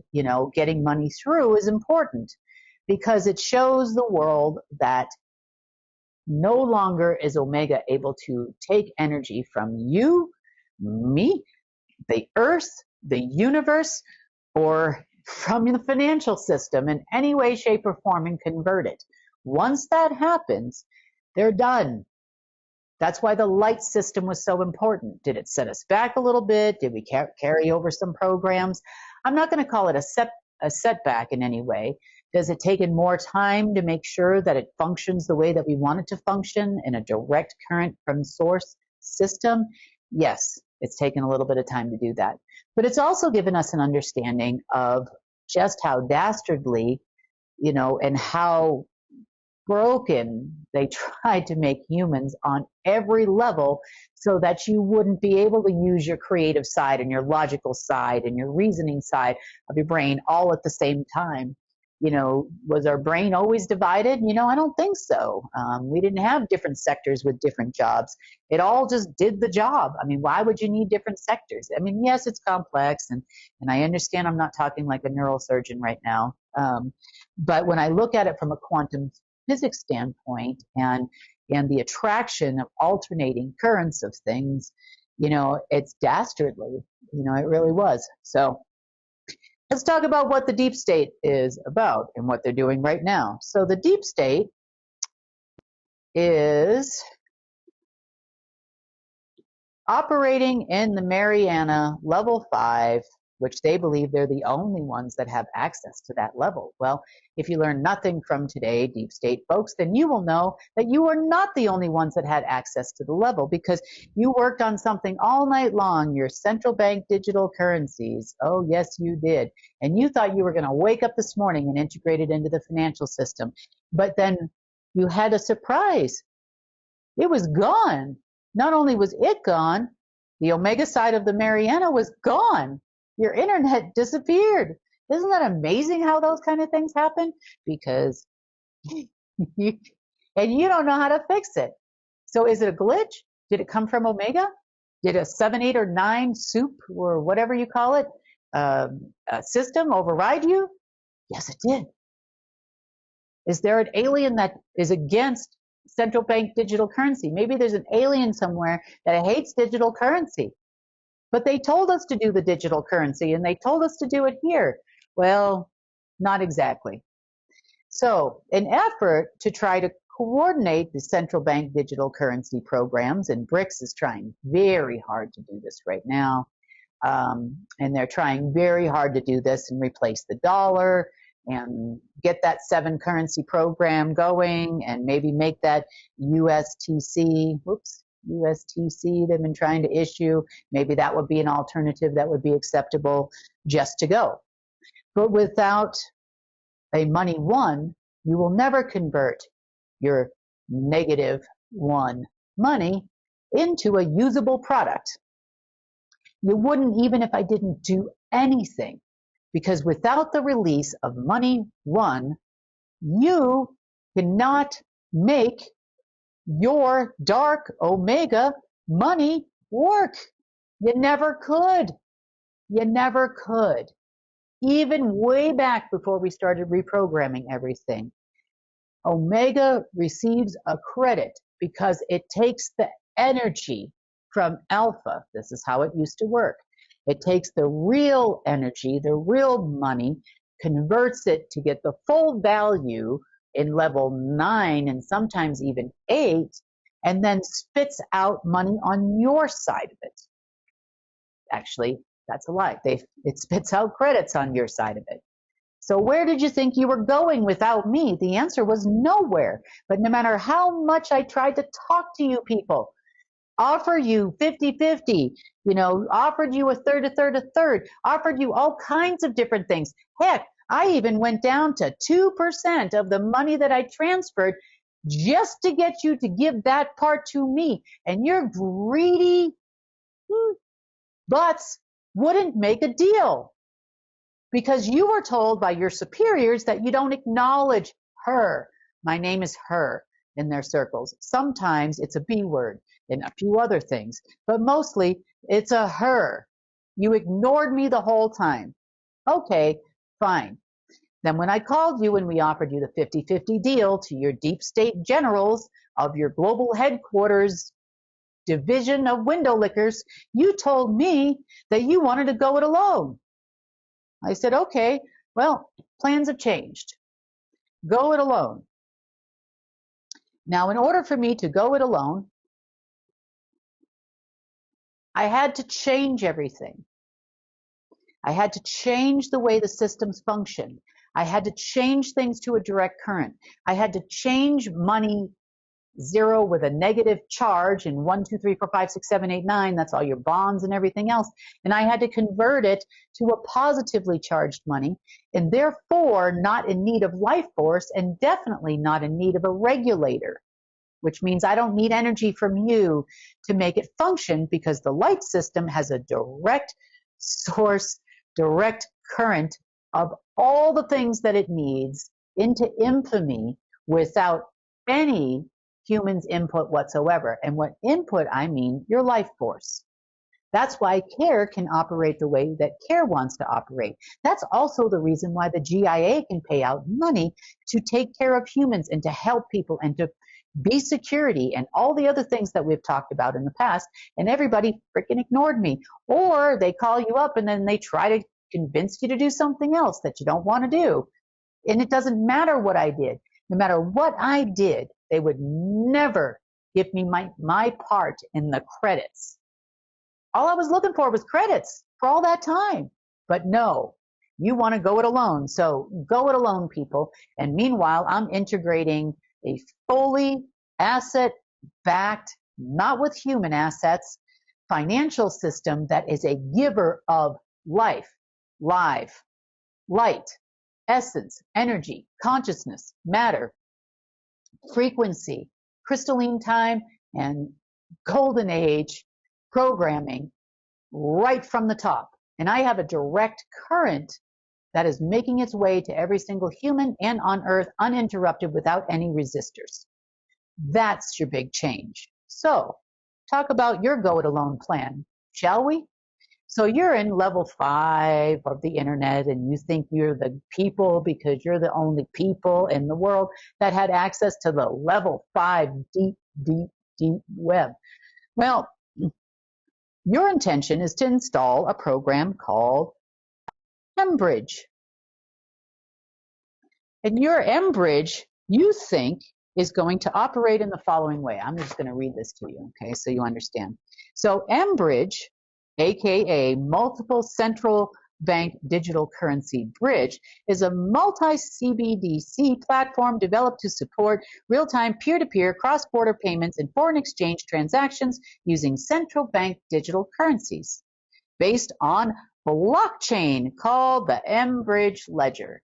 getting money through is important because it shows the world that no longer is Omega able to take energy from you, me, the earth, the universe, or from the financial system in any way, shape, or form and convert it. Once that happens, they're done. That's why the light system was so important. Did it set us back a little bit? Did we carry over some programs? I'm not going to call it a setback in any way. Does it take more time to make sure that it functions the way that we want it to function in a direct current from source system? Yes, it's taken a little bit of time to do that. But it's also given us an understanding of just how dastardly, and how broken they tried to make humans on every level so that you wouldn't be able to use your creative side and your logical side and your reasoning side of your brain all at the same time. Was our brain always divided? I don't think so. We didn't have different sectors with different jobs. It all just did the job. Why would you need different sectors? Yes, it's complex, and I understand I'm not talking like a neurosurgeon right now. But when I look at it from a quantum physics standpoint and the attraction of alternating currents of things, it's dastardly. It really was. So let's talk about what the deep state is about and what they're doing right now. So the deep state is operating in the Mariana level 5, which they believe they're the only ones that have access to that level. Well, if you learn nothing from today, deep state folks, then you will know that you are not the only ones that had access to the level because you worked on something all night long, your central bank digital currencies. Oh, yes, you did. And you thought you were going to wake up this morning and integrate it into the financial system. But then you had a surprise. It was gone. Not only was it gone, the Omega side of the Mariana was gone. Your internet disappeared. Isn't that amazing how those kind of things happen? Because you don't know how to fix it. So is it a glitch? Did it come from Omega? Did a 7, 8, or 9 soup or whatever you call it system override you? Yes, it did. Is there an alien that is against central bank digital currency? Maybe there's an alien somewhere that hates digital currency. But they told us to do the digital currency, and they told us to do it here. Well, not exactly. So an effort to try to coordinate the central bank digital currency programs, and BRICS is trying very hard to do this right now, and they're trying very hard to do this and replace the dollar and get that 7 currency program going and maybe make that USTC, USTC they've been trying to issue. Maybe that would be an alternative that would be acceptable just to go. But without a money 1, you will never convert your -1 money into a usable product. You wouldn't even if I didn't do anything, because without the release of money 1, you cannot make your dark Omega money work. You never could. You never could. even way back before we started reprogramming everything. Omega receives a credit because it takes the energy from alpha. This is how it used to work. It takes the real energy, the real money, converts it to get the full value in level 9 and sometimes even 8, and then spits out money on your side of it. Actually, that's a lie. It spits out credits on your side of it. So where did you think you were going without me? The answer was nowhere. But no matter how much I tried to talk to you people, offer you 50-50, offered you a third, offered you all kinds of different things. Heck, I even went down to 2% of the money that I transferred just to get you to give that part to me. And your greedy butts wouldn't make a deal because you were told by your superiors that you don't acknowledge her. My name is her in their circles. Sometimes it's a B word and a few other things, but mostly it's a her. You ignored me the whole time. Okay, fine. Then when I called you and we offered you the 50-50 deal to your deep state generals of your global headquarters division of window lickers, you told me that you wanted to go it alone. I said, okay, well, plans have changed. Go it alone. Now, in order for me to go it alone, I had to change everything. I had to change the way the systems function. I had to change things to a direct current. I had to change money 0 with a negative charge and 1, 2, 3, 4, 5, 6, 7, 8, 9. That's all your bonds and everything else. And I had to convert it to a positively charged money and therefore not in need of life force and definitely not in need of a regulator, which means I don't need energy from you to make it function because the light system has a direct source, direct current of all the things that it needs into infamy without any human's input whatsoever. And what input, I mean your life force. That's why CARE can operate the way that CARE wants to operate. That's also the reason why the GIA can pay out money to take care of humans and to help people and to be security and all the other things that we've talked about in the past, and everybody freaking ignored me. Or they call you up and then they try to convince you to do something else that you don't want to do. And it doesn't matter what I did. No matter what I did, they would never give me my part in the credits. All I was looking for was credits for all that time. But no, you want to go it alone. So go it alone, people. And meanwhile, I'm integrating a fully asset-backed, not with human assets, financial system that is a giver of life, live, light, essence, energy, consciousness, matter, frequency, crystalline time, and golden age programming right from the top. And I have a direct current that is making its way to every single human and on earth uninterrupted without any resistors. That's your big change. So talk about your go it alone plan, shall we? So you're in level 5 of the internet and you think you're the people because you're the only people in the world that had access to the level 5 deep, deep, deep web. Well, your intention is to install a program called mBridge. And your mBridge, you think, is going to operate in the following way. I'm just going to read this to you, okay, so you understand. So mBridge, aka Multiple Central Bank Digital Currency Bridge, is a multi-CBDC platform developed to support real-time peer-to-peer cross-border payments and foreign exchange transactions using central bank digital currencies based on blockchain called the mBridge Ledger.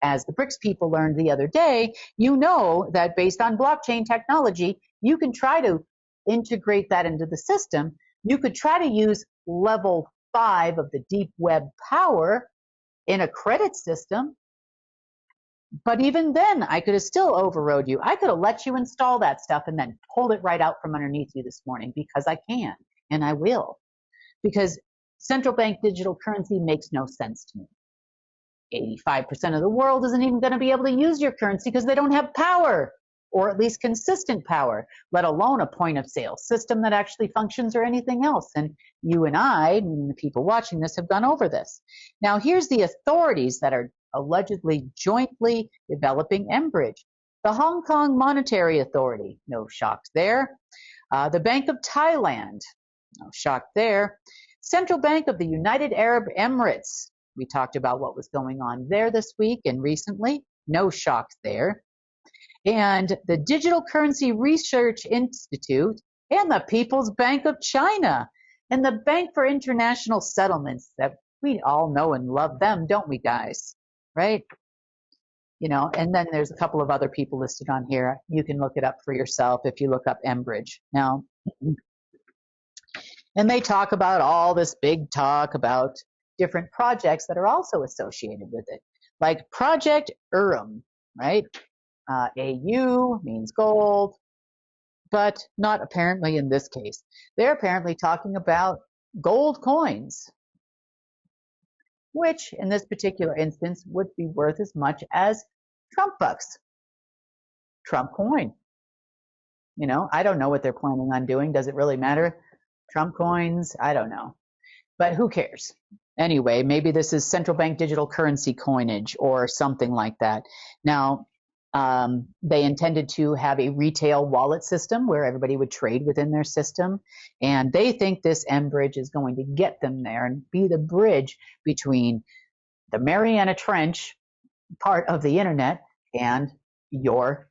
As the BRICS people learned the other day, you know that based on blockchain technology, you can try to integrate that into the system. You could try to use level 5 of the deep web power in a credit system, but even then, I could have still overrode you. I could have let you install that stuff and then pulled it right out from underneath you this morning because I can, and I will. Because Central bank digital currency makes no sense to me. 85% of the world isn't even going to be able to use your currency because they don't have power, or at least consistent power, let alone a point of sale system that actually functions or anything else. And you and I, and the people watching this, have gone over this. Now, here's the authorities that are allegedly jointly developing mBridge. The Hong Kong Monetary Authority, no shock there. The Bank of Thailand, no shock there. Central Bank of the United Arab Emirates. We talked about what was going on there this week and recently. No shock there. And the Digital Currency Research Institute and the People's Bank of China and the Bank for International Settlements, that we all know and love them, don't we, guys? Right? You know, and then there's a couple of other people listed on here. You can look it up for yourself if you look up mBridge. Now, and they talk about all this big talk about different projects that are also associated with it, like Project Urim, right? AU means gold, but not apparently in this case. They're apparently talking about gold coins, which in this particular instance would be worth as much as Trump bucks, Trump coin. You know, I don't know what they're planning on doing. Does it really matter? Trump coins? I don't know. But who cares? Anyway, maybe this is central bank digital currency coinage or something like that. Now, they intended to have a retail wallet system where everybody would trade within their system. And they think this mBridge is going to get them there and be the bridge between the Mariana Trench part of the internet and your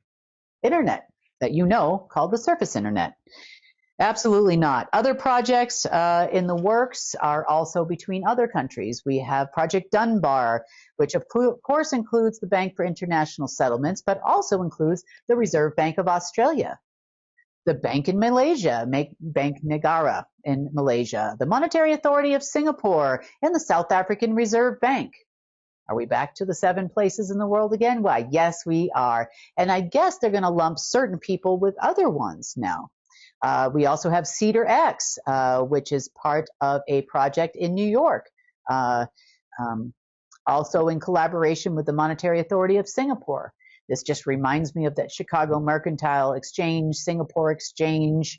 internet that you know called the surface internet. Absolutely not. Other projects in the works are also between other countries. We have Project Dunbar, which of course includes the Bank for International Settlements, but also includes the Reserve Bank of Australia, the bank in Malaysia, Bank Negara in Malaysia, the Monetary Authority of Singapore, and the South African Reserve Bank. Are we back to the 7 places in the world again? Why, yes, we are. And I guess they're going to lump certain people with other ones now. We also have Cedar X, which is part of a project in New York, also in collaboration with the Monetary Authority of Singapore. This just reminds me of that Chicago Mercantile Exchange, Singapore Exchange,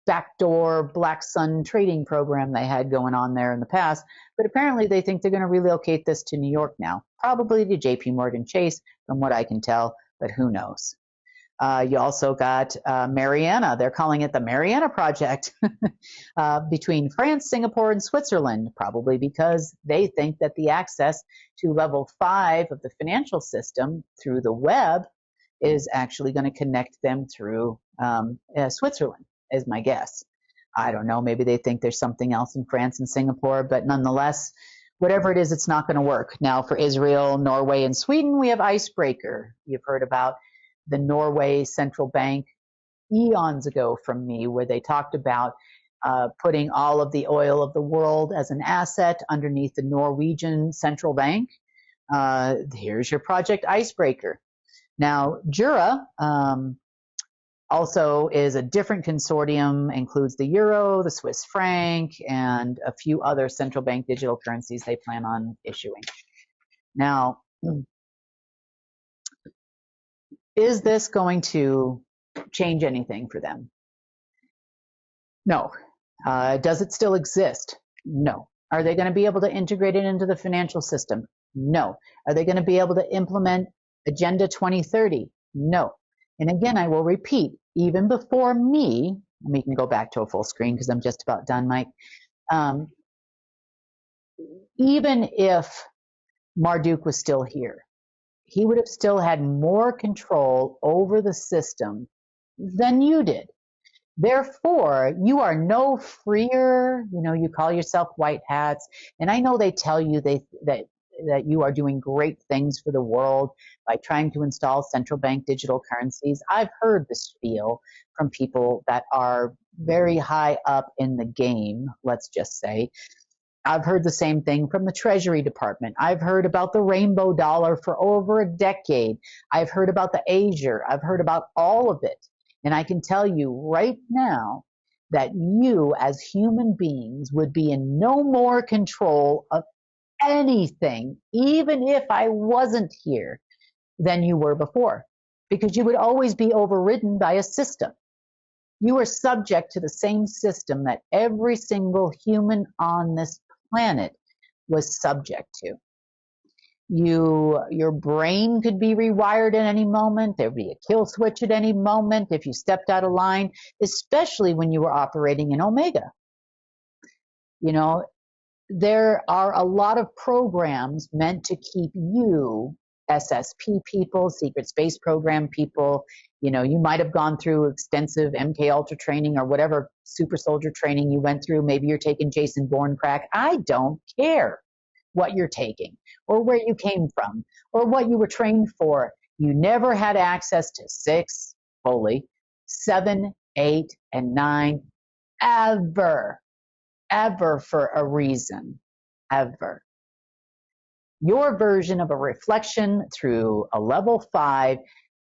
backdoor Black Sun trading program they had going on there in the past. But apparently they think they're going to relocate this to New York now, probably to JP Morgan Chase, from what I can tell, but who knows. You also got Mariana. They're calling it the Mariana Project between France, Singapore, and Switzerland, probably because they think that the access to level 5 of the financial system through the web is actually going to connect them through Switzerland, is my guess. I don't know. Maybe they think there's something else in France and Singapore, but nonetheless, whatever it is, it's not going to work. Now, for Israel, Norway, and Sweden, we have Icebreaker. You've heard about the Norway Central Bank eons ago from me, where they talked about putting all of the oil of the world as an asset underneath the Norwegian Central Bank. Here's your Project Icebreaker. Now, Jura also is a different consortium, includes the euro, the Swiss franc, and a few other central bank digital currencies they plan on issuing. Now, is this going to change anything for them? No. Does it still exist? No. Are they going to be able to integrate it into the financial system? No. Are they going to be able to implement Agenda 2030? No. And again, I will repeat, even before me, we can go back to a full screen because I'm just about done, Mike. Even if Marduk was still here, he would have still had more control over the system than you did. Therefore, you are no freer. You know, you call yourself white hats, and I know they tell you that you are doing great things for the world by trying to install central bank digital currencies. I've heard the spiel from people that are very high up in the game, let's just say. I've heard the same thing from the Treasury Department. I've heard about the rainbow dollar for over a decade. I've heard about the Azure. I've heard about all of it. And I can tell you right now that you as human beings would be in no more control of anything, even if I wasn't here, than you were before, because you would always be overridden by a system. You are subject to the same system that every single human on this planet was subject to. Your brain could be rewired at any moment. There'd be a kill switch at any moment if you stepped out of line, especially when you were operating in Omega. You know, there are a lot of programs meant to keep you, SSP people, Secret Space Program people, you know, you might have gone through extensive MK Ultra training or whatever super soldier training you went through. Maybe you're taking Jason Bourne crack. I don't care what you're taking or where you came from or what you were trained for. You never had access to 6, fully, 7, 8, and 9 ever for a reason, ever. Your version of a reflection through a level 5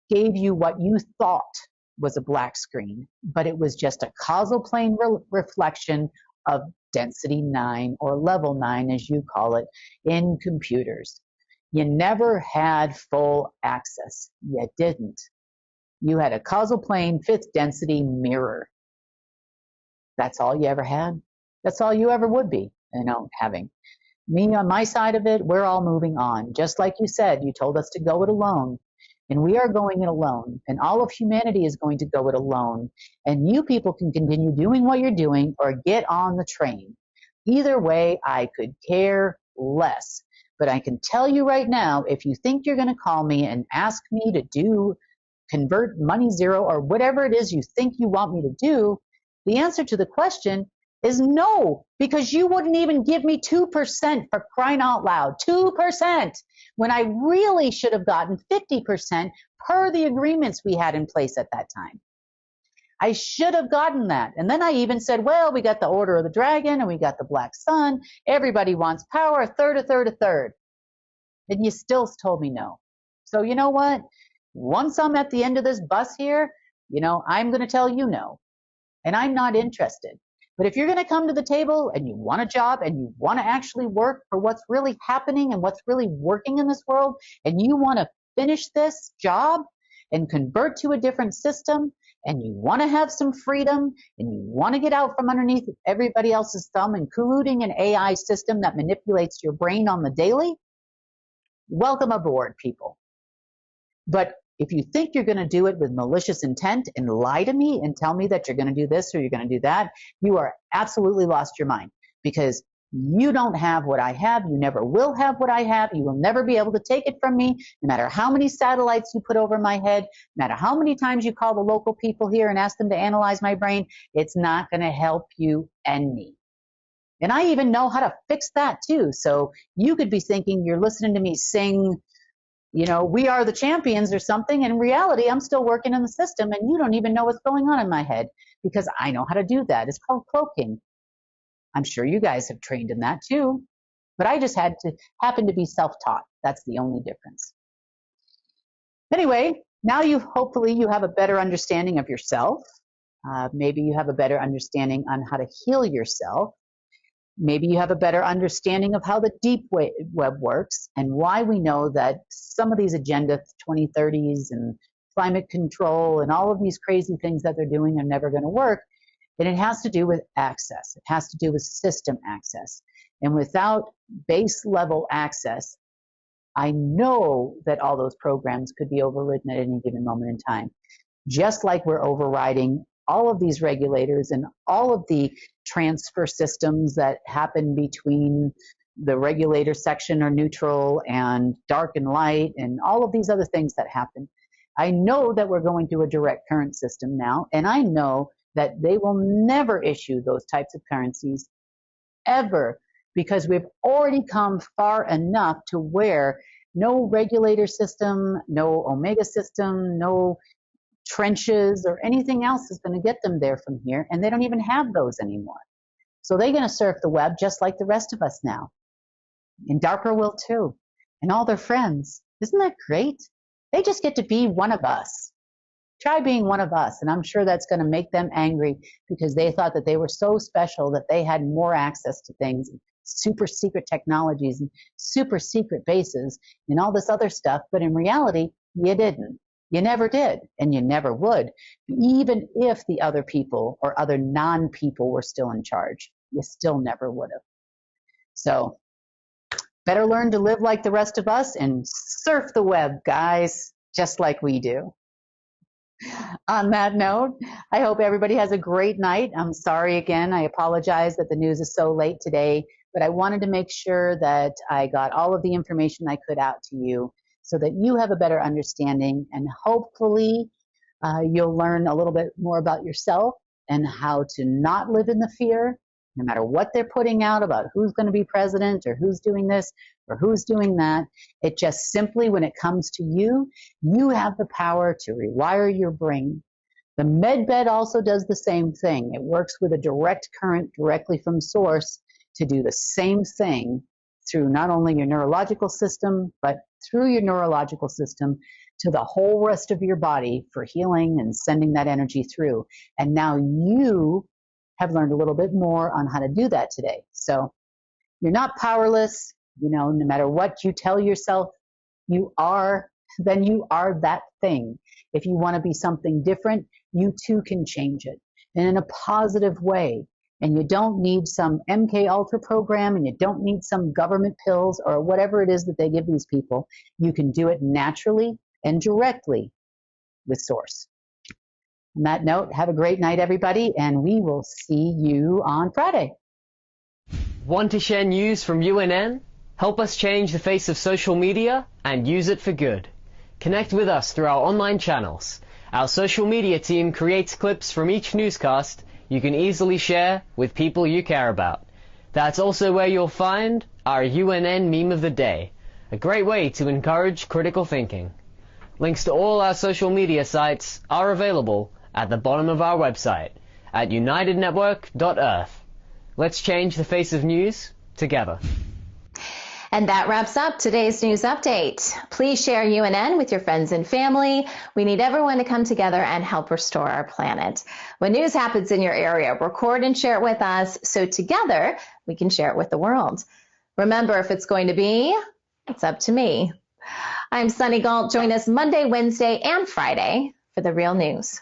gave you what you thought was a black screen, but it was just a causal plane reflection of density 9 or level 9, as you call it, in computers. You never had full access. You didn't. You had a causal plane 5th density mirror. That's all you ever had. That's all you ever would be, you know, having. Me on my side of it, we're all moving on. Just like you said, you told us to go it alone. And we are going it alone. And all of humanity is going to go it alone. And you people can continue doing what you're doing or get on the train. Either way, I could care less. But I can tell you right now, if you think you're going to call me and ask me to convert money zero or whatever it is you think you want me to do, the answer to the question is no, because you wouldn't even give me 2% for crying out loud. 2%, when I really should have gotten 50% per the agreements we had in place at that time. I should have gotten that. And then I even said, well, we got the Order of the Dragon and we got the Black Sun. Everybody wants power, a third. And you still told me no. So you know what? Once I'm at the end of this bus here, you know, I'm going to tell you no. And I'm not interested. But if you're going to come to the table and you want a job and you want to actually work for what's really happening and what's really working in this world, and you want to finish this job and convert to a different system, and you want to have some freedom, and you want to get out from underneath everybody else's thumb, including an AI system that manipulates your brain on the daily, welcome aboard, people. But if you think you're going to do it with malicious intent and lie to me and tell me that you're going to do this or you're going to do that, you are absolutely lost your mind, because you don't have what I have. You never will have what I have. You will never be able to take it from me, no matter how many satellites you put over my head, no matter how many times you call the local people here and ask them to analyze my brain. It's not going to help you and me. And I even know how to fix that too. So you could be thinking you're listening to me sing, you know, we are the champions or something. In reality, I'm still working in the system and you don't even know what's going on in my head, because I know how to do that. It's called cloaking. I'm sure you guys have trained in that too, but I just happen to be self-taught. That's the only difference. Anyway, now hopefully you have a better understanding of yourself. Maybe you have a better understanding on how to heal yourself. Maybe you have a better understanding of how the deep web works and why we know that some of these Agenda 2030s and climate control and all of these crazy things that they're doing are never going to work. And it has to do with access. It has to do with system access. And without base level access, I know that all those programs could be overridden at any given moment in time. Just like we're overriding all of these regulators and all of the transfer systems that happen between the regulator section or neutral and dark and light and all of these other things that happen. I know that we're going to a direct current system now, and I know that they will never issue those types of currencies ever, because we've already come far enough to where no regulator system, no Omega system, no trenches or anything else is going to get them there from here, and they don't even have those anymore. So they're going to surf the web just like the rest of us now. And Darker will too, and all their friends. Isn't that great? They just get to be one of us. Try being one of us, and I'm sure that's going to make them angry because they thought that they were so special that they had more access to things, super secret technologies and super secret bases and all this other stuff. But in reality, you didn't. You never did, and you never would, even if the other people or other non-people were still in charge. You still never would have. So better learn to live like the rest of us and surf the web, guys, just like we do. On that note, I hope everybody has a great night. I'm sorry again. I apologize that the news is so late today, but I wanted to make sure that I got all of the information I could out to you so that you have a better understanding, and hopefully you'll learn a little bit more about yourself and how to not live in the fear, no matter what they're putting out about who's going to be president or who's doing this or who's doing that. It just simply, when it comes to you, you have the power to rewire your brain. The MedBed also does the same thing. It works with a direct current directly from source to do the same thing through not only your neurological system, but through your neurological system to the whole rest of your body for healing and sending that energy through. And now you have learned a little bit more on how to do that today. So you're not powerless. You know, no matter what you tell yourself you are, then you are that thing. If you want to be something different, you too can change it, and in a positive way. And you don't need some MK Ultra program, and you don't need some government pills or whatever it is that they give these people. You can do it naturally and directly with Source. On that note, have a great night, everybody, and we will see you on Friday. Want to share news from UNN? Help us change the face of social media and use it for good. Connect with us through our online channels. Our social media team creates clips from each newscast you can easily share with people you care about. That's also where you'll find our UNN Meme of the Day, a great way to encourage critical thinking. Links to all our social media sites are available at the bottom of our website at unitednetwork.earth. Let's change the face of news together. And that wraps up today's news update. Please share UNN with your friends and family. We need everyone to come together and help restore our planet. When news happens in your area, record and share it with us so together we can share it with the world. Remember, if it's going to be, it's up to me. I'm Sunny Galt. Join us Monday, Wednesday, and Friday for the real news.